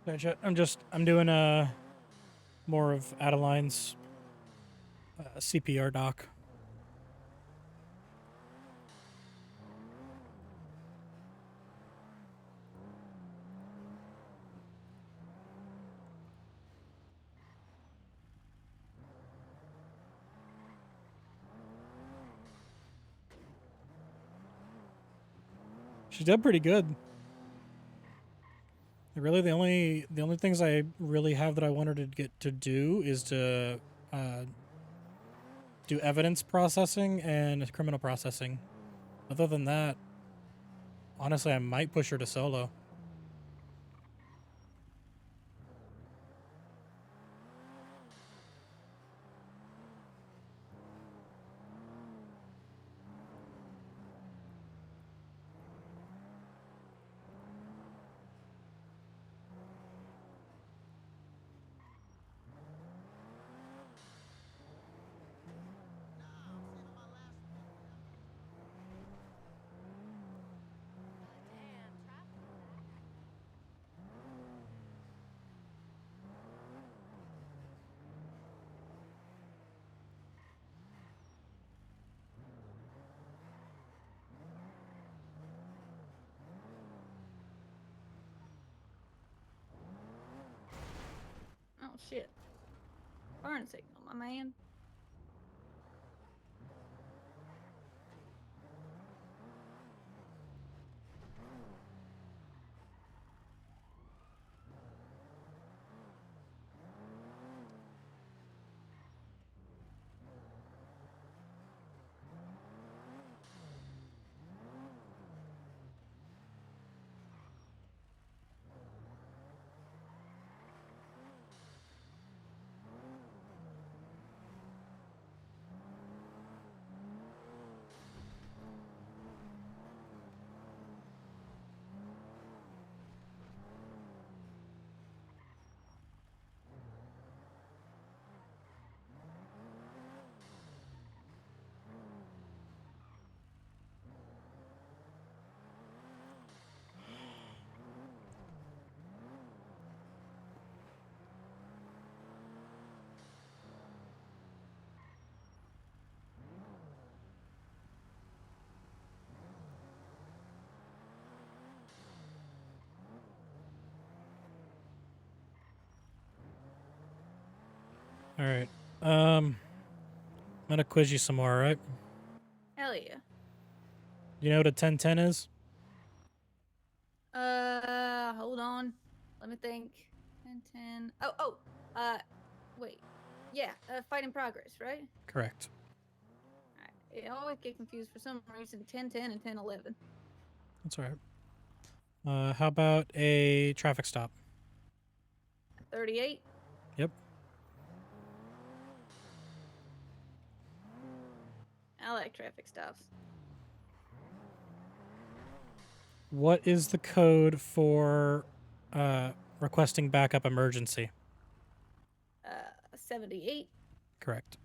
Gotcha. I'm doing more of Adeline's CPR doc. She did pretty good. Really, the only things I really have that I wanted to get to do is to do evidence processing and criminal processing. Other than that, honestly, I might push her to solo. shit. Burn signal, my man. All right. I'm gonna quiz you some more, all right? Hell yeah. You know what a 1010 is? Hold on. Let me think. 10. Wait. Yeah, fight in progress, right? Correct. Alright. I always get confused for some reason. 1010 and 1011. That's all right. How about a traffic stop? 38. Yep. I like traffic stops. What is the code for requesting backup emergency? 78. Correct.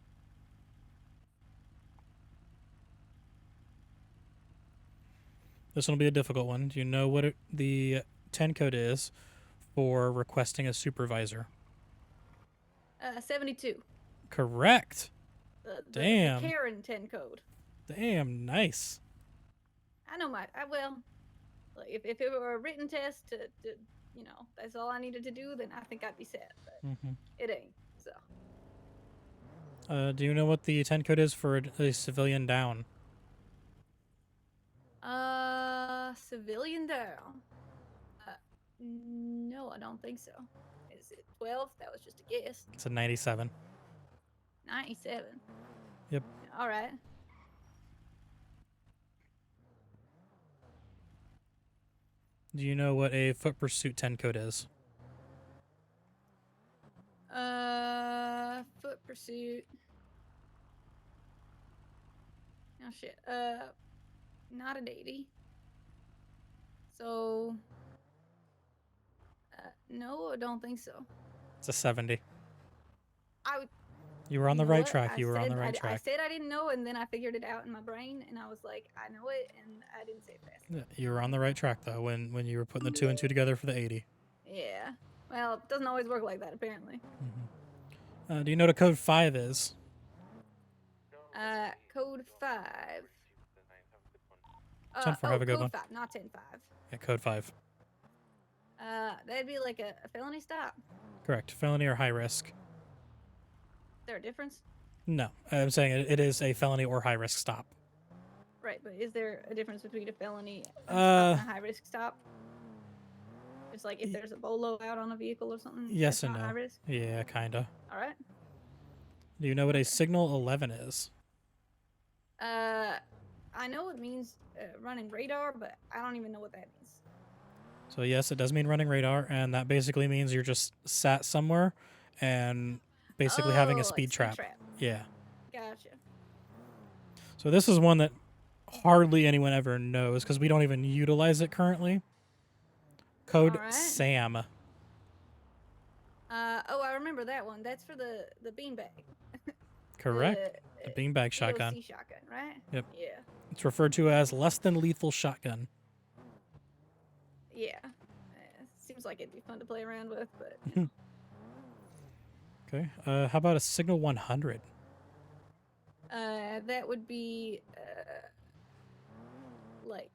This one will be a difficult one. Do you know what the 10 code is for requesting a supervisor? 72. Correct. Damn. The Karen 10 code. Damn, nice. I know well, like, if it were a written test to that's all I needed to do, then I think I'd be set, but it ain't, so. Do you know what the 10 code is for a civilian down? Civilian down. No, I don't think so. Is it 12? That was just a guess. It's a 97. 97. Yep. All right. Do you know what a foot pursuit 10 code is? Foot pursuit. Oh shit. Not an 80. So. No, I don't think so. It's a 70. I. You were on the right track. You were on the right I track. said I didn't know, and then I figured it out in my brain, and I was like, I know it, and I didn't say it fast. Yeah, you were on the right track though when you were putting the 2 and 2 together for the 80. Yeah. Well, it doesn't always work like that, apparently. Do you know what a code 5 is? Code 5. 10-4, have a good code one. 5, not 10-5. Yeah, code 5. That'd be like a felony stop. Correct. Felony or high risk? Is there a difference? No, I'm saying it is a felony or high risk stop. Right, but is there a difference between a felony stop and a high risk stop? Just like if there's a bolo out on a vehicle or something. Yes that's and not no. High risk? Yeah, kinda. All right. Do you know what a signal 11 is? I know it means running radar, but I don't even know what that means. So yes, it does mean running radar, and that basically means you're just sat somewhere and basically having a speed trap. Yeah. Gotcha. So this is one that hardly anyone ever knows because we don't even utilize it currently. Code SAM. I remember that one. That's for the beanbag. Correct. The beanbag shotgun. AOC shotgun, right? Yep. Yeah. It's referred to as less than lethal shotgun. Yeah. Seems like it'd be fun to play around with, but. Okay. How about a signal 100? That would be like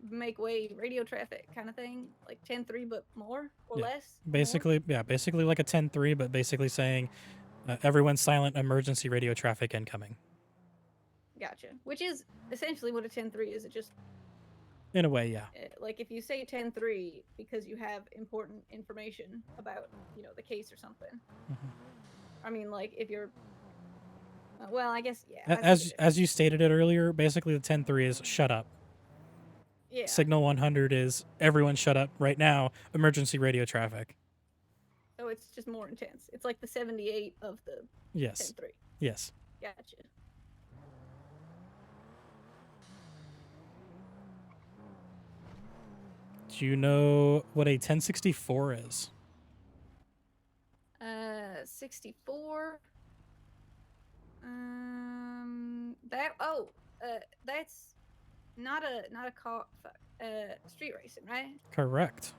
make way radio traffic kind of thing, like 10-3 but more or Yeah. less. or more? Basically like a 10-3, but basically saying everyone's silent, emergency radio traffic incoming. Gotcha. Which is essentially what a 10-3 is. It just In a way, yeah. like if you say 10-3 because you have important information about the case or something. I mean, like if you're well, I guess yeah. As you stated it earlier, basically the 10-3 is shut up. Yeah. Signal 100 is everyone shut up right now, emergency radio traffic. So it's just more intense. It's like the 78 of the Yes. 10-3. Yes. Gotcha. Do you know what a 1064 is? 64. That's not a car. Street racing, right? Correct.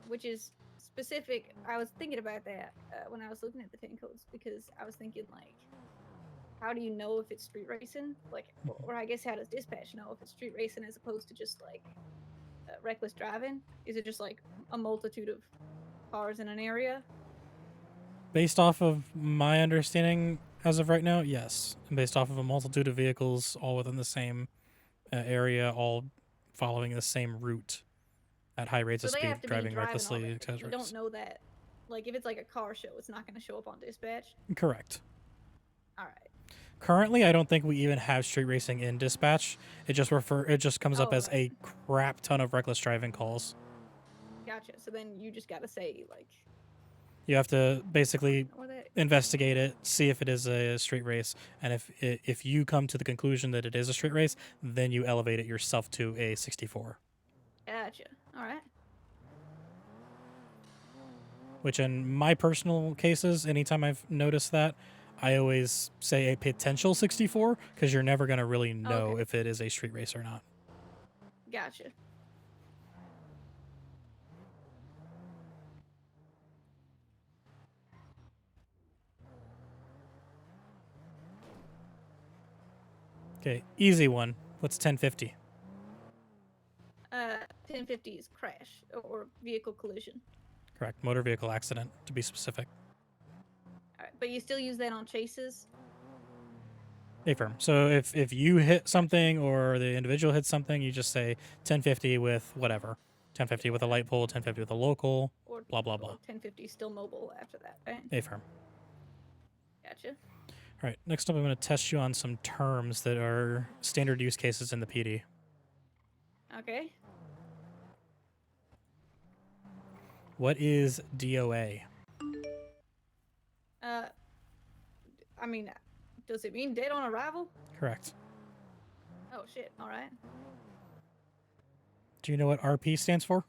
Which is specific. I was thinking about that when I was looking at the 10 codes because I was thinking like, how do you know if it's street racing? Like, or I guess how does dispatch know if it's street racing as opposed to just like reckless driving? Is it just like a multitude of cars in an area? Based off of my understanding as of right now, yes. And based off of a multitude of vehicles all within the same area, all following the same route at high rates So of they speed, have to driving be driving recklessly, already. etc. You don't know that. Like if it's like a car show, it's not going to show up on dispatch. Correct. All right. Currently, I don't think we even have street racing in dispatch. It just comes up as a crap ton of reckless driving calls. Gotcha. So then you just got to say like. You have to basically investigate it, see if it is a street race, and if you come to the conclusion that it is a street race, then you elevate it yourself to a 64. Gotcha. All right. Which in my personal cases, anytime I've noticed that, I always say a potential 64 because you're never going to really know if it is a street race or not. Gotcha. Okay, easy one. What's 1050? 1050 is crash or vehicle collision. Correct. Motor vehicle accident, to be specific. All right, but you still use that on chases? Affirm. So if you hit something or the individual hits something, you just say 1050 with whatever. 1050 with a light pole, 1050 with a local, Or, blah, blah, blah. 1050 is still mobile after that, right? Affirm. Gotcha. All right, next up I'm going to test you on some terms that are standard use cases in the PD. Okay. What is DOA? I mean, does it mean dead on arrival? Correct. Oh shit, all right. Do you know what RP stands for?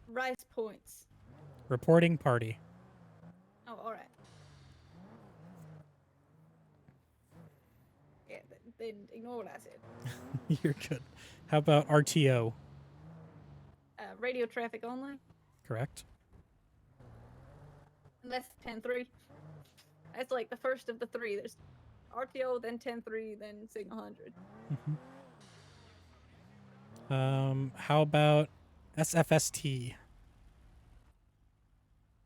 Rice points. Reporting party. Oh, all right. Yeah, then ignore what I said. You're good. How about RTO? Radio traffic only. Correct. And that's 10-3. That's like the first of the three. There's RTO, then 10-3, then signal 100. How about SFST?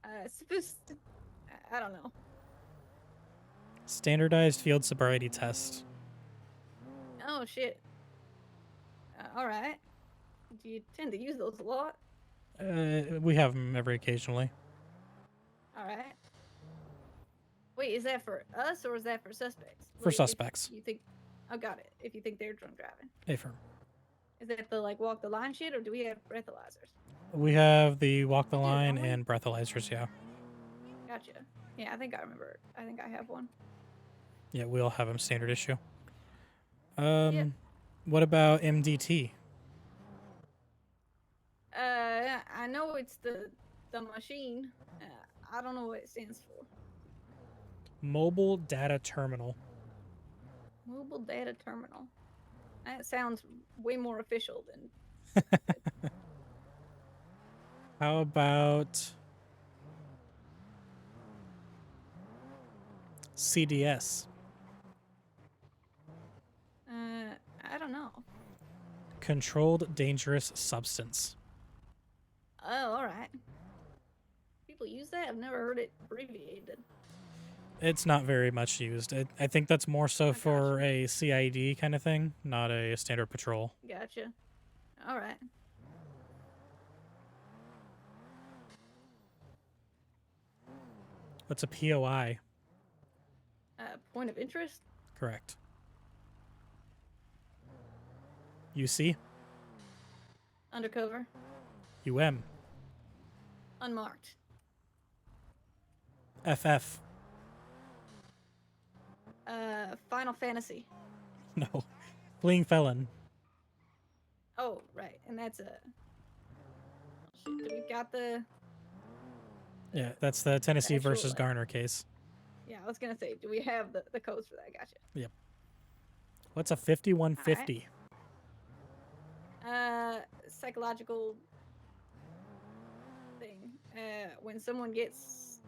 I don't know. Standardized field sobriety test. Oh shit. All right. Do you tend to use those a lot? We have them every occasionally. All right. Wait, is that for us or is that for suspects? For suspects. You think? Oh, got it. If you think they're drunk driving. Affirm. Is that the like walk the line shit, or do we have breathalyzers? We have the walk the line and breathalyzers, yeah. Gotcha. Yeah, I think I remember. I think I have one. Yeah, we all have them standard issue. What about MDT? I know it's the machine. I don't know what it stands for. Mobile Data Terminal. Mobile Data Terminal. That sounds way more official than. How about CDS? I don't know. controlled dangerous substance. Oh, all right. People use that? I've never heard it abbreviated. It's not very much used. I think that's more so for a CID kind of thing, not a standard patrol. Gotcha. All right. What's a POI? Point of interest? Correct. UC? Undercover? UM? Unmarked? FF? Final Fantasy? No. Fleeing felon. Oh, right. And that's a... Oh, shit. Do we got the... Yeah, that's the Tennessee actual, versus Garner case. Yeah, I was going to say, do we have the codes for that? Gotcha. Yep. What's a 5150? Psychological thing. When someone gets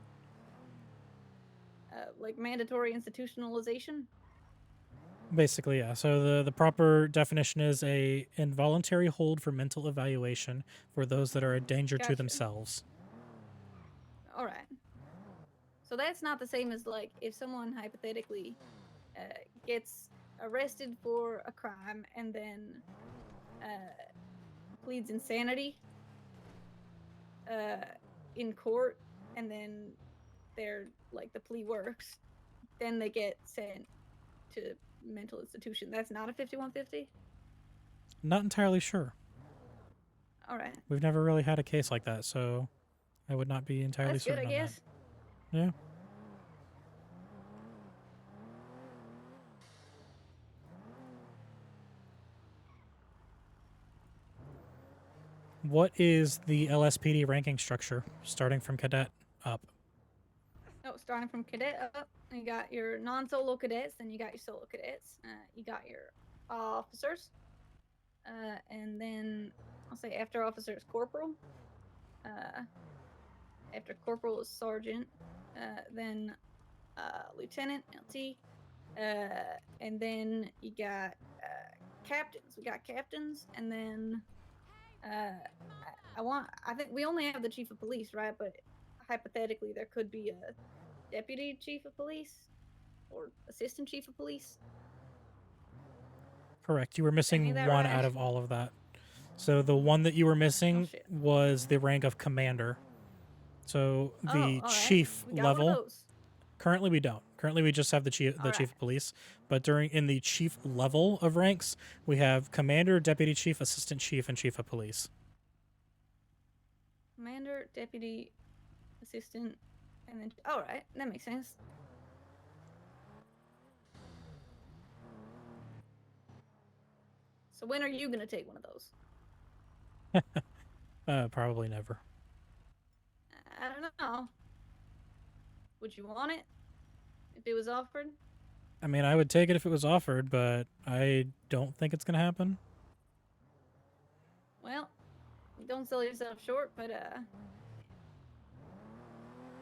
like mandatory institutionalization. Basically, yeah. So the proper definition is a involuntary hold for mental evaluation for those that are a danger to Gotcha. themselves. All right. So that's not the same as like if someone hypothetically gets arrested for a crime and then pleads insanity in court, and then they're like the plea works, then they get sent to mental institution. That's not a 5150? Not entirely sure. All right. We've never really had a case like that, so I would not be entirely That's good, certain I on guess. that. Yeah. What is the LSPD ranking structure, starting from cadet up? Oh, starting from cadet up, you got your non-solo cadets, then you got your solo cadets, you got your officers, and then I'll say after officers corporal, after corporal is sergeant, then lieutenant, LT, and then you got captains. We got captains, and then I think we only have the chief of police, right? But hypothetically, there could be a deputy chief of police or assistant chief of police. Correct. You were missing that one right? out of all of that. So the one that you were missing was the rank of commander. So the chief We got one of level. those. Currently, we don't. Currently, we just have the chief of police. But in the chief level of ranks, we have commander, deputy chief, assistant chief, and chief of police. Commander, deputy, assistant, and then all right, that makes sense. So when are you gonna take one of those? Probably never. I don't know. Would you want it if it was offered? I mean, I would take it if it was offered, but I don't think it's gonna happen. Well, don't sell yourself short, but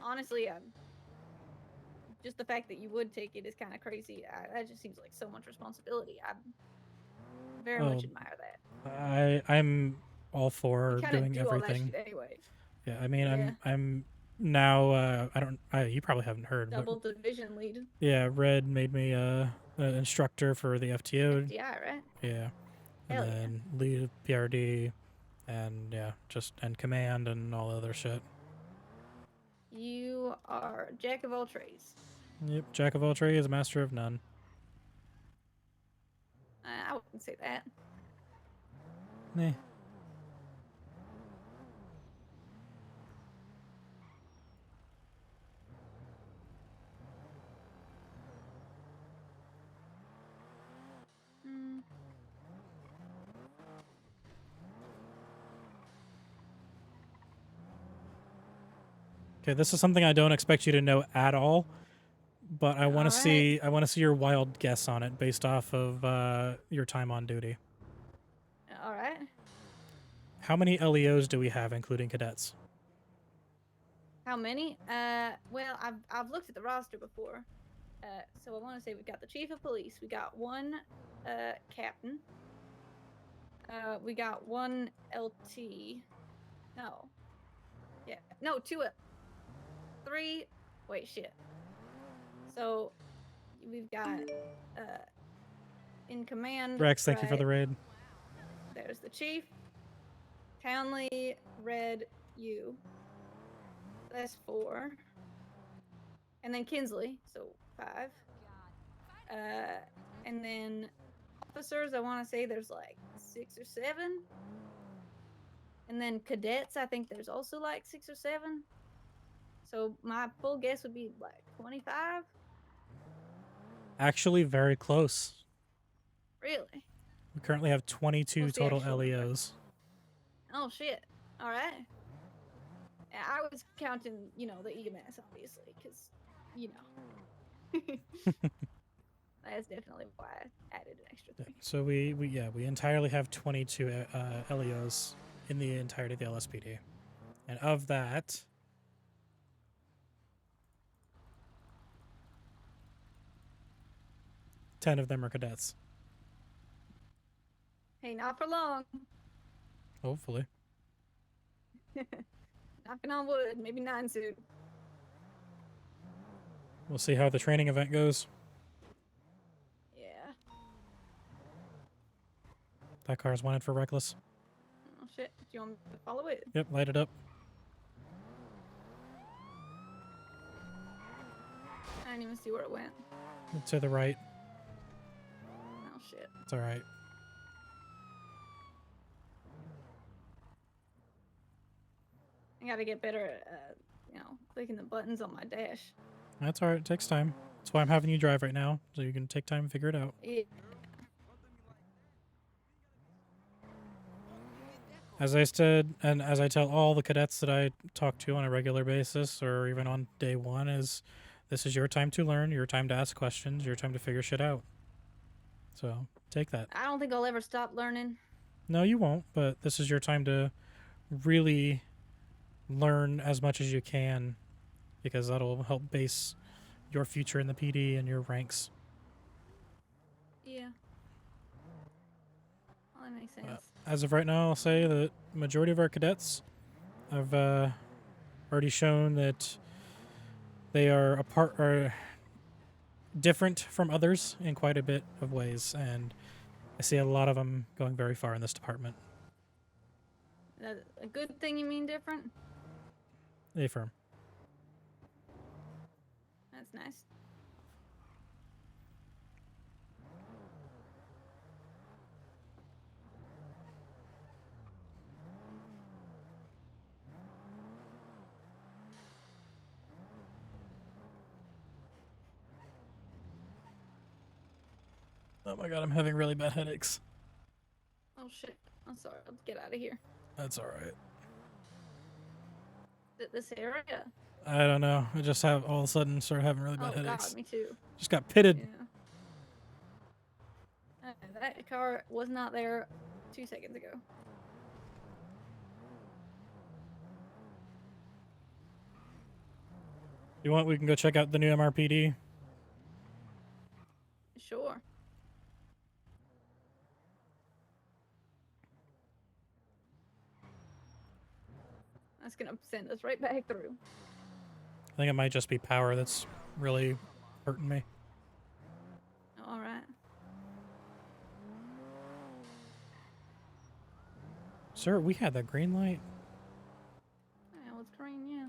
honestly, just the fact that you would take it is kind of crazy. That just seems like so much responsibility. I very much admire that. I'm all for doing all that everything. shit anyway. Yeah, I mean, I'm now. You probably haven't heard. Double division lead. Yeah, Red made me an instructor for the FTO. FTI, right? Yeah, Hell and then lead of PRD, and and command and all other shit. You are jack of all trades. Yep, jack of all trades, master of none. I wouldn't say that. Nah. Okay, this is something I don't expect you to know at all, but I want to see your wild guess on it based off of your time on duty. All right. How many LEOs do we have, including cadets? How many? Well, I've looked at the roster before, so I want to say we got the chief of police, we got one captain, We got 1 LT. No. Yeah. No, 2. 3. Wait, shit. So we've got in command. Rex, thank you for right, the raid. There's the chief. Townley, Red, you. That's 4. And then Kinsley, so 5. And then officers, I want to say there's like 6 or 7. And then cadets, I think there's also like 6 or 7. So my full guess would be like 25. Actually, very close. Really? We currently have 22 What's the total actual number? LEOs. Oh shit! All right. I was counting, the EMS obviously, because, that's definitely why I added an extra 3. So we entirely have 22 LEOs in the entirety of the LSPD, and of that, ten of them are cadets. Hey, not for long. Hopefully. Knocking on wood. Maybe 9 soon. We'll see how the training event goes. Yeah. That car's wanted for reckless. Oh shit! Do you want me to follow it? Yep, light it up. I didn't even see where it went. To the right. Oh shit! It's all right. I gotta get better at, clicking the buttons on my dash. That's all right. It takes time. That's why I'm having you drive right now, so you can take time and figure it out. Yeah. As I said, and as I tell all the cadets that I talk to on a regular basis, or even on day 1, is this is your time to learn, your time to ask questions, your time to figure shit out. So take that. I don't think I'll ever stop learning. No, you won't, but this is your time to really learn as much as you can, because that'll help base your future in the PD and your ranks. Yeah. Well, that makes sense. As of right now, I'll say that majority of our cadets have already shown that they are different from others in quite a bit of ways, and I see a lot of them going very far in this department. A good thing, you mean different? Affirm. That's nice. Oh my god, I'm having really bad headaches. Oh shit! I'm sorry. Let's get out of here. That's alright. This area. I don't know. I just have all of a sudden started having really bad Oh headaches. god, me too. Just got pitted. Yeah. That car was not there 2 seconds ago. You want? We can go check out the new MRPD. Sure. That's gonna send us right back through. I think it might just be power that's really hurting me. All right. Sir, we had that green light. Yeah, well, it's green, yeah.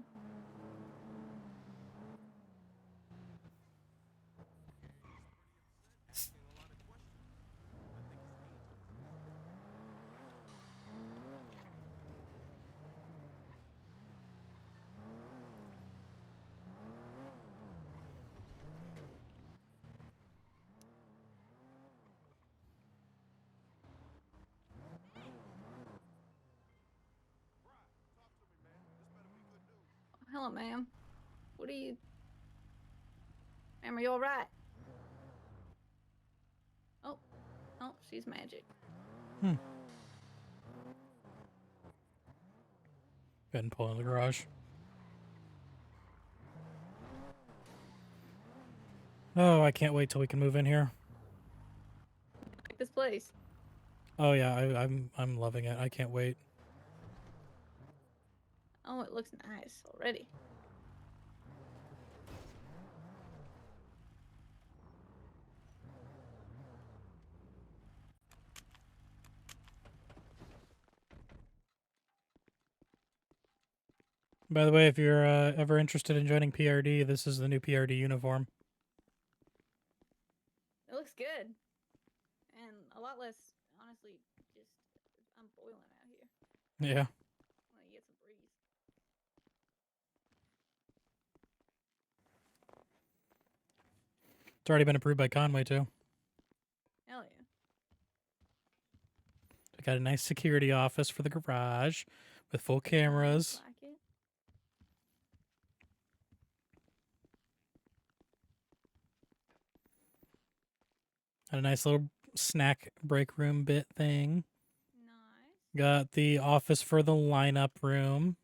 Hello, ma'am. What are you... Ma'am, are you alright? Oh. Oh, she's magic. Go ahead and pull in the garage. Oh, I can't wait till we can move in here. Like this place. Oh yeah, I'm loving it. I can't wait. Oh, it looks nice already. By the way, if you're ever interested in joining PRD, this is the new PRD uniform. It looks good. And a lot less, honestly, just, I'm boiling out here. Yeah. I want to get some breeze. It's already been approved by Conway too. Hell yeah. We got a nice security office for the garage with full cameras. Like it. And a nice little snack break room bit thing. Nice. Got the office for the lineup room.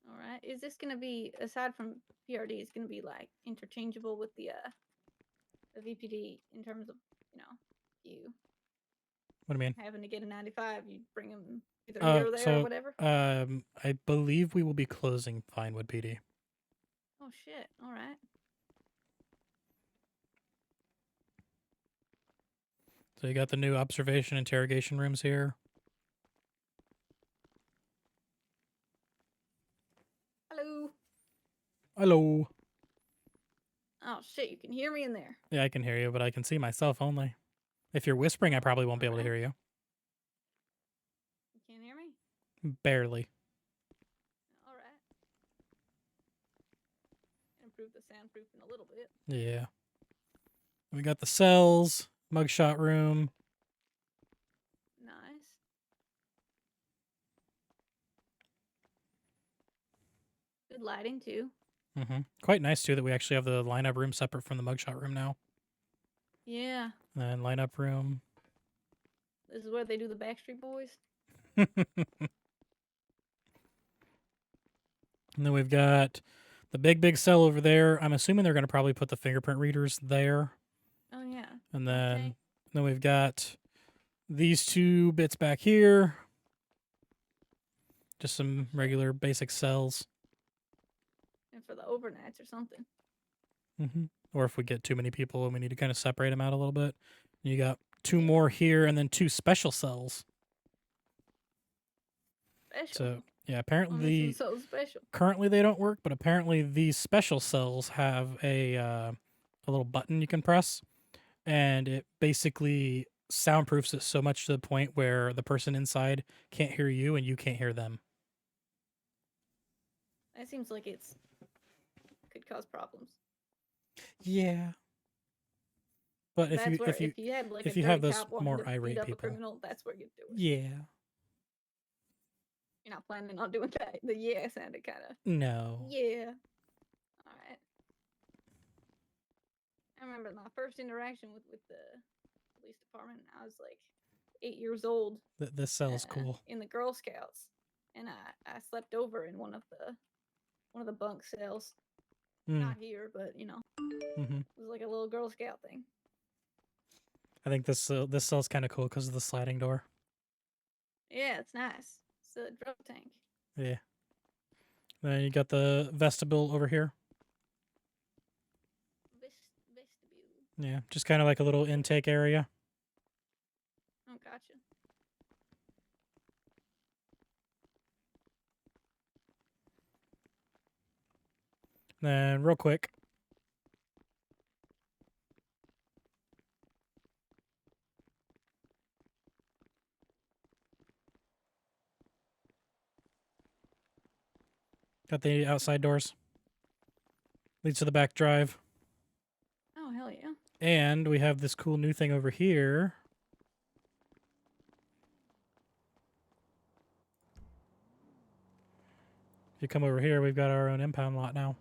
All right. Is this gonna be, aside from PRD, is gonna be like interchangeable with the VPD in terms of, you know, you What do you mean? having to get a 95, you bring them either here or there or whatever? I believe we will be closing Pinewood PD. Oh shit! All right. So you got the new observation interrogation rooms here. Hello. Hello. Oh shit! You can hear me in there. Yeah, I can hear you, but I can see myself only. If you're whispering, I probably won't be able to hear you. You can't hear me? Barely. All right. Improve the soundproofing a little bit. Yeah. We got the cells, mugshot room. Nice. Good lighting too. Quite nice too that we actually have the lineup room separate from the mugshot room now. Yeah. And then lineup room. This is where they do the Backstreet Boys. And then we've got the big cell over there. I'm assuming they're going to probably put the fingerprint readers there. Oh yeah. And then we've got these two bits back here. Just some regular basic cells. And for the overnights or something. Or if we get too many people and we need to kind of separate them out a little bit. You got two more here and then two special cells. Special. So yeah, apparently so special. Currently they don't work, but apparently these special cells have a little button you can press, and it basically soundproofs it so much to the point where the person inside can't hear you and you can't hear them. That seems like it's could cause problems. Yeah. But if you had like if a you have dirty those cop wanting more to beat irate up a people, criminal, that's where you do it. yeah. You're not planning on doing that. The yeah sounded kind of. No. Yeah. All right. I remember my first interaction with the police department. I was like 8 years old. This cell is cool. In the Girl Scouts, and I slept over in one of the bunk cells. Not here, but you know, it was like a little Girl Scout thing. I think this cell's kind of cool because of the sliding door. Yeah, it's nice. It's a drug tank. Yeah. Then you got the vestibule over here. Vestibule. Yeah, just kind of like a little intake area. Oh, gotcha. Then real quick. Got the outside doors. Leads to the back drive. Oh, hell yeah. And we have this cool new thing over here. If you come over here, we've got our own impound lot now.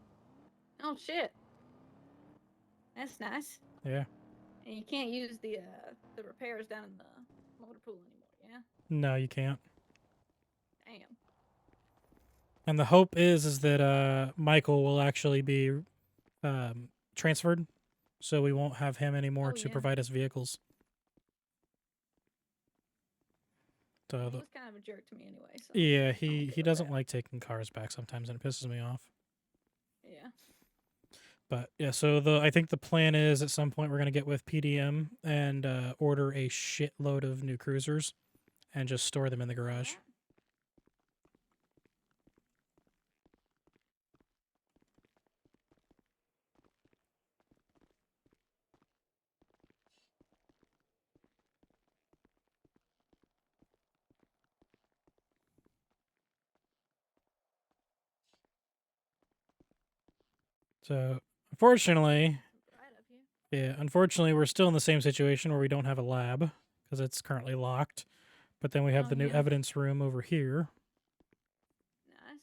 Oh, shit. That's nice. Yeah. And you can't use the repairs down in the motor pool anymore, yeah? No, you can't. Damn. And the hope is that Michael will actually be transferred, so we won't have him anymore to provide us vehicles. He the was kind of a jerk to me anyway. So yeah, I'm he okay with doesn't that. like taking cars back sometimes, and it pisses me off. Yeah. But yeah, so I think the plan is at some point we're gonna get with PDM and order a shitload of new cruisers, and just store them in the garage. Alright. So unfortunately, Right up here. yeah, unfortunately we're still in the same situation where we don't have a lab because it's currently locked. But then we have Oh, the new yeah. evidence room over here. Nice.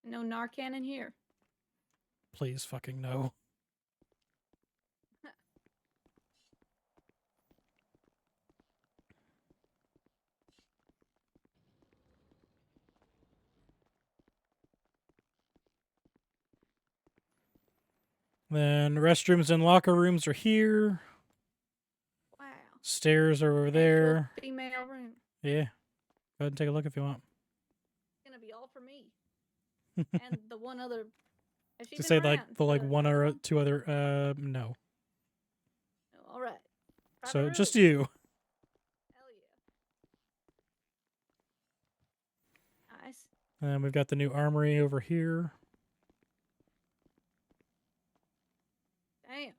No Narcan in here. Please fucking no. Then restrooms and locker rooms are here. Wow. Stairs are over there. Actual female room. Yeah. Go ahead and take a look if you want. It's gonna be all for me. And the one other. Has she To been say around? like the one other or one? two other no. Oh, all right. Private So room. just you. Hell yeah. Nice. And we've got the new armory over here. Damn.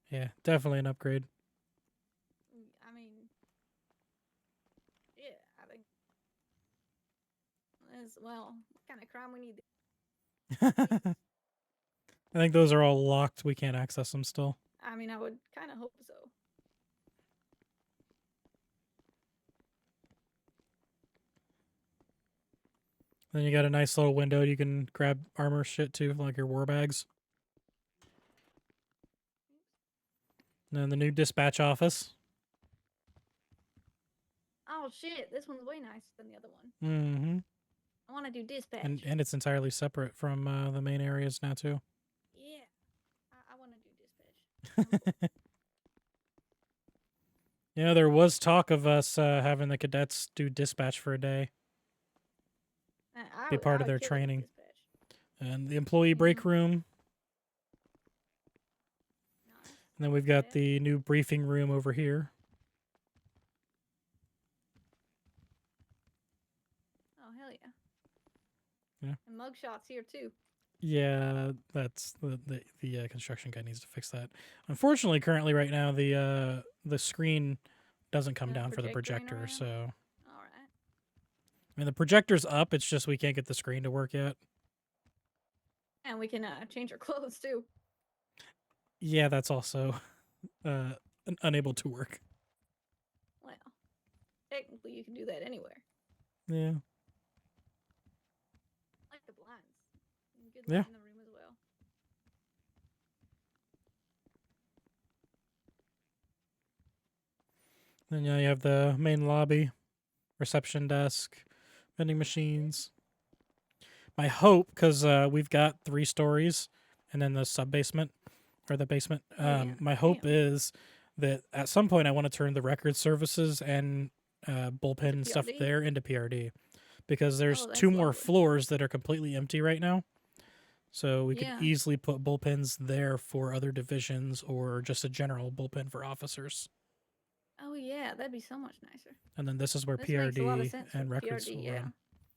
Yeah, definitely an upgrade. I mean, yeah, I think. Well, what kind of crime we need? I think those are all locked. We can't access them still. I mean, I would kind of hope so. Then you got a nice little window you can grab armor shit too, like your war bags. And then the new dispatch office. Oh shit! This one's way nicer than the other one. Mm-hmm. I want to do dispatch. And it's entirely separate from the main areas now too. Yeah, I want to do dispatch. You know, there was talk of us having the cadets do dispatch for a day. Be part of their training. And the employee break room. Nice. And then we've got the new briefing room over here. Oh hell yeah. Yeah. And mugshots here too. Yeah, that's the construction guy needs to fix that. Unfortunately, currently right now the screen doesn't come down for the projector, so. All right. I mean, the projector's up. It's just we can't get the screen to work yet. And we can change our clothes too. Yeah, that's also unable to work. Well, technically you can do that anywhere. Yeah. Like the blinds. Good Yeah. light in the room as well. Then yeah, you have the main lobby, reception desk, vending machines. My hope, because we've got 3 stories, and then the sub basement or the basement. My hope is that at some point I want to turn the record services and bullpen and stuff PRD? there into PRD, because there's Oh, that's 2 more lovely. floors that are completely empty right now. So we Yeah. could easily put bullpens there for other divisions or just a general bullpen for officers. Oh yeah, that'd be so much nicer. And then this is where This makes a lot of PRD sense and for records PRD, will yeah. run.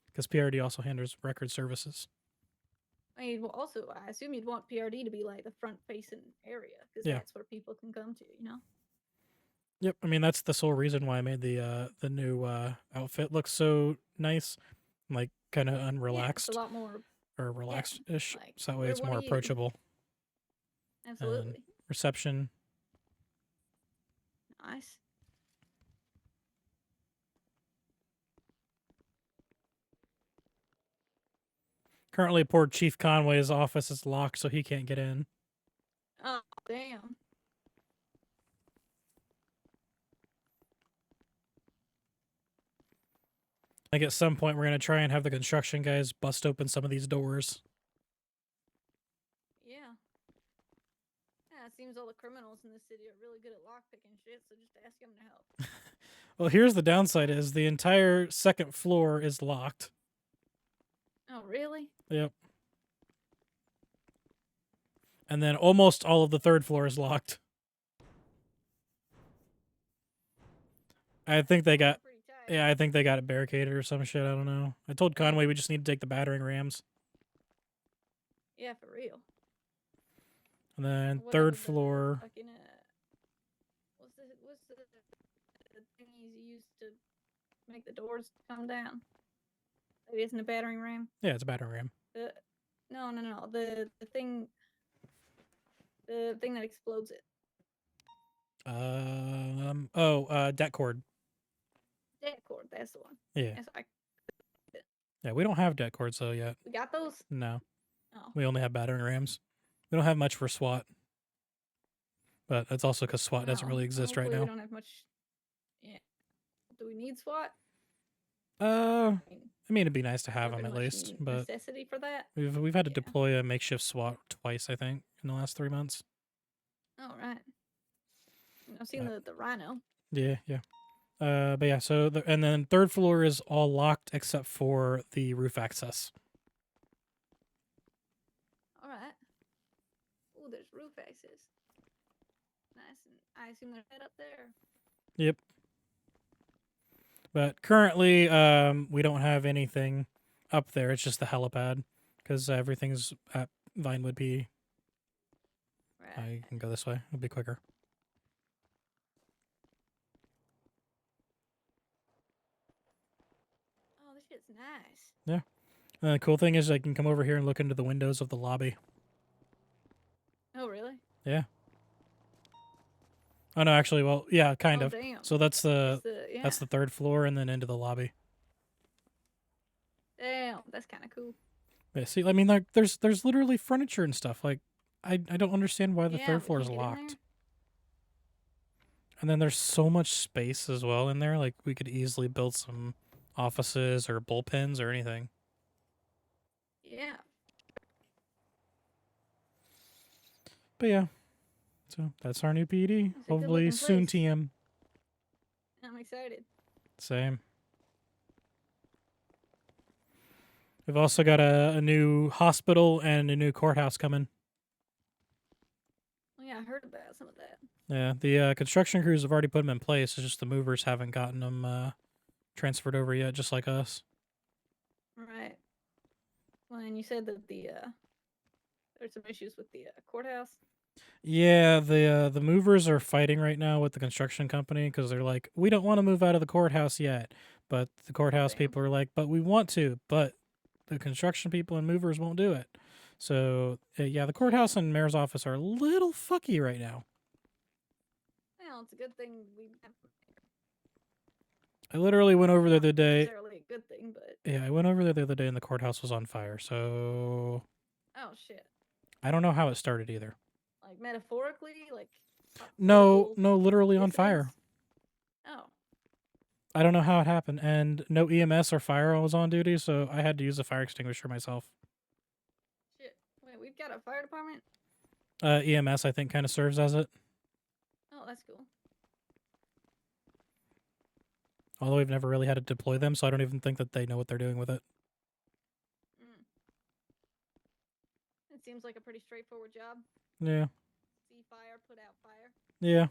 Because PRD also handles record services. I mean, well, also, I assume you'd want PRD to be like the front-facing area because Yeah. that's where people can come to, you know. Yep, I mean that's the sole reason why I made the new outfit look so nice, like kind of Yeah, unrelaxed it's a lot more. or relaxed-ish, like, so that way we're it's one more of you. approachable. Absolutely. And reception. Nice. Currently, poor Chief Conway's office is locked, so he can't get in. Oh damn. Like at some point, we're gonna try and have the construction guys bust open some of these doors. Yeah. Yeah, seems all the criminals in the city are really good at lockpicking shit, so just ask them to help. Well, here's the downside: is the entire second floor is locked. Oh, really? Yep. And then almost all of the third floor is locked. I think they got. Yeah, I think they got it barricaded or some shit. I don't know. I told Conway we just need to take the battering rams. Yeah, for real. And then What third about the floor. Fucking, what's the thingies you used to make the doors come down? It isn't a battering ram. Yeah, it's a battering ram. No. The thing that explodes it. Det cord. Det cord, that's the one. Yeah. That's Yeah, we don't have det cords though yet. we got those? No. Oh. We only have battering rams. We don't have much for SWAT. But that's also because SWAT doesn't really exist right now. We don't have much. Yeah. Do we need SWAT? I mean, it'd be nice to have Not them at very much least, but necessity for that. we've had to deploy a makeshift SWAT twice, I think, in the last 3 months. Oh, right. I've seen the rhino. Yeah. But yeah, so and then third floor is all locked except for the roof access. All right. Oh, there's roof access. Nice. And I assume there's head up there. Yep. But currently, we don't have anything up there. It's just the helipad because everything's at Vinewood PD. Right. I can go this way. It'll be quicker. Oh, this shit's nice. Yeah. And the cool thing is I can come over here and look into the windows of the lobby. Oh, really? Yeah. Oh no, actually, well, yeah, kind Oh, of. damn. So that's the yeah. that's the third floor and then into the lobby. Damn, that's kind of cool. Yeah, see, I mean, like, there's literally furniture and stuff. Like, I don't understand why the Yeah, third but floor you is get in locked. there? And then there's so much space as well in there. Like, we could easily build some offices or bullpens or anything. Yeah. But yeah, so that's our new PD. It's a Hopefully good-looking soon place. TM. I'm excited. Same. We've also got a new hospital and a new courthouse coming. Oh, yeah, I heard about some of that. Yeah, the construction crews have already put them in place. It's just the movers haven't gotten them transferred over yet, just like us. Right. Well, and you said that there's some issues with the courthouse. Yeah, the movers are fighting right now with the construction company because they're like, we don't want to move out of the courthouse yet. But the courthouse people are like, but we want to. But the construction people and movers won't do it. So, yeah, the courthouse and mayor's office are a little fucky right now. Well, it's a good thing we have. I literally went over there the other day. Necessarily a good thing, but. Yeah, I went over there the other day and the courthouse was on fire. So. Oh, shit. I don't know how it started either. Like, metaphorically? Like. No, literally on fire. Oh. I don't know how it happened. And no EMS or fire was on duty, so I had to use a fire extinguisher myself. Shit. Wait, we've got a fire department? EMS, I think, kind of serves as it. Oh, that's cool. Although we've never really had to deploy them, so I don't even think that they know what they're doing with it. It seems like a pretty straightforward job. Yeah. See fire, put out fire. Yeah.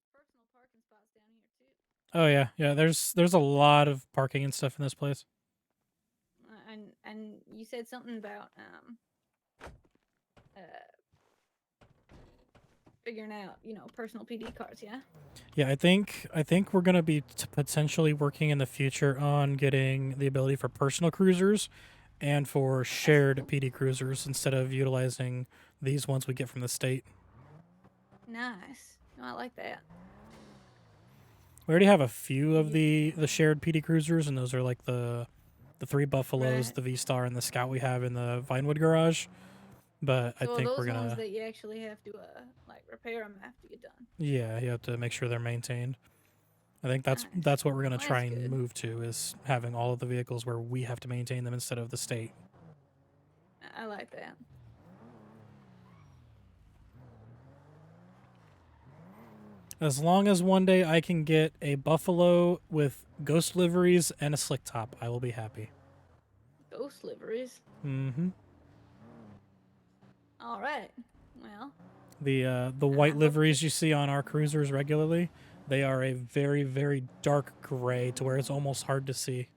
There's personal parking spots down here too. Oh yeah. There's a lot of parking and stuff in this place. And you said something about figuring out, personal PD cars, yeah? Yeah, I think we're gonna be potentially working in the future on getting the ability for personal cruisers and for shared PD cruisers instead of utilizing these ones we get from the state. Nice. No, I like that. We already have a few of the shared PD cruisers, and those are like the the 3 Buffaloes, Right. the V-Star, and the Scout we have in the Vinewood garage. But I So think those we're ones gonna, that you actually have to like repair them have to get done. yeah, you have to make sure they're maintained. I think that's Nice. what we're gonna Well, try that's and good. move to, is having all of the vehicles where we have to maintain them instead of the state. I like that. As long as one day I can get a Buffalo with ghost liveries and a slick top, I will be happy. Ghost liveries. Mm-hmm. All right. Well, The white liveries you see on our cruisers regularly, they are a very, very dark gray to where it's almost hard to see.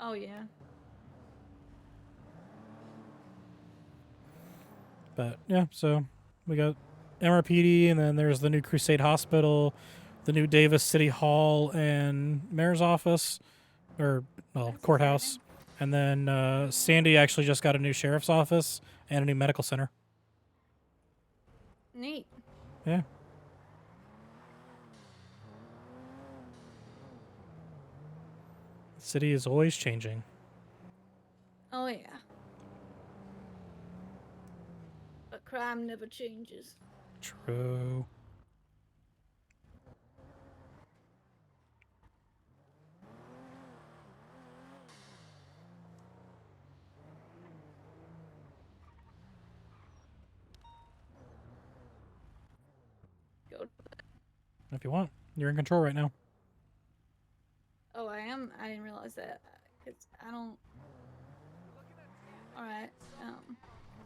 oh yeah. But yeah, so we got MRPD, and then there's the new Crusade Hospital, the new Davis City Hall and Mayor's Office, or well, That's courthouse. exciting. And then Sandy actually just got a new sheriff's office and a new medical center. Neat. Yeah. The city is always changing. Oh yeah. But crime never changes. True. Go. If you want, you're in control right now. Oh, I am. I didn't realize that. Cause I don't. All right.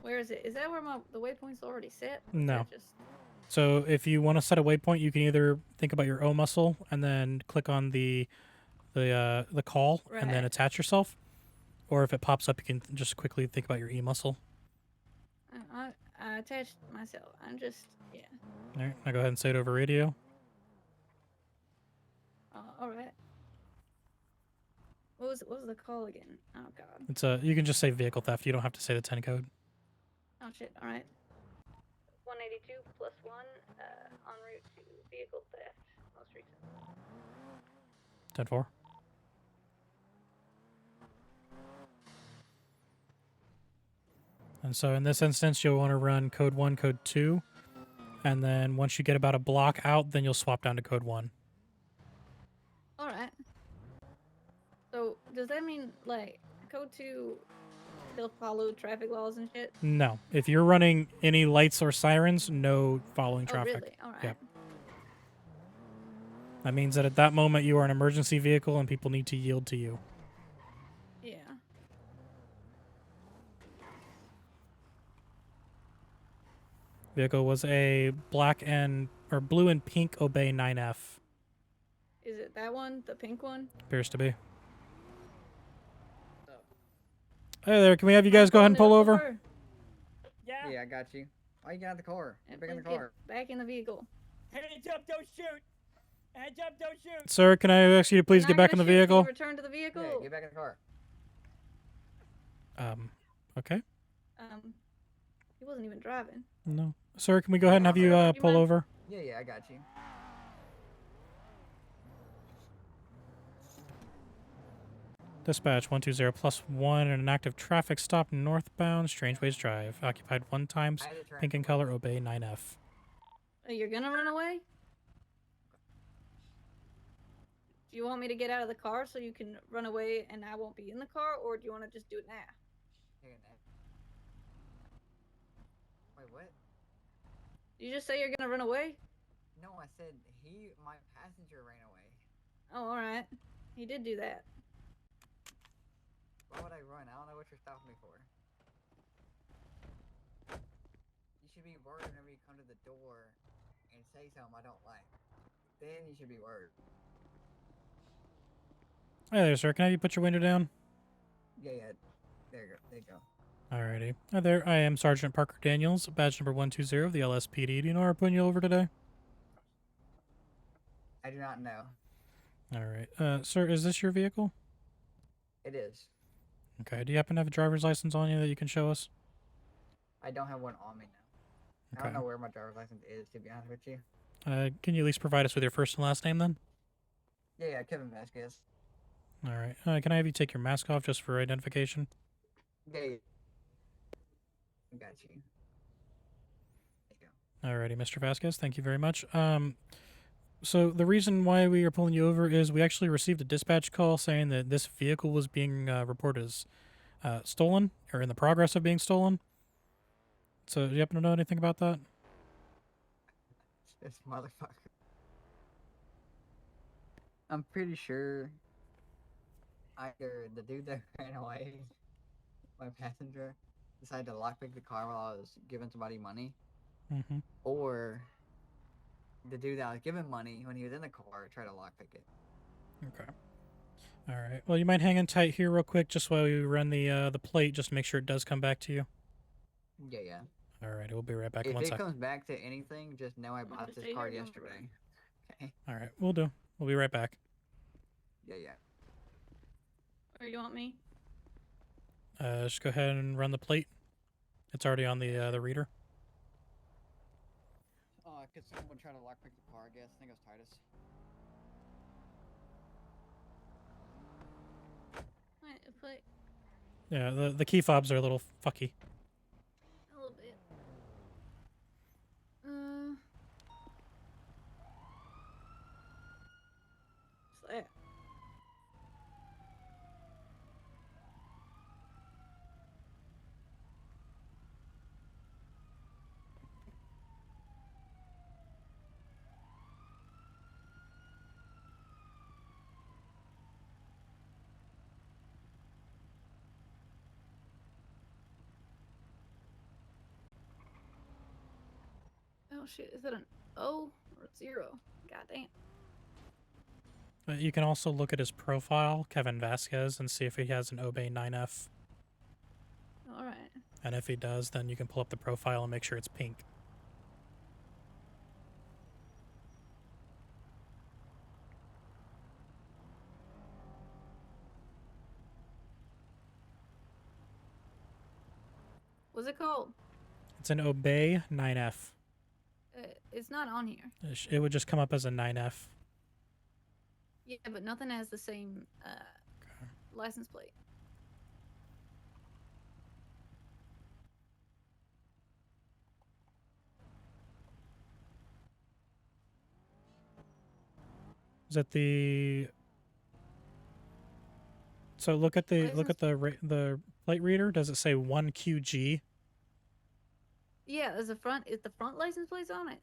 Where is it? Is that where the waypoint's already set? Or is No. that just... So if you want to set a waypoint, you can either think about your O muscle and then click on the call and then Right. attach yourself, or if it pops up, you can just quickly think about your E muscle. I attached myself. I'm just yeah. All right, now go ahead and say it over radio. All right. What was the call again? Oh god. It's you can just say vehicle theft. You don't have to say the 10 code. Oh shit. All right. 182 plus 1 en route to vehicle theft. Most recent. 10-4. And so in this instance, you'll want to run code 1, code 2, and then once you get about a block out, then you'll swap down to code 1. All right. So does that mean like code 2 still follow traffic laws and shit? No, if you're running any lights or sirens, no following traffic. Oh really? All right. Yep. That means that at that moment you are an emergency vehicle and people need to yield to you. Yeah. Vehicle was a blue and pink Obey 9F. Is it that one? The pink one? Appears to be. Hey there, can we have you guys go ahead and pull over? Yeah. Yeah, I got you. Why you got in the car? Get back in the Please get car. back in the vehicle. Hands up, don't shoot. Hands up, don't shoot. Sir, can I ask you to please I'm get not back in the gonna shoot. Can you vehicle? return to the vehicle. Yeah, get back in the car. Okay. He wasn't even driving. No. Sir, can we go ahead and have you Officer, do you pull mind? over? Yeah, I got you. Dispatch 120 plus 1 and an active traffic stop northbound Strangeways Drive. Occupied 1 times. Pink in color, Obey 9F. Oh, you're gonna run away? Do you want me to get out of the car so you can run away and I won't be in the car, or do you want to just do it now? Wait, what? Did you just say you're gonna run away? No, I said my passenger ran away. Oh, all right. He did do that. Why would I run? I don't know what you're stopping me for. You should be worried whenever you come to the door and say something I don't like. Then you should be worried. Hey there, sir. Can I have you put your window down? Yeah. There you go. Alrighty. Hi there. I am Sergeant Parker Daniels, badge number 120 of the LSPD. Do you know where I'm putting you over today? I do not know. Alright. Sir, is this your vehicle? It is. Okay. Do you happen to have a driver's license on you that you can show us? I don't have one on me now. I Okay. don't know where my driver's license is, to be honest with you. Can you at least provide us with your first and last name then? Yeah, Kevin Vasquez. All right. Can I have you take your mask off just for identification? Yeah, yeah. I got you. Alrighty, Mr. Vasquez, thank you very much. So the reason why we are pulling you over is we actually received a dispatch call saying that this vehicle was being reported as stolen or in the progress of being stolen. So do you happen to know anything about that? This motherfucker. I'm pretty sure either the dude that ran away, my passenger, decided to lockpick the car while I was giving somebody money, Mm-hmm. or the dude that I was giving money when he was in the car tried to lockpick it. Okay. All right. Well, you might hang in tight here real quick just while we run the plate, just to make sure it does come back to you. Yeah, yeah. All right. We'll be right back in If 1 it sec. comes back to anything, just know I I'm gonna bought this stay car here, don't worry. yesterday. Okay. All right. We'll do. We'll be right back. Yeah, yeah. Or you want me? Just go ahead and run the plate. It's already on the reader. Could someone try to lockpick the car? I guess. I think it was Titus. Wait, play Yeah. The key fobs are a little fucky. a little bit. What's that? Oh shit, is that an O or a 0? Goddamn. You can also look at his profile, Kevin Vasquez, and see if he has an Obey 9F. Alright. And if he does, then you can pull up the profile and make sure it's pink. What's it called? It's an Obey 9F. It's not on here. It would just come up as a 9F. Yeah, but nothing has the same license plate. Is that the? So look at the plate reader. Does it say 1QG? Yeah, there's a front. Is the front license plates on it?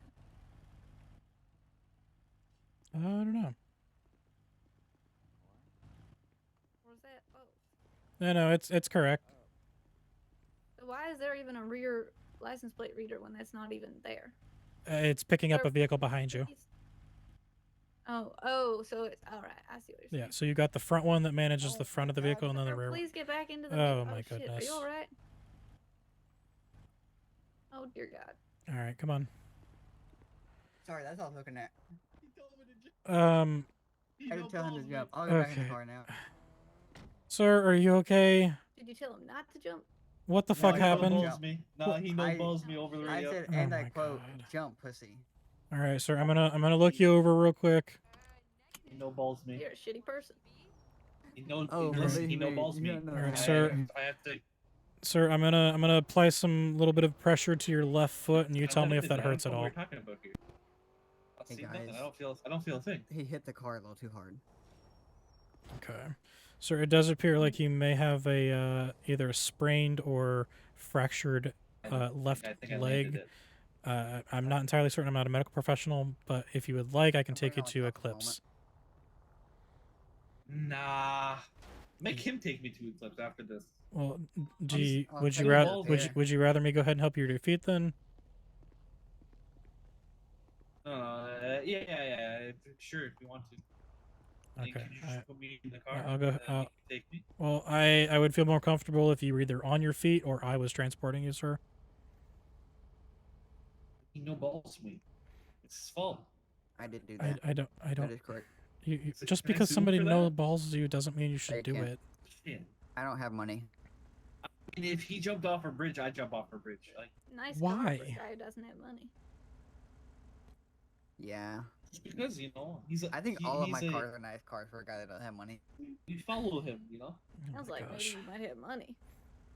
I don't know. Or is that both? No, it's correct. So why is there even a rear license plate reader when that's not even there? It's picking up a vehicle behind you. Oh, so it's all right. I see what you're saying. Yeah, so you got the front one that manages the front of the vehicle, and then the Sir, rear. please get back into the. Oh my shit. Are goodness! you all right? Oh dear God. All right, come on. Sorry, that's all I was looking at. I didn't tell him to jump. I'll get back in the Okay. car now. Sir, are you okay? Did you tell him not to jump? What the fuck happened? No, he no-balls me over the radio. I said, and I quote, "Jump, pussy." All right, sir. I'm gonna look you over real quick. He no-balls me. You're a shitty person. He no, Oh, listen, he believe me, no-balls you me. don't know All right, that. sir. I have to. Sir, I'm gonna apply some little bit of pressure to your left foot, and you tell me if that I don't hurts know at what all. we're talking about here. I'll Hey see nothing. guys. I don't feel a thing. He hit the car a little too hard. Okay. Sir, it does appear like you may have a either a sprained or fractured left I think I landed leg. it. I'm not entirely certain. I'm not a medical professional, but if you would like, I can take you to Eclipse. Nah. Make him take me to Eclipse after this. Well, I'll would take you you rather up there. would you rather me go ahead and help you to your feet then? Yeah. Sure, if you want to. Okay. Can you just put me in the car? I'll go. and then you can take me. Well, I would feel more comfortable if you were either on your feet or I was transporting you, sir. He no-balls me. It's his fault. I did do that. I don't. That is correct. Just Can I because sue him somebody for no that? balls you doesn't mean you should They do can't. it. Shit. I don't have money. And if he jumped off a bridge, I'd jump off a bridge. Like, Nice car for a Why? guy who doesn't have money. Yeah. Just because he's. I think all of my cars are nice cars for a guy that doesn't have money. We follow him, Sounds like maybe you might have money.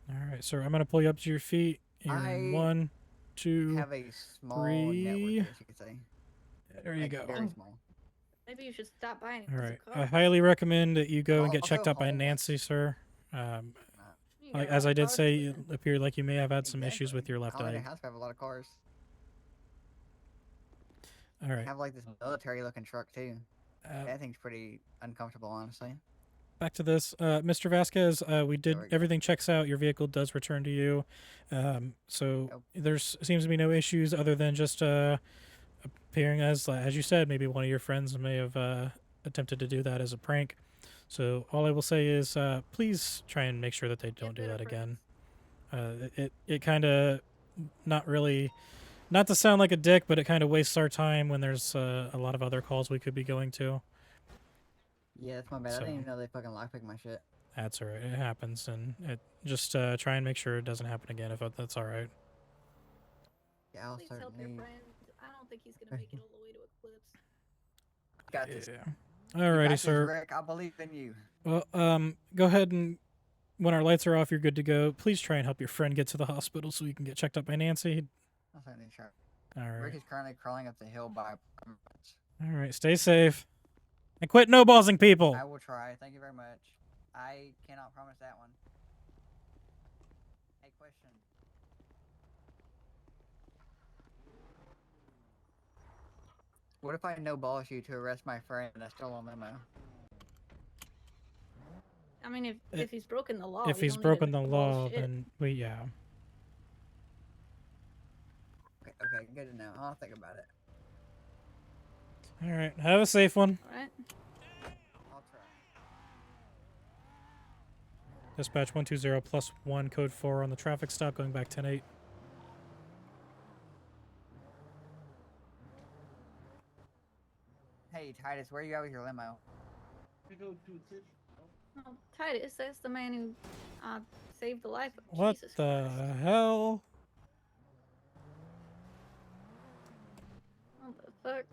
All right, sir. I'm gonna pull you up to your feet. You're in 1, 2, have a small 3. network, as you could say. There you go. Very small. Maybe you should stop buying All some right. I cars. highly recommend that you go and get Also checked out by homeless. Nancy, sir. You Like got a as lot I of did cars say, to you live in. appear like you may have had some issues with your left I live in eye. a house. I have a lot of cars. All right. I have like this military-looking truck too. That thing's pretty uncomfortable, honestly. Back to this, Mr. Vasquez. We did everything checks out. Your vehicle does return to you. So there's seems to be no issues other than just appearing as you said, maybe one of your friends may have attempted to do that as a prank. So all I will say is please try and make sure that they don't do that again. It kind of not to sound like a dick, but it kind of wastes our time when there's a lot of other calls we could be going to. Yeah, that's my bad. I didn't even know they fucking lockpicked my shit. That's all right. It happens, and just try and make sure it doesn't happen again if that's all right. Yeah, I'll Please help your certainly. friend. I don't think he's gonna make it all the way to Eclipse. Got this. Yeah. Alrighty, sir. Rick, I believe in you. Well, go ahead and when our lights are off, you're good to go. Please try and help your friend get to the hospital so you can get checked out by Nancy. I'll certainly try. All right. Rick is currently crawling up the hill by. All right. Stay safe. And quit no-ballsing people. I will try. Thank you very much. I cannot promise that one. Hey, question. What if I no-balls you to arrest my friend and I stole a limo? I mean, if he's broken the law, If we he's don't need broken to the ball law, shit. then yeah. Okay, good to know. I'll think about it. All right. Have a safe one. All right. I'll try. Dispatch 120+1 code 4 on the traffic stop going back 10-8. Hey, Titus, where you at with your limo? Oh, Titus, that's the man who saved the life of What Jesus the Christ. hell? What the fuck?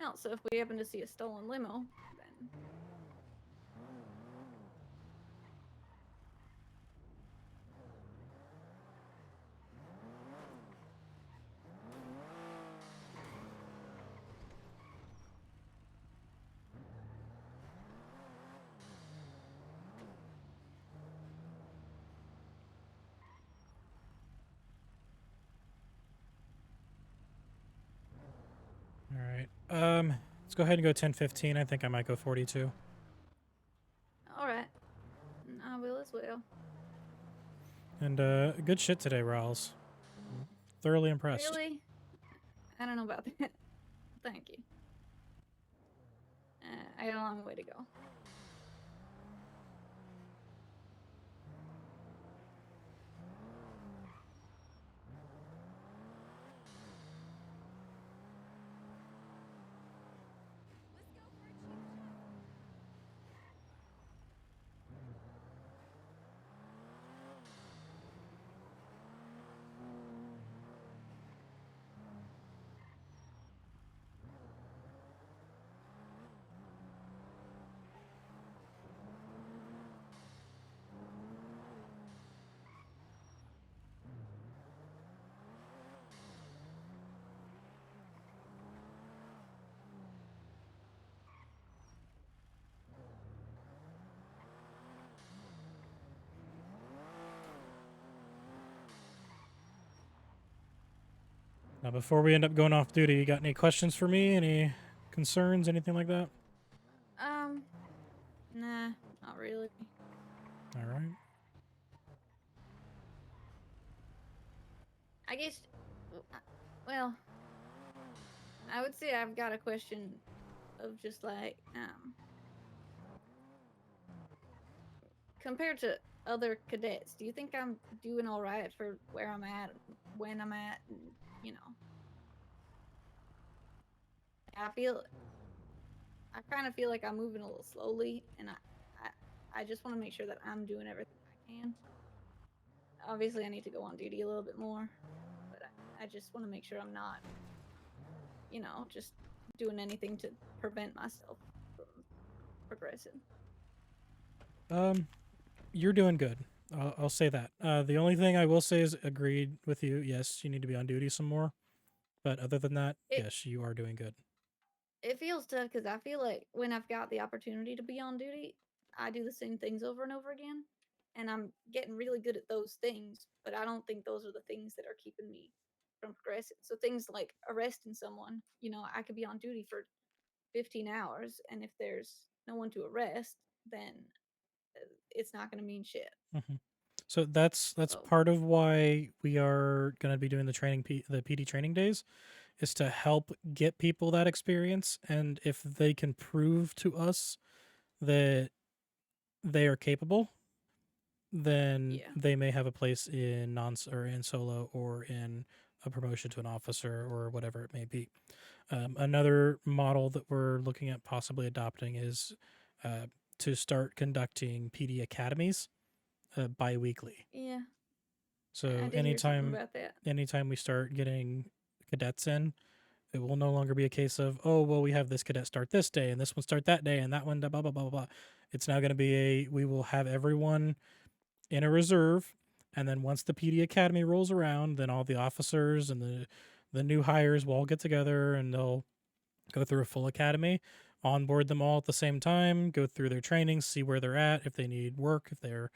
Well, so if we happen to see a stolen limo, then All right. Let's go ahead and go 10-15. I think I might go 42. all right. I will as well. And good shit today, Rawls. Thoroughly impressed. Really? I don't know about that. Thank you. I got a long way to go. Now, before we end up going off duty, you got any questions for me? Any concerns? Anything like that? Nah, not really. All right. I guess, well, I would say I've got a question of just like, compared to other cadets, do you think I'm doing all right for where I'm at, when I'm at, and, you know? I kind of feel like I'm moving a little slowly, and I just want to make sure that I'm doing everything I can. obviously I need to go on duty a little bit more, but I just want to make sure I'm not, just doing anything to prevent myself from progressing. You're doing good. I'll say that. The only thing I will say is agreed with you. Yes, you need to be on duty some more. But other than that, yes, you are doing good. It feels tough because I feel like when I've got the opportunity to be on duty, I do the same things over and over again. And I'm getting really good at those things, but I don't think those are the things that are keeping me from progressing. So things like arresting someone, I could be on duty for 15 hours, and if there's no one to arrest, then it's not going to mean shit. Mm-hmm. So that's part of why we are going to be doing the the PD training days, is to help get people that experience, and if they can prove to us that they are capable, then they may have a place in or in solo or in a promotion to an officer or whatever it may be. Another model that we're looking at possibly adopting is to start conducting PD academies bi-weekly. Yeah. So I did hear something about that. anytime we start getting cadets in, it will no longer be a case of, oh, well, we have this cadet start this day and this one start that day and that one blah blah blah blah blah. It's now going to be we will have everyone in a reserve, and then once the PD Academy rolls around, then all the officers and the new hires will all get together and they'll go through a full academy, onboard them all at the same time, go through their training, see where they're at, if they need work, if they're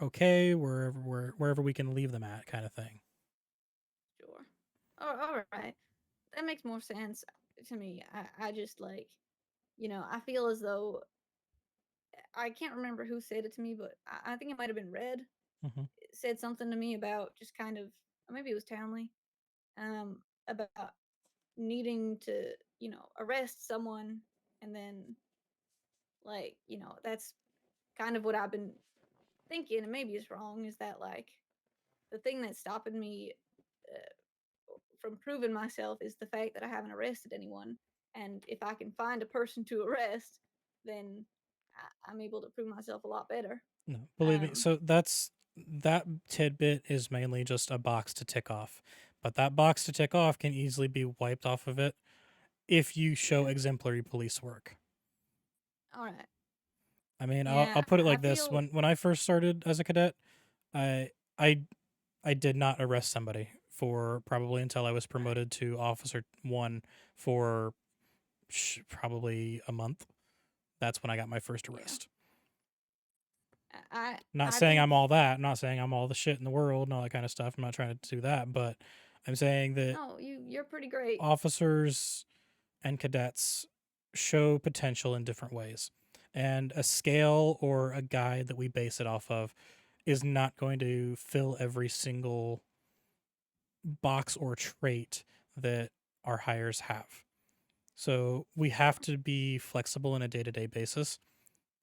okay, wherever we can leave them at, kind of thing. Sure. Oh, all right. That makes more sense to me. I just I feel as though I can't remember who said it to me, but I think it might have been Red. Mm-hmm. It said something to me about just kind of, or maybe it was Townley, about needing to, arrest someone, and then, that's kind of what I've been thinking, and maybe it's wrong, is that the thing that's stopping me from proving myself is the fact that I haven't arrested anyone. And if I can find a person to arrest, then I'm able to prove myself a lot better. No, believe me. So that tidbit is mainly just a box to tick off, but that box to tick off can easily be wiped off of it if you show exemplary police work. All right. I mean, I'll put it like this: when I first started as a cadet, I did not arrest somebody for probably until I was promoted to Officer 1 for probably a month. That's when I got my first arrest. Not saying I'm all that. Not saying I'm all the shit in the world and all that kind of stuff. I'm not trying to do that, but I'm saying that no, you're pretty great. Officers and cadets show potential in different ways, and a scale or a guide that we base it off of is not going to fill every single box or trait that our hires have. So we have to be flexible on a day-to-day basis,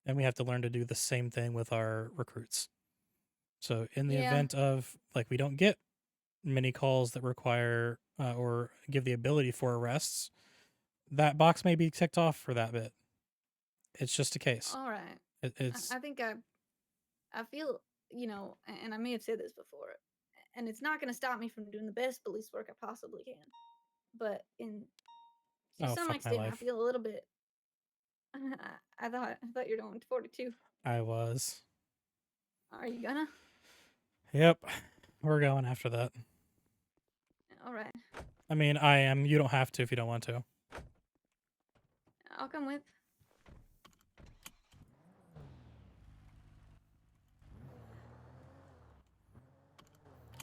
and we have to learn to do the same thing with our recruits. So in the event of we don't get many calls that require or give the ability for arrests, that box may be ticked off for that bit. It's just a case. All right. It's. I think I feel, and I may have said this before, and it's not going to stop me from doing the best police work I possibly can. But to some extent, I feel a little bit. I thought you were doing 42. I was. Are you gonna? Yep, we're going after that. All right. I mean, I am. You don't have to if you don't want to. I'll come with.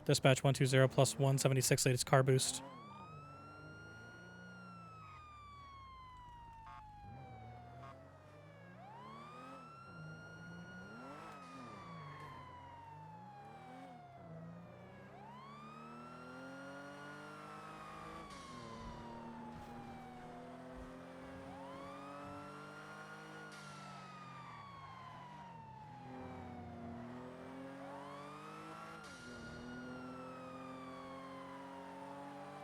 Dispatch 120 plus 176 latest car boost.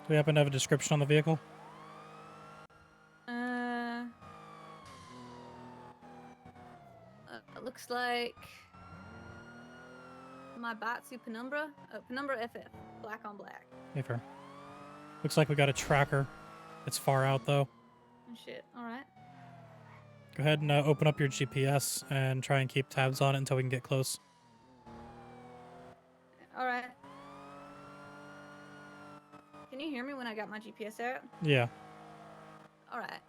Do we happen to have a description on the vehicle? Looks like my Batsu Penumbra. Penumbra FF. Black on black. Hey, fair. Looks like we got a tracker. It's far out though. Oh, shit. Alright. Go ahead and open up your GPS and try and keep tabs on it until we can get close. Alright. Can you hear me when I got my GPS out? Yeah. Alright.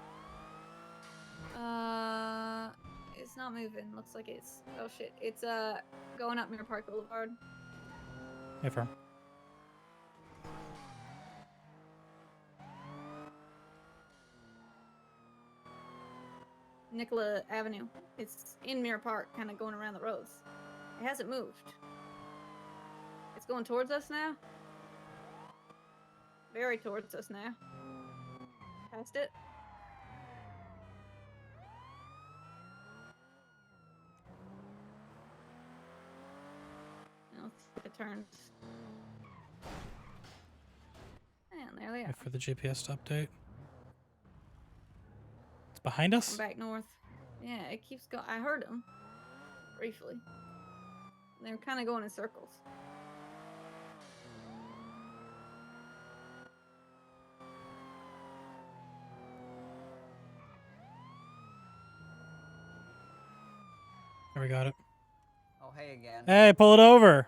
It's not moving. Looks like it's... Oh, shit. It's, going up Mirror Park Boulevard. Hey, fair. Nicola Avenue. It's in Mirror Park, kind of going around the roads. It hasn't moved. It's going towards us now. Very towards us now. Past it. Now it turns. And there they are. Wait for the GPS to update. It's behind us? I'm back north. Yeah, it keeps going. I heard them briefly. They're kind of going in circles. There, we got it. Oh, hey again. Hey, pull it over.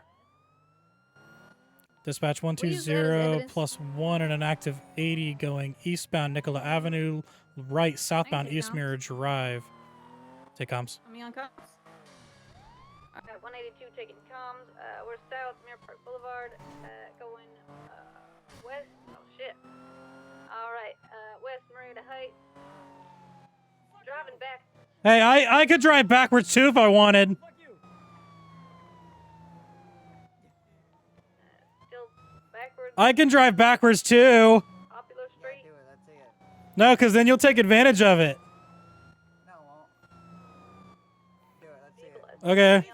Dispatch use that as 120 evidence. plus 1 and an active 80 going eastbound Nicola Avenue, right southbound Thank you, East Tom. Mirror Drive. Take comms. Are me on comms? Alright, 182 taking comms. We're south Mirror Park Boulevard, going west. Oh shit. Alright, west Marina Heights. Driving back. Hey, I could drive backwards too if I wanted. Still backwards. I can drive backwards too. Popular Street. Do it. Let's see it. No, because then you'll take advantage of it. No, it won't. Do it. Let's see it. Okay.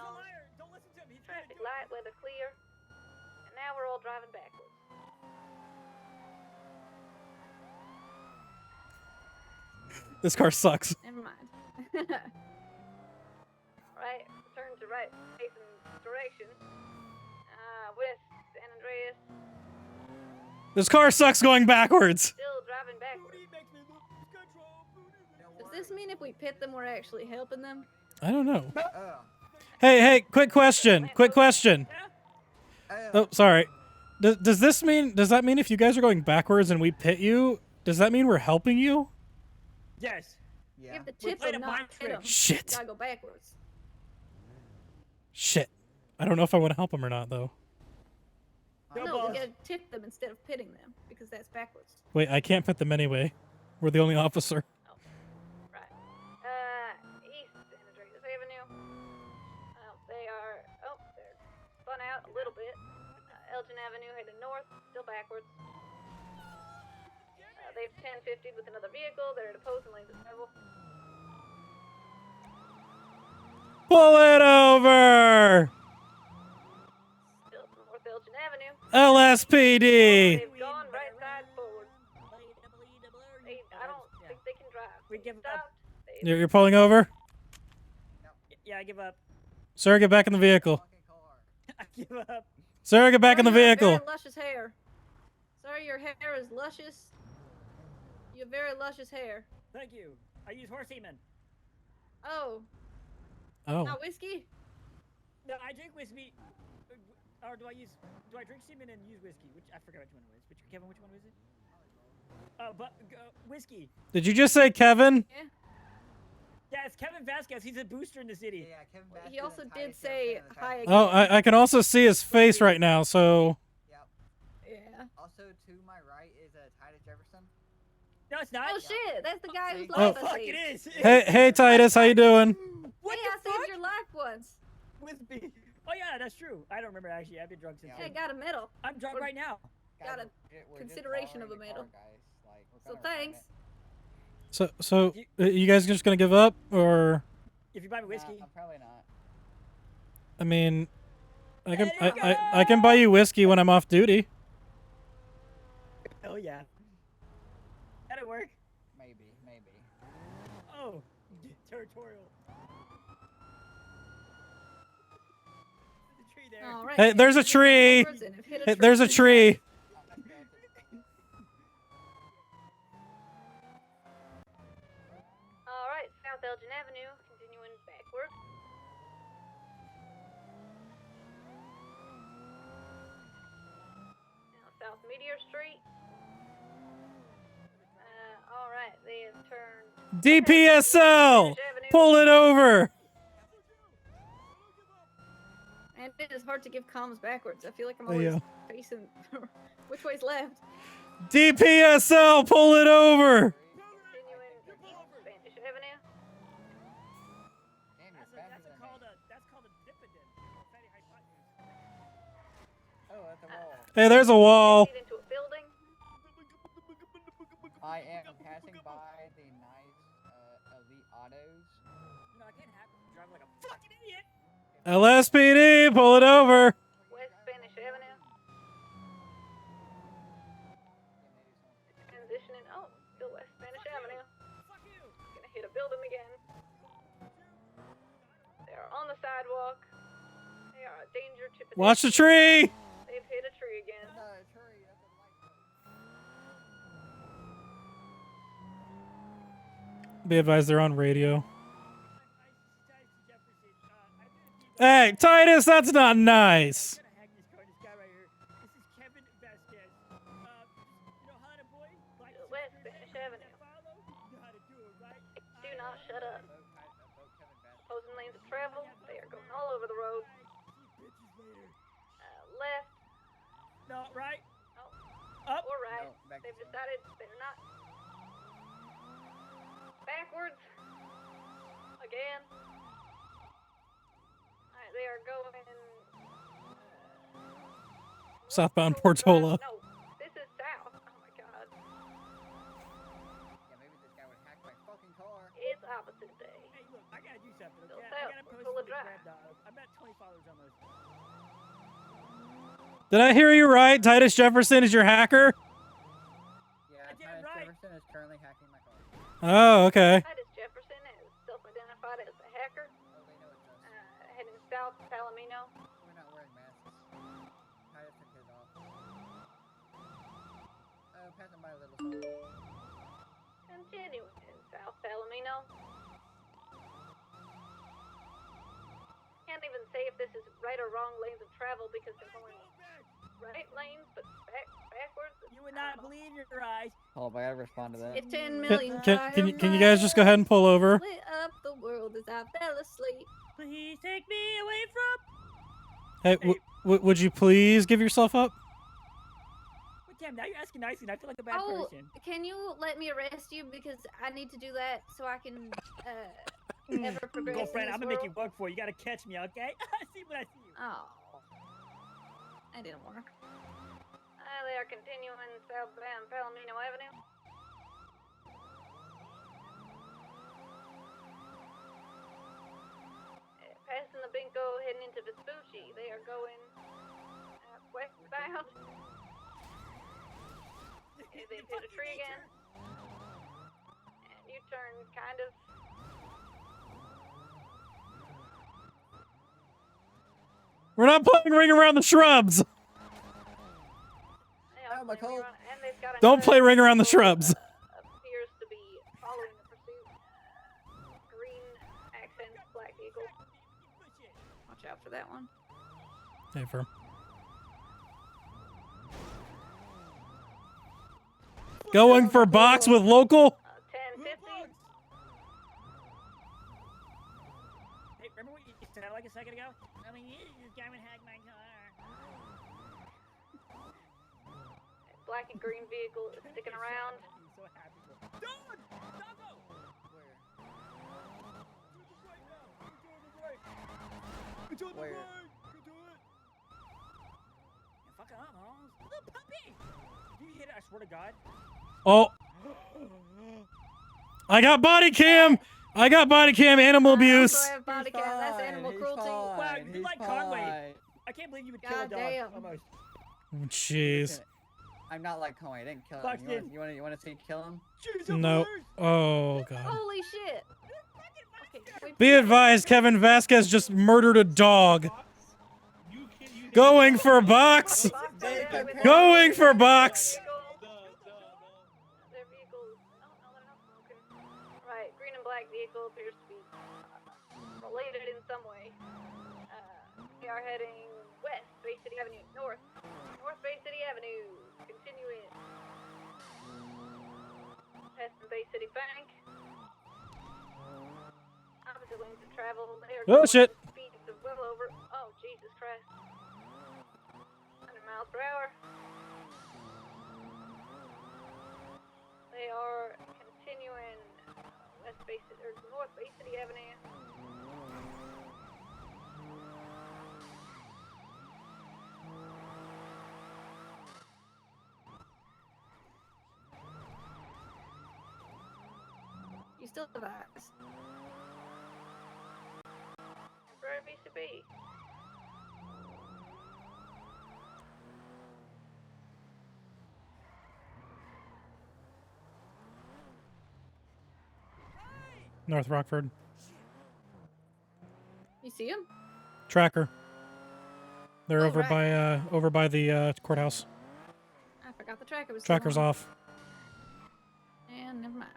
Traffic light, weather clear. And now we're all driving backwards. This car sucks. Never mind. Right, turn to right facing direction. West San Andreas. This car sucks going backwards. Still driving backwards. Does this mean if we pit them, we're actually helping them? I don't know. Hey, quick question. Quick question. Oh, sorry. Does that mean if you guys are going backwards and we pit you, does that mean we're helping you? Yes. You have to We tip played them, a not mind pit them. trick. Shit. Gotta go backwards. Shit. I don't know if I want to help him or not, though. Go No, boss. we gotta tip them instead of pitting them, because that's backwards. Wait, I can't pit them anyway. We're the only officer. Right. East San Andreas Avenue. They're spun out a little bit. Elgin Avenue headed north, still backwards. They've 1050'd with another vehicle. They're at opposing lanes of travel. Pull it over! Still North Elgin Avenue. LSPD! They've gone right side forward. I don't think they can drive. We give up. Stopped. You're pulling over? Yeah, I give up. Sir, get back in the vehicle. I give up. Sir, get back in the Sir, you have vehicle. Very luscious hair. Sir, your hair is luscious. You have very luscious hair. Thank you. I use horse semen. Oh. Oh. Not whiskey? No, I drink whiskey. Or do I drink semen and use whiskey? Which I forgot which one it was. Kevin, which one was it? Whiskey. Did you just say Kevin? Yeah. Yeah, it's Kevin Vasquez. He's a booster in the city. Yeah, Kevin Vasquez. He also did say hi again. Oh, I can also see his face right now, so... Yeah. Also, to my right is Titus Jefferson. No, it's not. Oh shit, that's the guy who's Oh. life I Fuck, saved. it is. Hey, Titus, how you doing? What Hey, the I fuck? saved your life once. With me. Oh yeah, that's true. I don't remember actually. I've been drunk since. Yeah, I then. got a medal. I'm drunk We're- right now. Got a We're just consideration of a following the medal. car, guys. Like, we're So gonna run thanks. it. So you guys just gonna give up, or... If you buy me whiskey. Nah, I'm probably not. I mean... I can, Let it I can buy you whiskey when I'm off duty. Oh yeah. That'll work. Maybe. Oh, territorial. The tree there. All right. Hey, there's a tree. Hey, there's a tree. All right, South Elgin Avenue, continuing backward. Now South Meteor Street. All right, they have turned. DPSL. Pull it over. And it is hard to give comms backwards. I feel like I'm There always you facing which way's left. DPSL. Pull it over. Continuing East Spanish Avenue. That's called a dividend. Fatty hypotenuse. Oh, that's a wall. Hey, there's a wall. Into a building. I am passing by the nice elite autos. You know, I can't have him drive like a fucking idiot. LSPD. Pull it over. West Spanish Avenue. Transitioning. Oh, still West Spanish Avenue. Fuck you. Gonna hit a building again. They are on the sidewalk. They are a danger to pedestrians. Watch the tree. They've hit a tree again. Be advised, they're on radio. Hey, Titus, that's not nice. I'm gonna hack this car. This guy right here. This is Kevin Vasquez. You know how to boy? Like West Spanish Avenue. You know how to do it, right? Do not shut up. Opposing lanes of travel. They are going all over the road. Left. No, right. Up or right. They've decided they're not. Backwards. Again. Alright, they are going. Southbound Portola. No, this is south. Oh my god. Yeah, maybe this guy would hack my fucking car. It's opposite day. Hey, look, I gotta do something, Still okay? south. I gotta post Portola the Drive. grab dog. I'm at 20 followers almost. Did I hear you right? Titus Jefferson is your hacker? Yeah, Titus Jefferson is currently hacking my car. Oh, okay. Titus Jefferson is self-identified as a hacker. Oh, they know it's us. Heading south, Palomino. We're not wearing masks. Titus took his off. Passing by a little song. Continuing in South Palomino. Can't even say if this is right or wrong lanes of travel because they're going right lanes, but backwards. You would not believe your eyes. Hold up, I gotta respond to that. It's 10 million. Can you guys just go ahead and pull over? Lit up the world as I fell asleep. Please take me away from. Hey, would you please give yourself up? Wait, damn, now you're asking nicely, and I feel like a bad person. Can you let me arrest you because I need to do that so I can ever progress Girlfriend, in I'm this gonna make you world? work for it. You gotta catch me, okay? See when I see you. Oh, that didn't work. They are continuing southbound Palomino Avenue. Passing the Bingo, heading into Vespucci. They are going westbound. They've hit a tree again. And U-turn, kind of. We're not playing Ring Around the Shrubs. Oh, my cold. Don't play Ring Around the Shrubs. Appears to be following the pursuit. Green accent, black eagle. Watch out for that one. Hey, firm. Going for box with local? 1050. Hey, remember what you said like a second ago? I mean, this guy would hack my car. Black and green vehicle is sticking around. I'm so happy. Dude! Doggo! Where? It's on the Where? right! Go do it! Fuck up, Holmes. Little puppy! You hit it, I swear to God. Oh. I got body cam. I got body cam. Animal abuse. I have body cam. That's animal cruelty. Wow, you like Conway. I can't believe you would kill a God dog. damn. Almost. Jeez. I'm not like Conway. I didn't kill him. Buxton. You want to see kill him? No. Oh, God. Holy shit. Okay, Be advised, Kevin Vasquez just murdered a dog. You Going for box. Going for box. Their vehicle. Oh no, they're not smoking. Right, green and black vehicle appears to be related in some way. We are heading west, Bay City Avenue, north Bay City Avenue. Continuing past the Bay City Bank. Opposite lanes of travel. They are Oh, going shit. with speeds of well over. Oh Jesus Christ! 100 miles per hour. They are continuing West Bay City or North Bay City Avenue. You still have eyes. EmberRP. North Rockford. You see him? Tracker. They're Oh, over right. by the courthouse. I forgot the tracker was Tracker's still on. off. And never mind.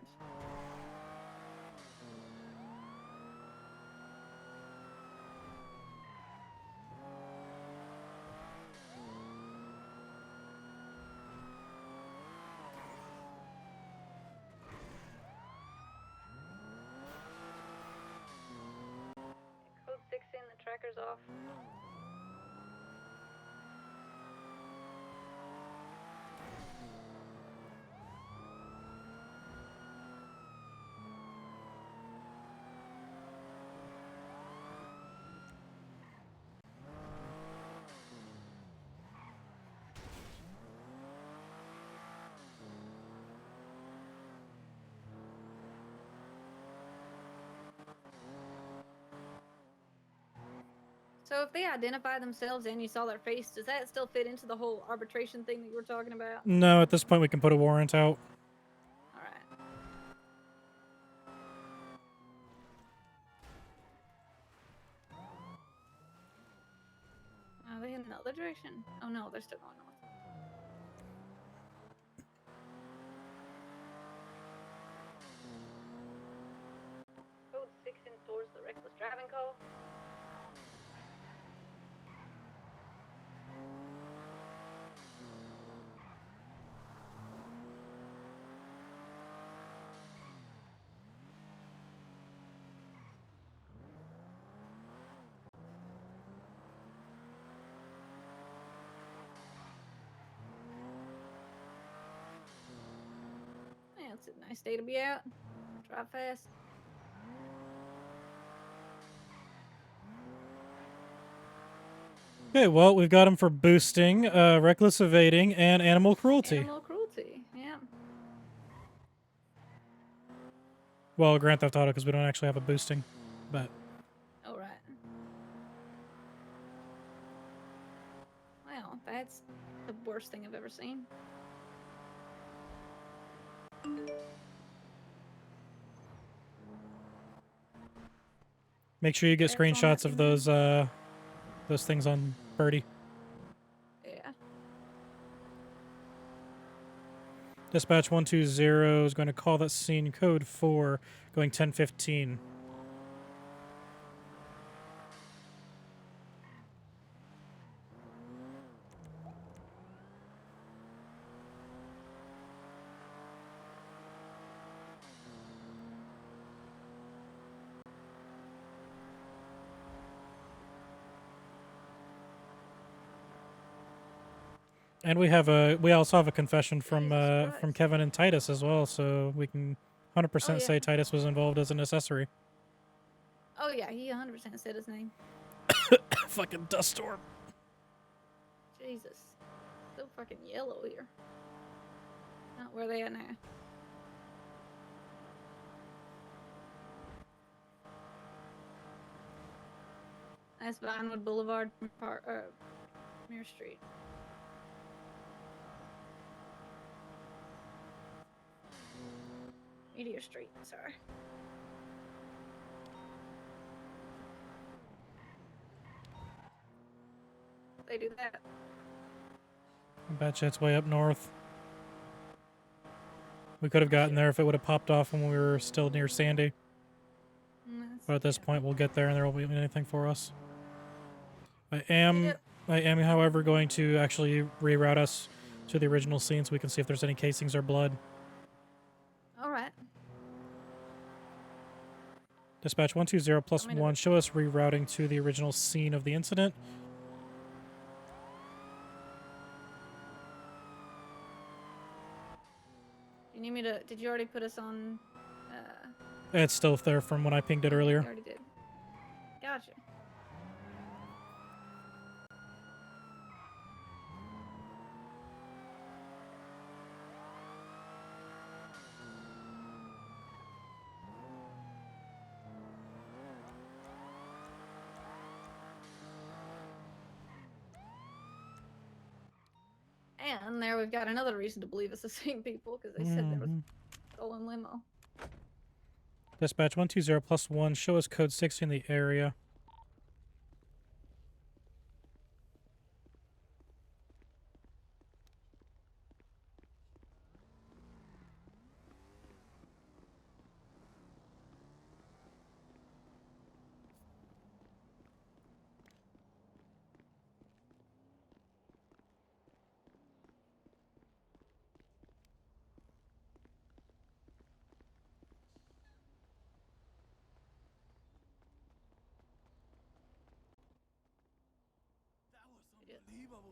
Code 6 in, the tracker's off. So if they identify themselves and you saw their face, does that still fit into the whole arbitration thing that you were talking about? No, at this point we can put a warrant out. Alright. Are they in the other direction? Oh no, they're still going north. Code 6 in towards the reckless driving call. Yeah, it's a nice day to be out. Drive fast. Okay, well, we've got him for boosting, reckless evading, and animal cruelty. Animal cruelty, yeah. Well, Grand Theft Auto, because we don't actually have a boosting, but... Oh, right. Well, that's the worst thing I've ever seen. Make sure you get That's on screenshots that of email. those things on Birdie. Yeah. Dispatch 120 is going to call that scene code 4, going 1015. And we also have a confession from Kevin and Titus as well, so we can 100% say Titus was involved as an accessory. Oh yeah, he 100% said his name. Fucking dust storm. Jesus. So fucking yellow here. Not where they are now. That's Vinewood Boulevard, Mirror Street. Meteor Street, sorry. They do at? I bet you it's way up north. We could have gotten there if it would have popped off when we were still near Sandy. But at this point, we'll get there and there won't be anything for us. I am, however, going to actually reroute us to the original scene so we can see if there's any casings or blood. All right. Dispatch 120 plus 1, show us rerouting to the original scene of the incident. You need me to? Did you already put us on? It's still there from when I pinged it earlier. You already did. Gotcha. And there we've got another reason to believe it's the same people, because they said there was a stolen limo. Dispatch 120 plus 1, show us code 60 in the area. That was unbelievable.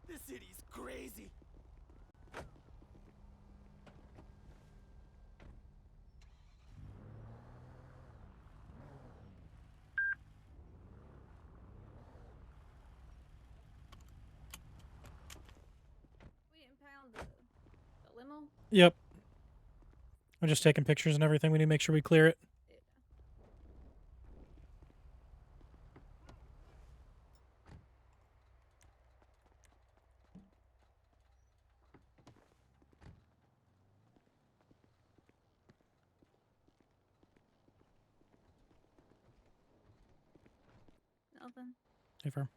This city's crazy. We impound the limo. Yep. I'm just taking pictures and everything. We need to make sure we clear it. Nothing. Hey, firm.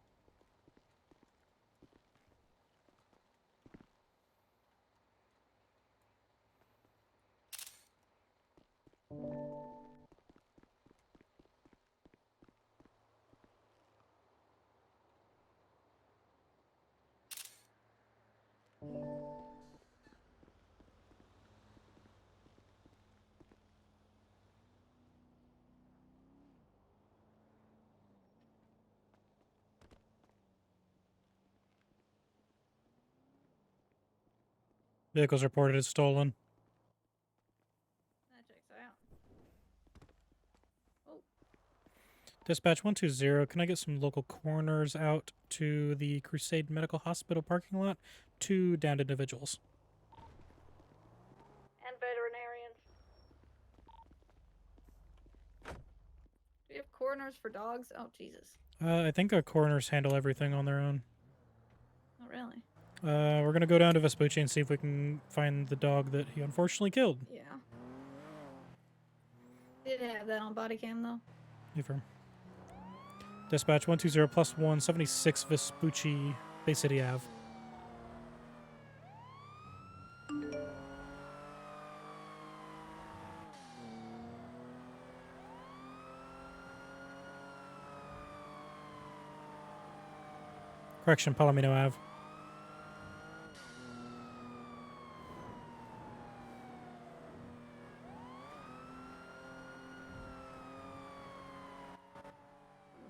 Vehicles reported as stolen. That checks out. Oh. Dispatch 120, can I get some local coroners out to the Crusade Medical Hospital parking lot? 2 downed individuals. And veterinarians. Do we have coroners for dogs? Oh, Jesus. I think our coroners handle everything on their own. Oh, really? We're going to go down to Vespucci and see if we can find the dog that he unfortunately killed. Yeah. Did have that on body cam, though. Affirm. Dispatch 120 plus 1, 76 Vespucci, Bay City Ave. Correction, Palomino Ave.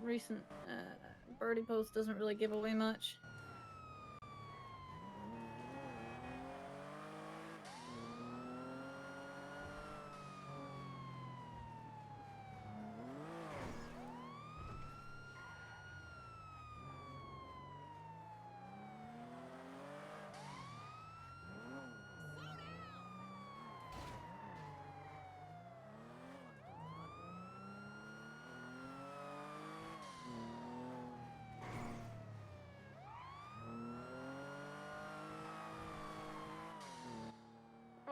Recent birdie post doesn't really give away much.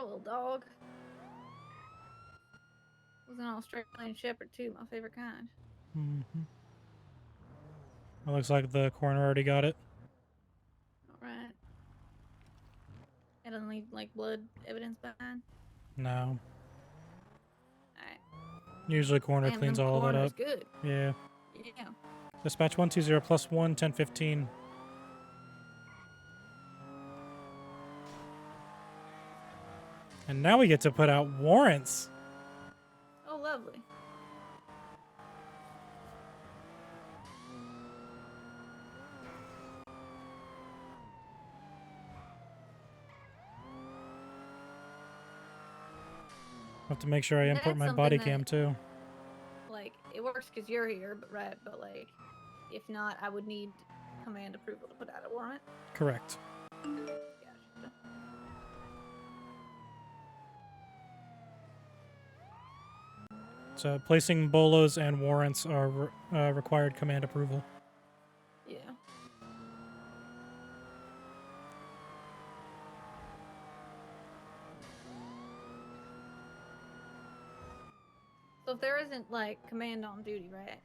Poor little dog. Was an Australian Shepherd too, my favorite kind. Mm-hmm. It looks like the coroner already got it. Alright. It doesn't leave like blood evidence behind. No. Alright. Usually coroner Damn, cleans them all that coroner's up. good. Yeah. Yeah. Dispatch 120 +1 1015. And now we get to put out warrants. Oh, lovely. I have to make sure I import That's my something body that- cam too. Like, it works because you're here, but right, but like, if not, I would need command approval to put out a warrant. Correct. Gotcha. So placing bolos and warrants are required command approval. Yeah. So if there isn't like command on duty, right?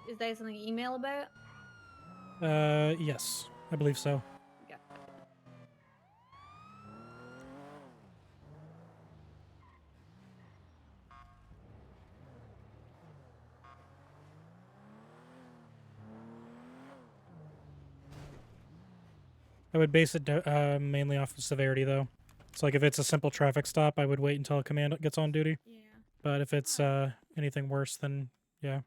Is that something you email about? Yes, I believe so. Yeah. I would base it mainly off of severity, though. It's like if it's a simple traffic stop, I would wait until command gets on duty. Yeah. But if it's anything worse, then yeah.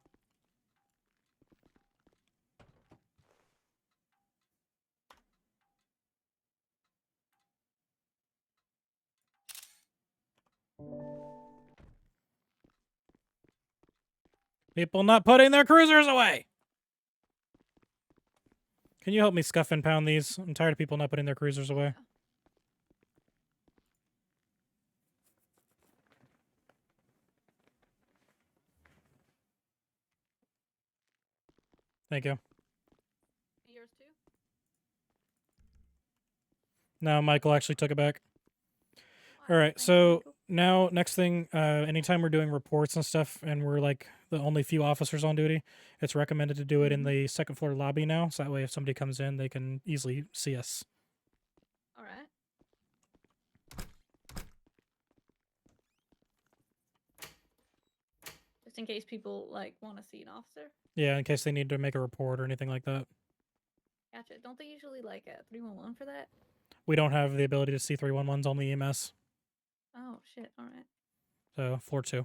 People not putting their cruisers away! Can you help me scuff and pound these? I'm tired of people not putting their cruisers away. Thank you. Yours too? No, Michael actually took it back. All right, so now next thing, anytime we're doing reports and stuff and we're like the only few officers on duty, it's recommended to do it in the second floor lobby now. So that way if somebody comes in, they can easily see us. All right. Just in case people like want to see an officer. Yeah, in case they need to make a report or anything like that. Gotcha. Don't they usually like a 311 for that? We don't have the ability to see 311s on the EMS. Oh shit! All right. So floor 2.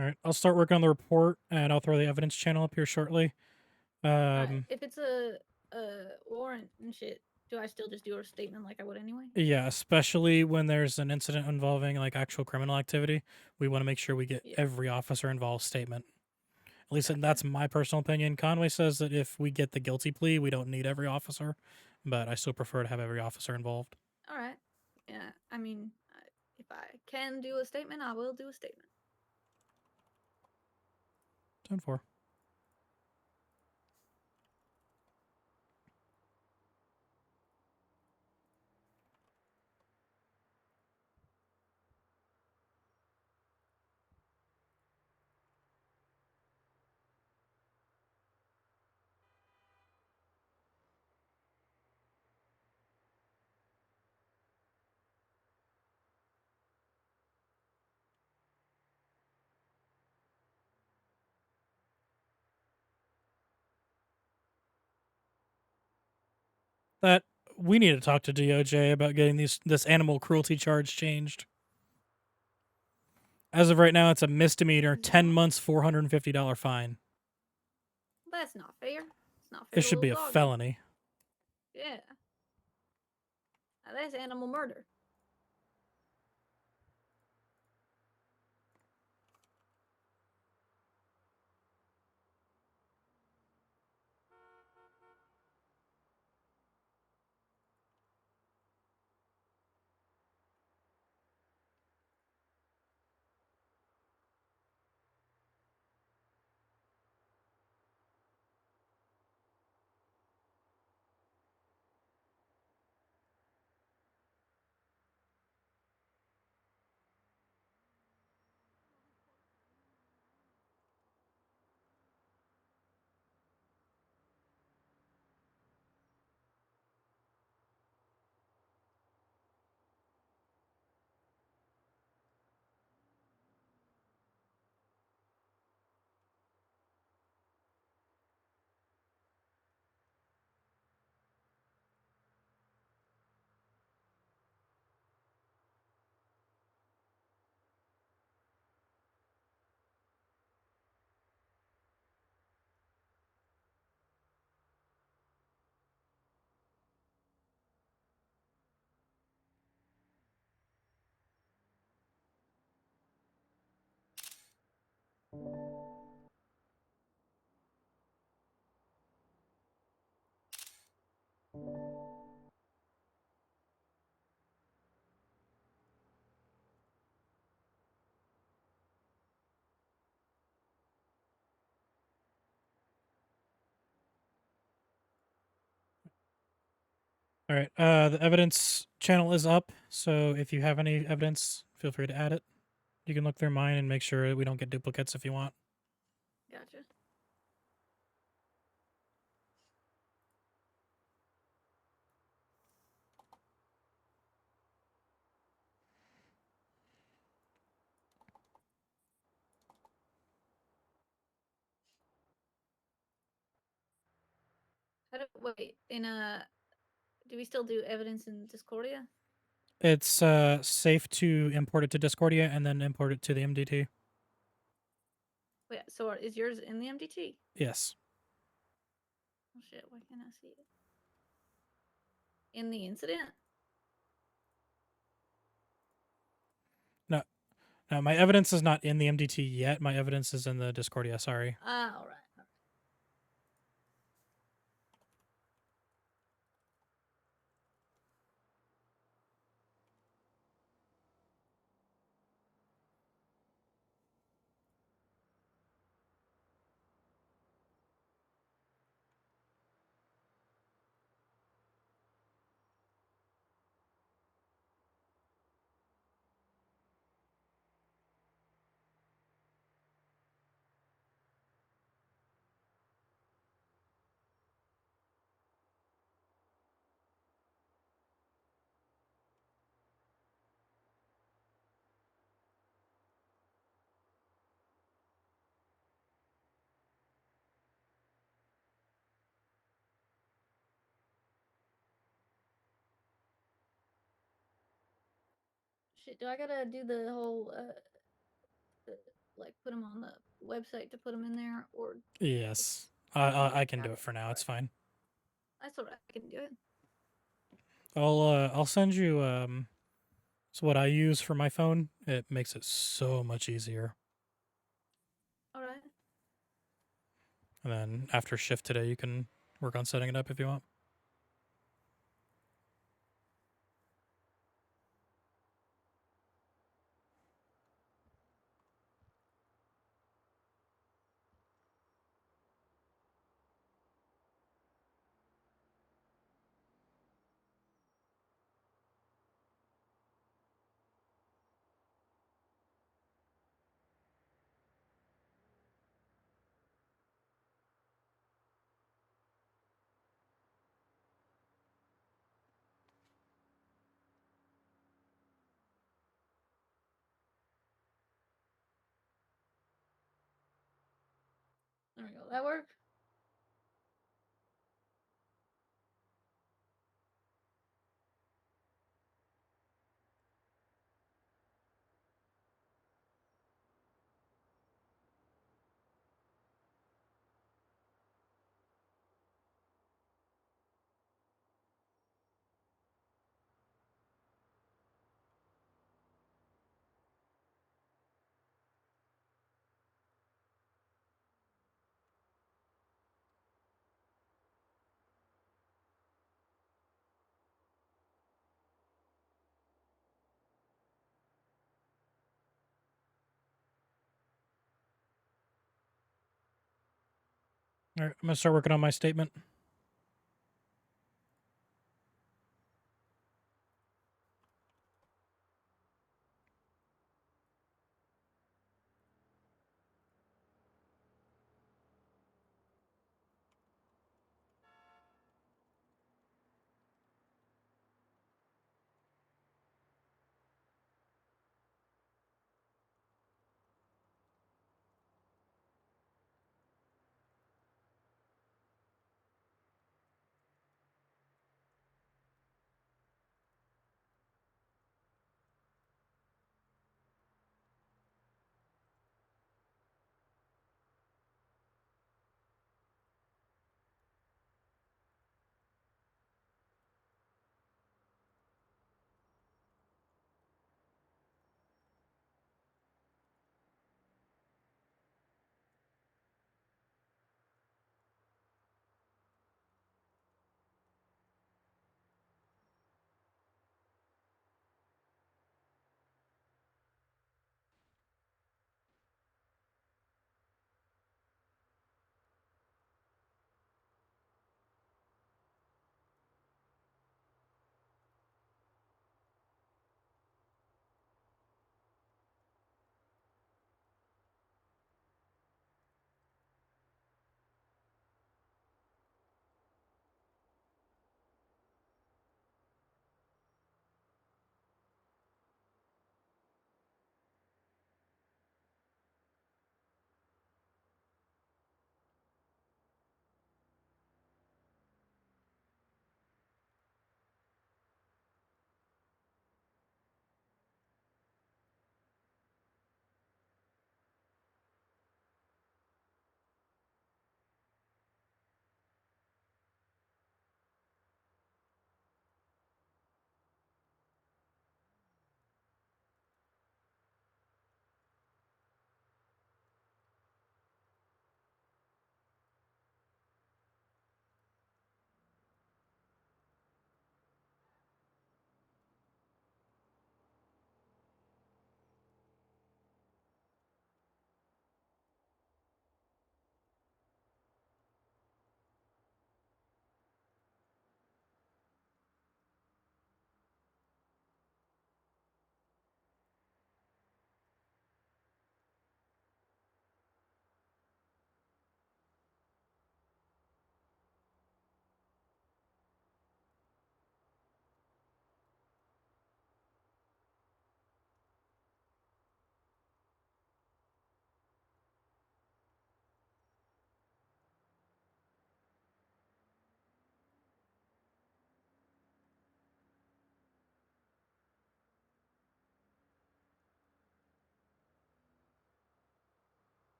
All right, I'll start working on the report and I'll throw the evidence channel up here shortly. Right. If it's a warrant and shit, do I still just do a statement like I would anyway? Yeah, especially when there's an incident involving like actual criminal activity, we want to make sure we get every officer involved statement. At least that's my personal opinion. Conway says that if we get the guilty plea, we don't need every officer, but I still prefer to have every officer involved. All right. Yeah. I mean, if I can do a statement, I will do a statement. 10-4. That we need to talk to DOJ about getting this animal cruelty charge changed. As of right now, it's a misdemeanor, 10 months, $450 fine. That's not fair. It's not fair It to should be a little doggy. felony. Yeah. Now, that's animal murder. All right. The evidence channel is up, so if you have any evidence, feel free to add it. You can look through mine and make sure we don't get duplicates if you want. Gotcha. Wait, do we still do evidence in Discordia? It's safe to import it to Discordia and then import it to the MDT. Wait, so is yours in the MDT? Yes. Oh shit, why can't I see it? In the incident? No, no, my evidence is not in the MDT yet. My evidence is in the Discordia. Sorry. Ah, all right. Shit, do I gotta do the whole like put them on the website to put them in there, or Yes. I can do it for now. It's fine. that's alright. I can do it. I'll send you so what I use for my phone. It makes it so much easier. All right. And then after shift today, you can work on setting it up if you want. There we go. That work? All right, I'm gonna start working on my statement.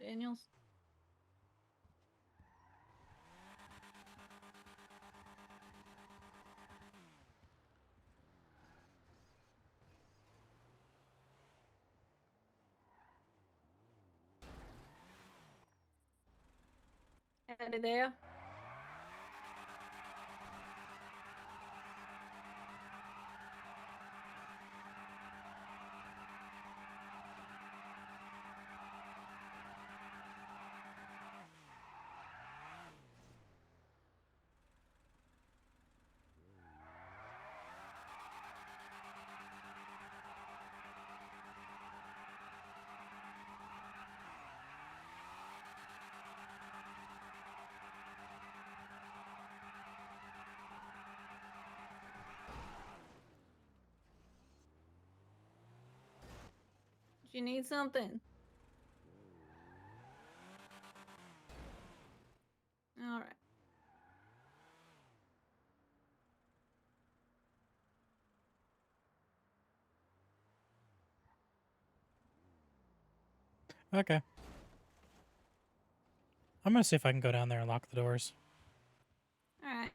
Daniels. Howdy there. Do you need something? All right. Okay. I'm gonna see if I can go down there and lock the doors. All right.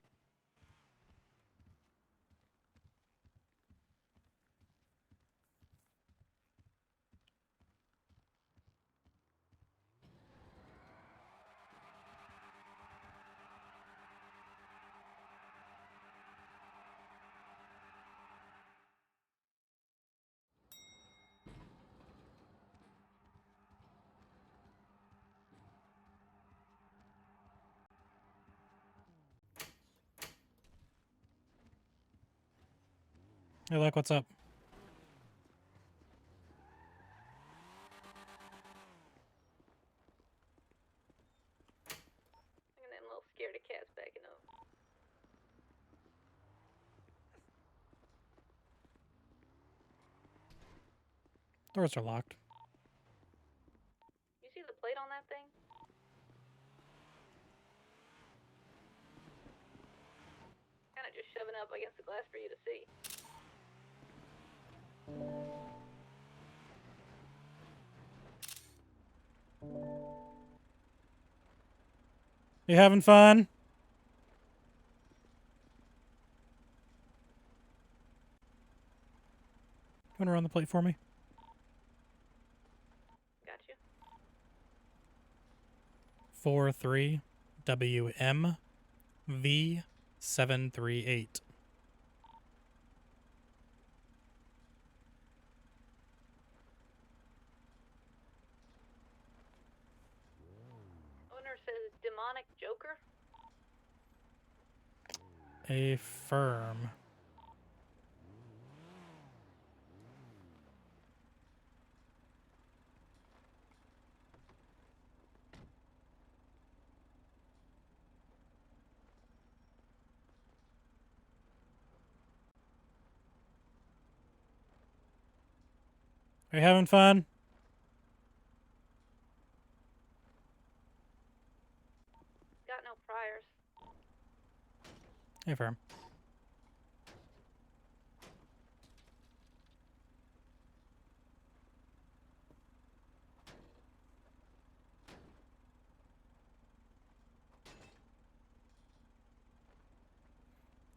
Hey, look, what's up? Look at them little scaredy cats backing up. Doors are locked. You see the plate on that thing? Kind of just shoving up against the glass for you to see. You having fun? You wanna run the plate for me? Got you. 43 WM V738. Owner says demonic joker. Affirm. Are you having fun? Got no priors. Affirm.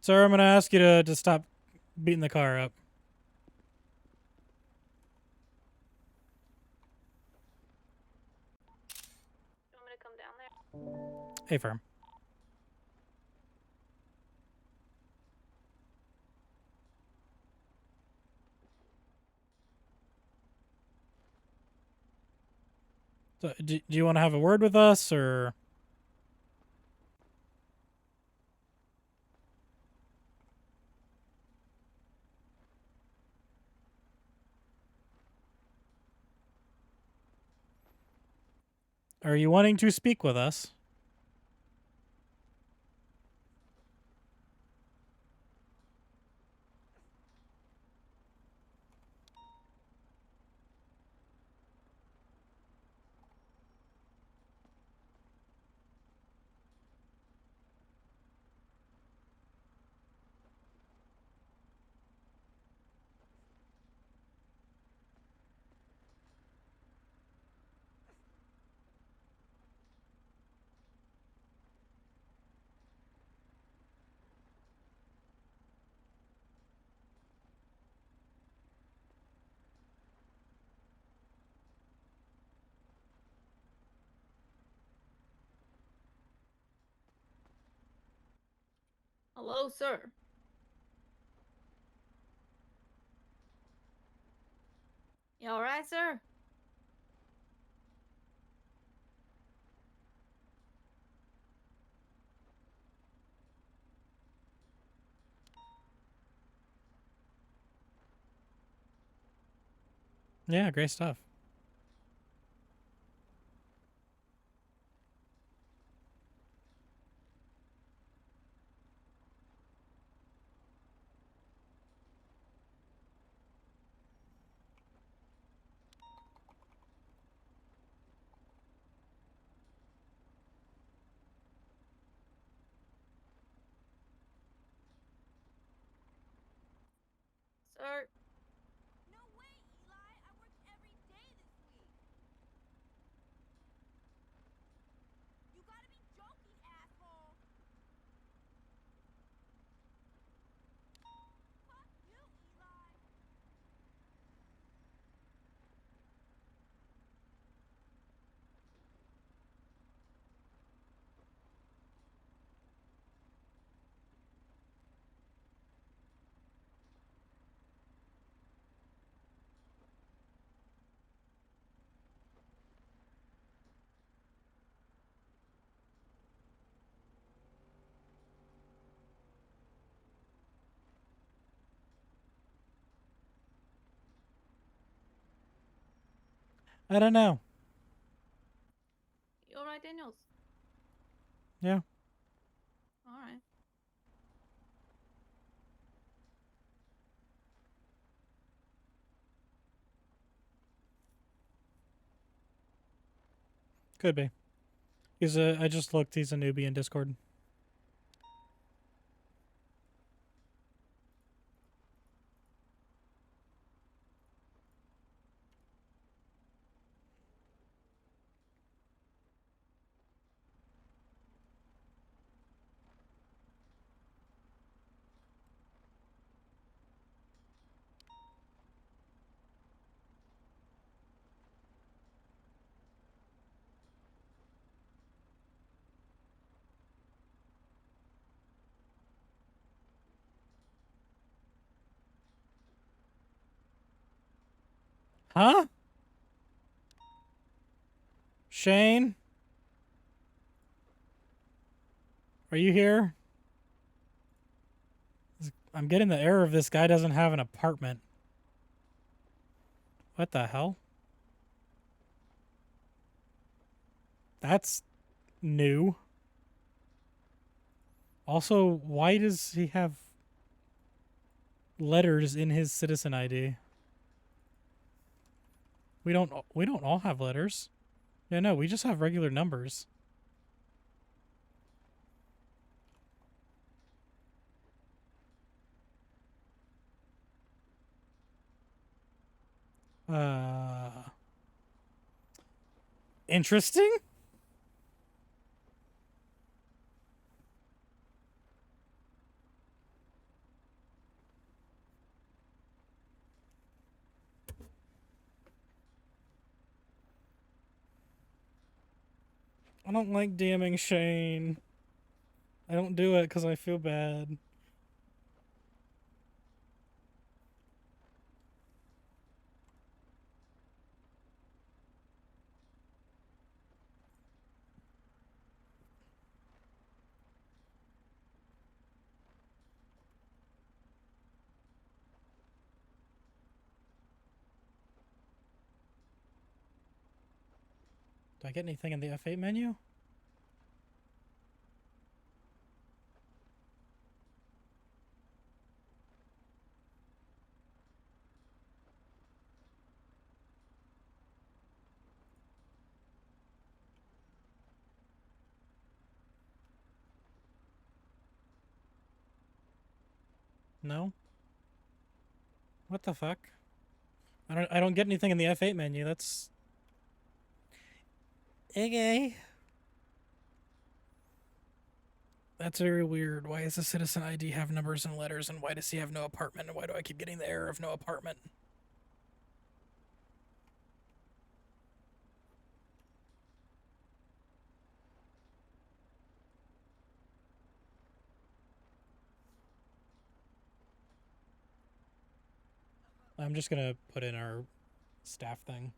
Sir, I'm gonna ask you to stop beating the car up. You want me to come down there? Affirm. So, do you want to have a word with us, or? Are you wanting to speak with us? Hello, sir. You all right, sir? Yeah, great stuff. Sir? No way, Eli! I worked every day this week! You gotta be joking, asshole! Fuck you, Eli! I don't know. You all right, Daniels? Yeah. All right. Could be. I just looked. He's a newbie in Discord. Huh? Shane? Are you here? I'm getting the error of this guy doesn't have an apartment. What the hell? That's new. Also, why does he have letters in his citizen ID? We don't all have letters. Yeah, no, we just have regular numbers. Interesting? I don't like damning Shane. I don't do it because I feel bad. Do I get anything in the F8 menu? No? What the fuck? I don't get anything in the F8 menu. That's okay. That's very weird. Why does the citizen ID have numbers and letters, and why does he have no apartment, and why do I keep getting the error of no apartment? I'm just gonna put in our staff thing.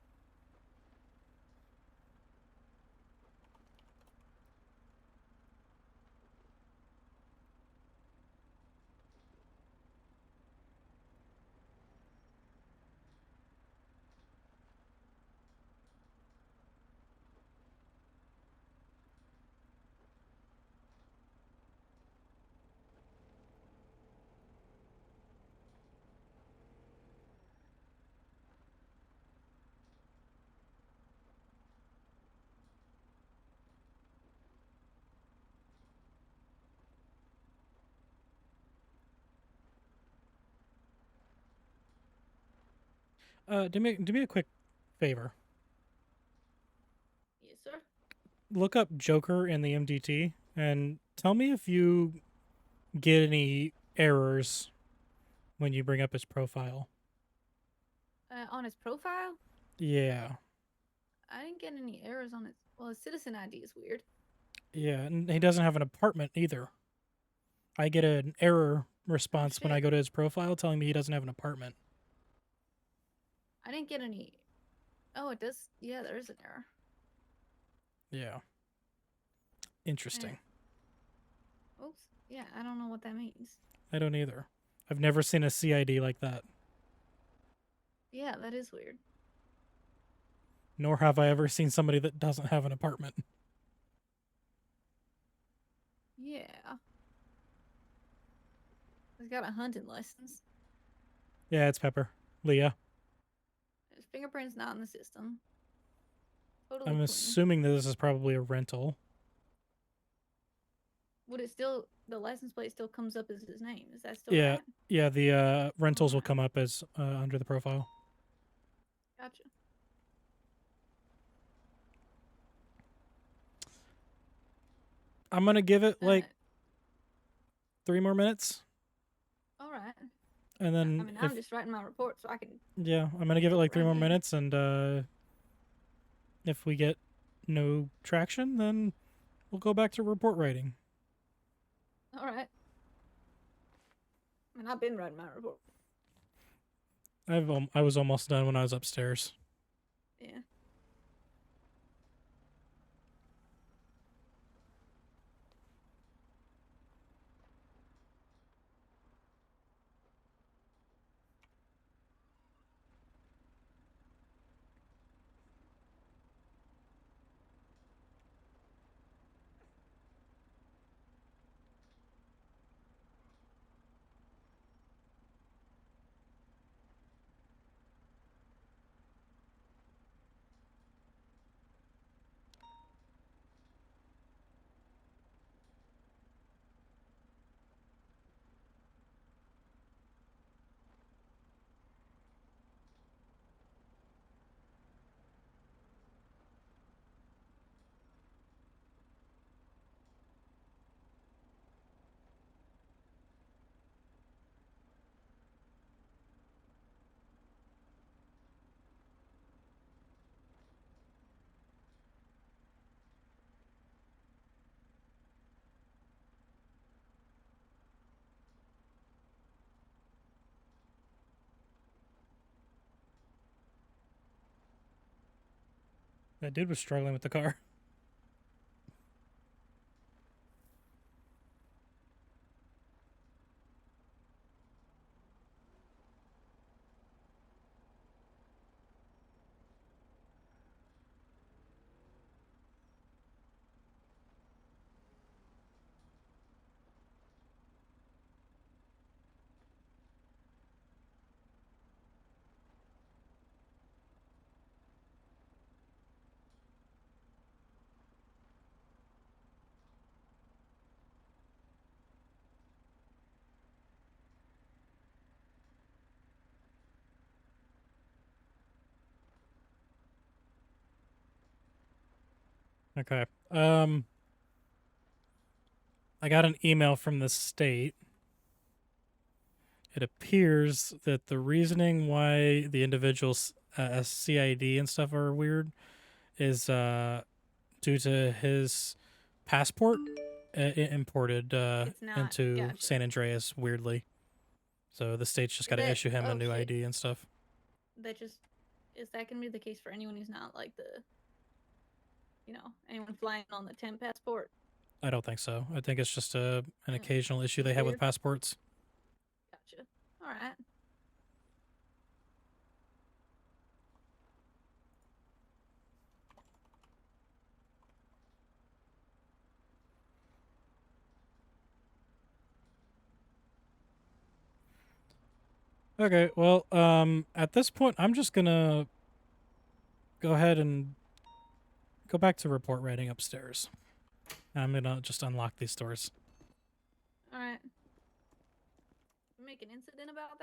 Do me a quick favor. Yes, sir. Look up Joker in the MDT and tell me if you get any errors when you bring up his profile. On his profile, Yeah. I didn't get any errors on his. Well, his citizen ID is weird. Yeah, and he doesn't have an apartment either. I get an error response when I shit. go to his profile telling me he doesn't have an apartment. I didn't get any. Oh, it does. Yeah, there is an error. Yeah. Interesting. Oops. Yeah, I don't know what that means. I don't either. I've never seen a CID like that. Yeah, that is weird. Nor have I ever seen somebody that doesn't have an apartment. Yeah. He's got a hunting license. Yeah, it's Pepper. Leah. His fingerprint's not in the system. Totally I'm clean. assuming that this is probably a rental. Would it still, the license plate still comes up as his name? Is that still Yeah, right? yeah. The rentals will come up as under the profile. Gotcha. I'm gonna give it like 3 more minutes, All right. and then I mean, I'm just writing my report so I can. yeah, I'm gonna give it like 3 more Right. minutes, and if we get no traction, then we'll go back to report writing. All right. I mean, I've been writing my report. I was almost done when I was upstairs. Yeah. That dude was struggling with the car. Okay. I got an email from the state. It appears that the reasoning why the individual's CID and stuff are weird is due to his passport imported into Gotcha. San Andreas weirdly. So the state's just got to Is that- issue him a oh, new shit. ID and stuff. that just is that gonna be the case for anyone who's not like anyone flying on the temp passport? I don't think so. I think it's just an occasional issue they That's have with weird. passports. Gotcha. All right. Okay, well, at this point, I'm just gonna go ahead and go back to report writing upstairs. I'm gonna just unlock these doors. All right. Make an incident about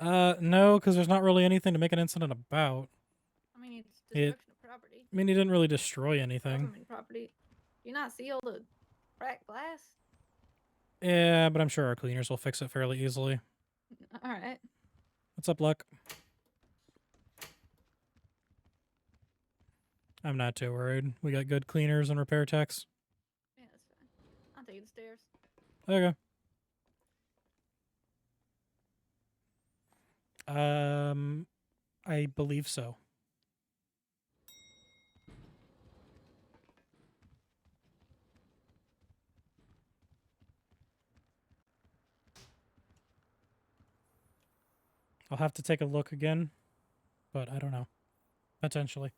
that? No, because there's not really anything to make an incident about. I mean, it's destruction of property. I mean, he didn't really destroy anything. Government property. Do you not see all the cracked glass? Yeah, but I'm sure our cleaners will fix it fairly easily. All right. What's up, Luck? I'm not too worried. We got good cleaners and repair techs. Yeah, that's fine. I'll take you to the stairs. Okay. I believe so. I'll have to take a look again, but I don't know. Potentially.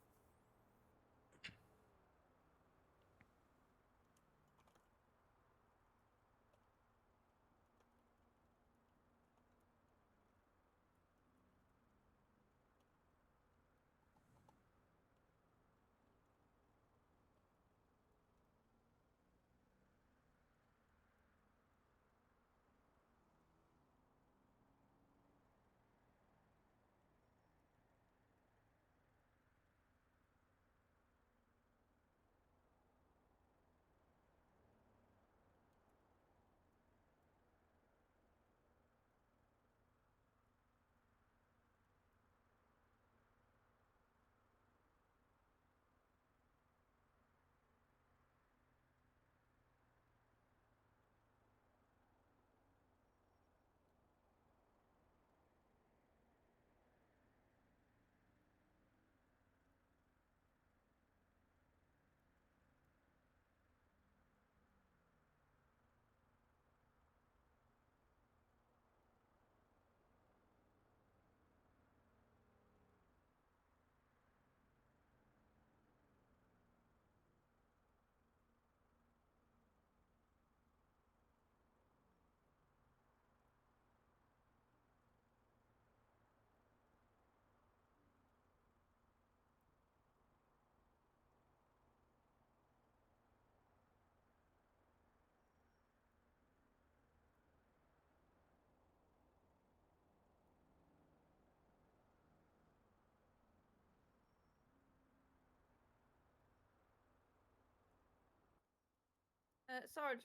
Sarge,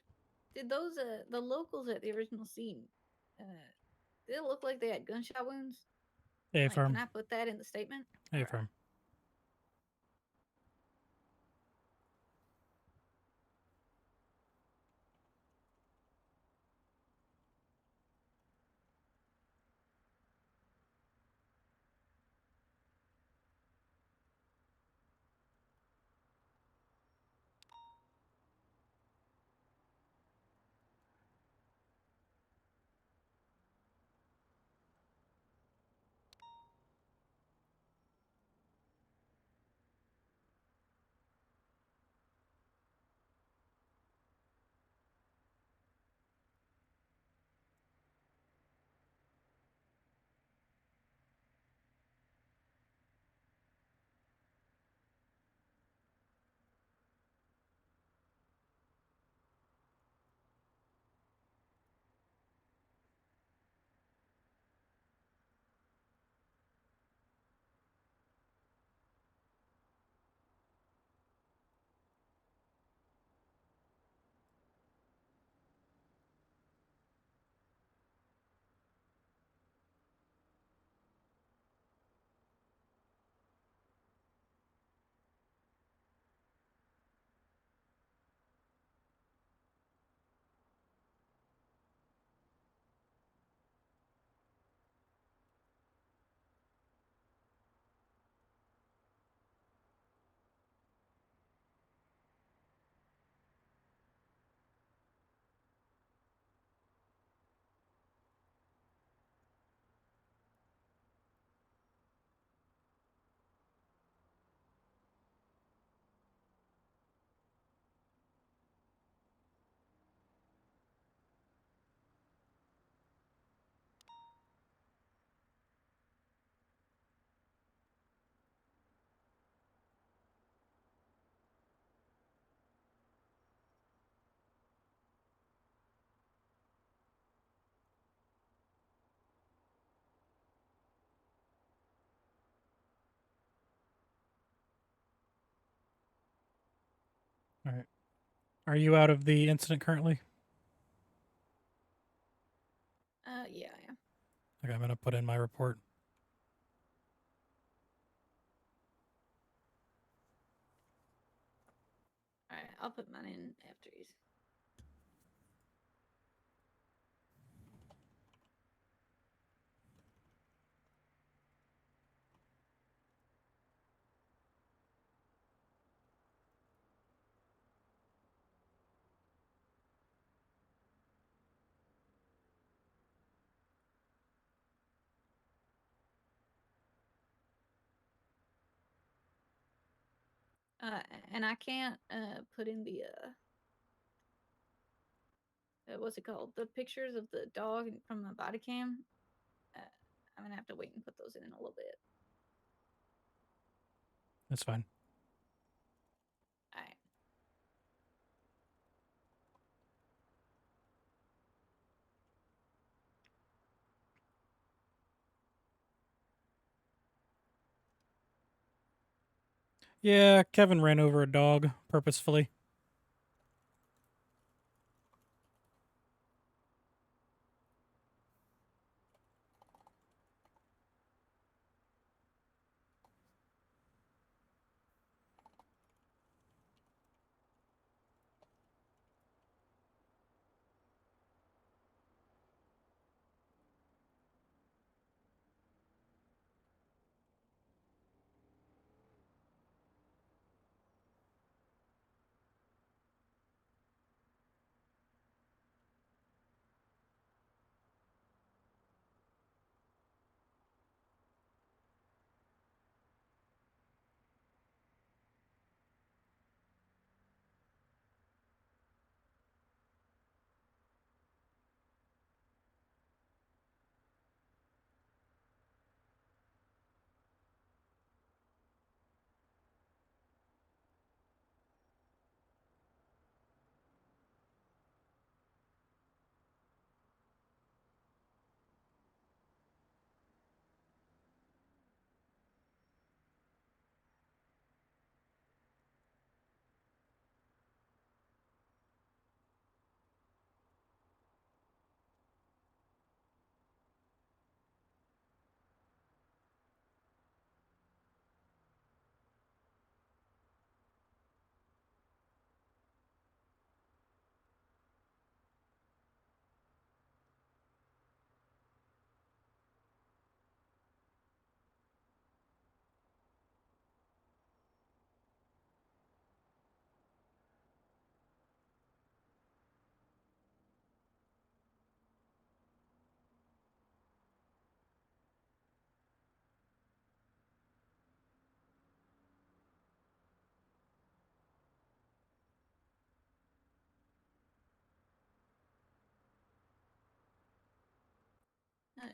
did those the locals at the original scene? Did it look like they had gunshot wounds? Hey, Like, firm. can I put that in the statement? Hey, firm. All right. Are you out of the incident currently? Yeah, I am. Okay, I'm gonna put in my report. All right, I'll put mine in after you. And I can't put in the what's it called? The pictures of the dog from my body cam. I'm gonna have to wait and put those in a little bit. That's fine. All right. Yeah, Kevin ran over a dog purposefully.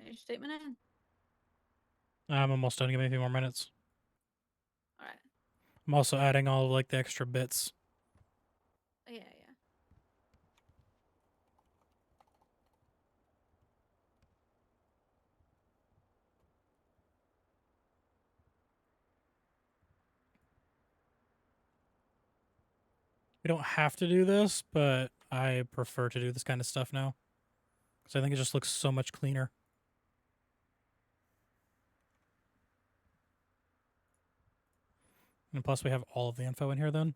Your statement in. I'm almost done. Give me a few more minutes. All right. I'm also adding all of, like, the extra bits. Yeah. We don't have to do this, but I prefer to do this kind of stuff now. Because I think it just looks so much cleaner. And plus we have all of the info in here then.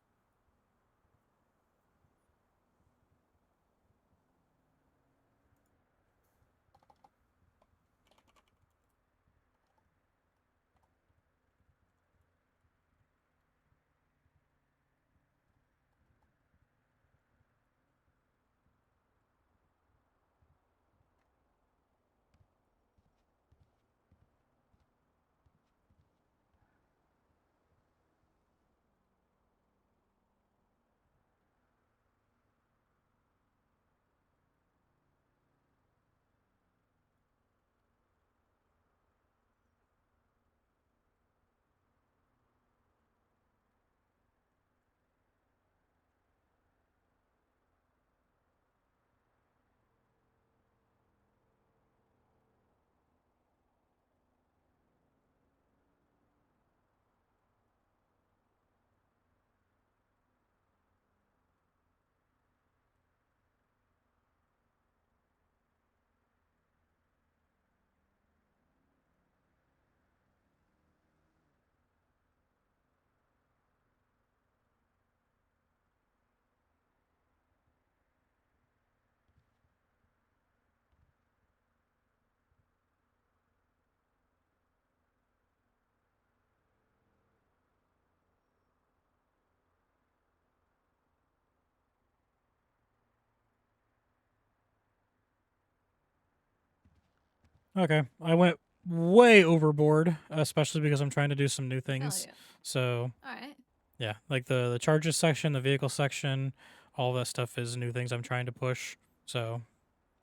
Okay, I went way overboard, especially because I'm trying to do some new things. yeah. So, All right. yeah, like the charges section, the vehicle section, all that stuff is new things I'm trying to push. So,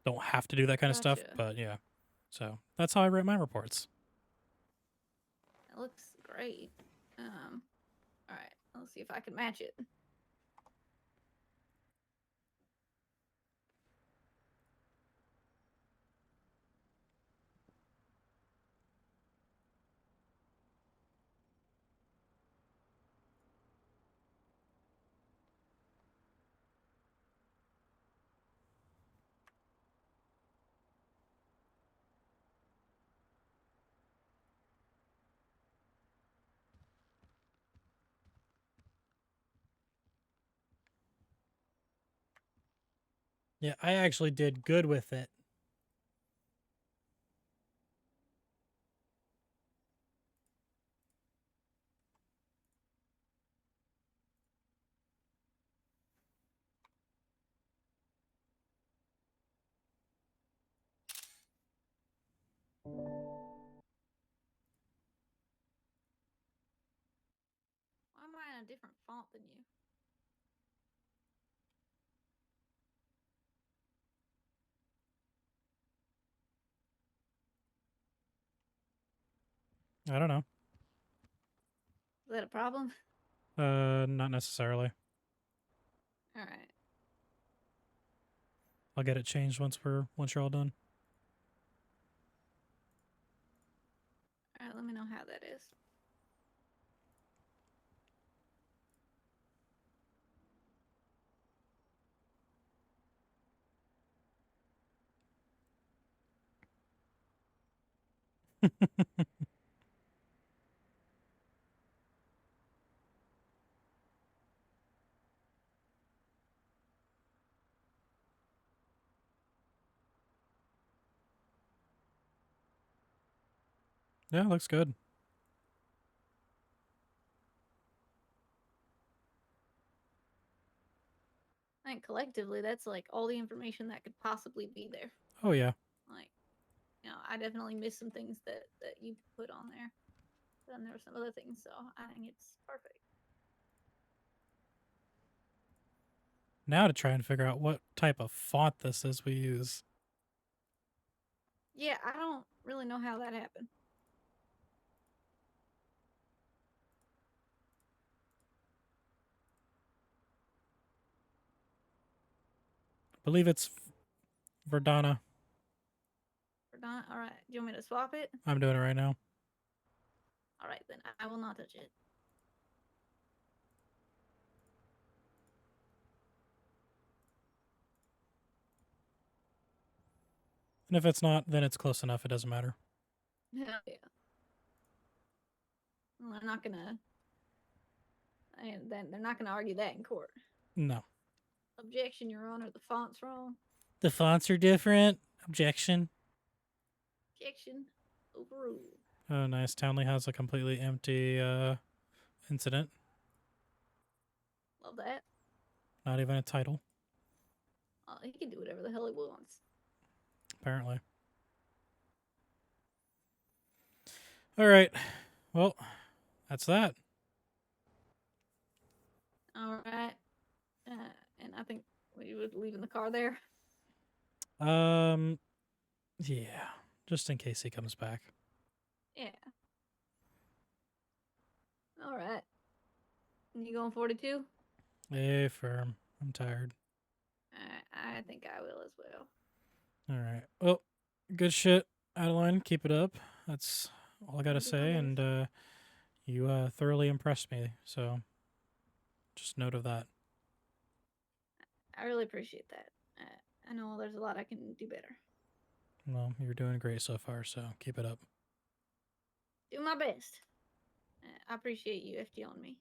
don't have to do that kind of stuff, Gotcha. but yeah. So that's how I write my reports. That looks great. All right. Let's see if I can match it. Yeah, I actually did good with it. Why am I in a different font than you? I don't know. Is that a problem? Not necessarily. All right. I'll get it changed once you're all done. All right. Let me know how that is. Yeah, looks good. I think collectively, that's like all the information that could possibly be there. Oh yeah. Like, I definitely missed some things that you put on there. Then there were some other things, so I think it's perfect. Now to try and figure out what type of font this is we use. Yeah, I don't really know how that happened. I believe it's Verdana. Verdana. All right. Do you want me to swap it? I'm doing it right now. All right, then I will not touch it. And if it's not, then it's close enough. It doesn't matter. Hell yeah. Well, they're not gonna. And then they're not gonna argue that in court. No. Objection, Your Honor. The font's wrong. The fonts are different. Objection. Objection. Overruled. Oh, nice. Townley has a completely empty incident. Love that. Not even a title, He can do whatever the hell he wants. apparently. All right. Well, that's that. All right. And I think we would leave in the car there. Yeah. Just in case he comes back. Yeah. All right. You going 42? Hey, firm. I'm tired. I think I will as well. All right. Well, good shit, Adeline. Keep it up. That's all I gotta I'll do my say. best. And you thoroughly impressed me. So, just note of that. I really appreciate that. I know there's a lot I can do better. Well, you're doing great so far. So keep it up. Do my best. I appreciate you FT on me.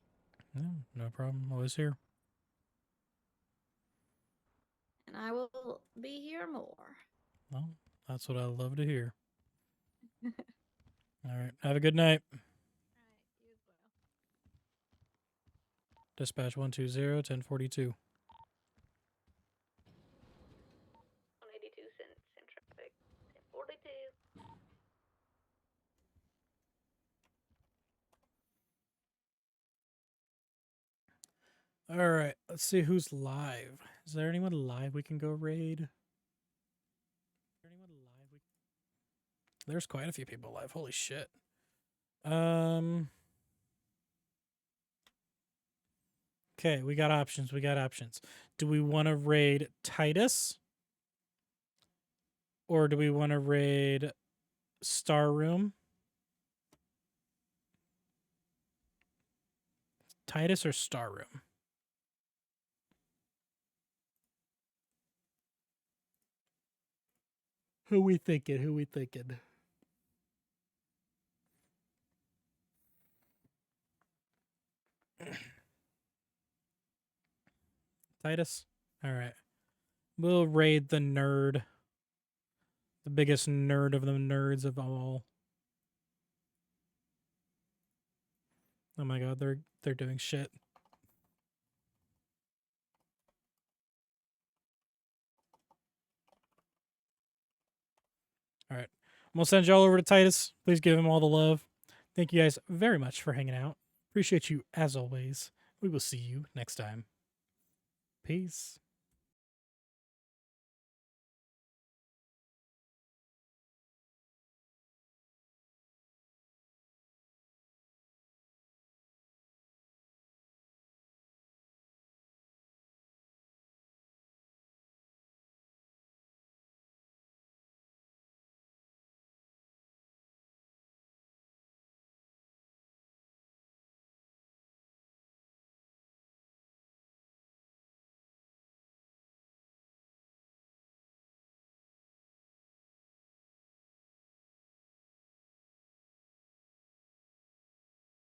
Yeah, no problem. Always here. And I will be here more. Well, that's what I love to hear. All right. Have a good night. You as well. Dispatch 120 1042. 182 same traffic. 1042. All right, let's see who's live. Is there anyone live we can go raid? There's quite a few people live. Holy shit. Okay, we got options. We got options. Do we want to raid Titus? Or do we want to raid Star Room? Titus or Star Room? Who we thinking? Who we thinking? Titus? Alright. We'll raid the nerd. The biggest nerd of the nerds of all. Oh my god, they're doing shit. Alright. I'm gonna send y'all over to Titus. Please give him all the love. Thank you guys very much for hanging out. Appreciate you as always. We will see you next time. Peace.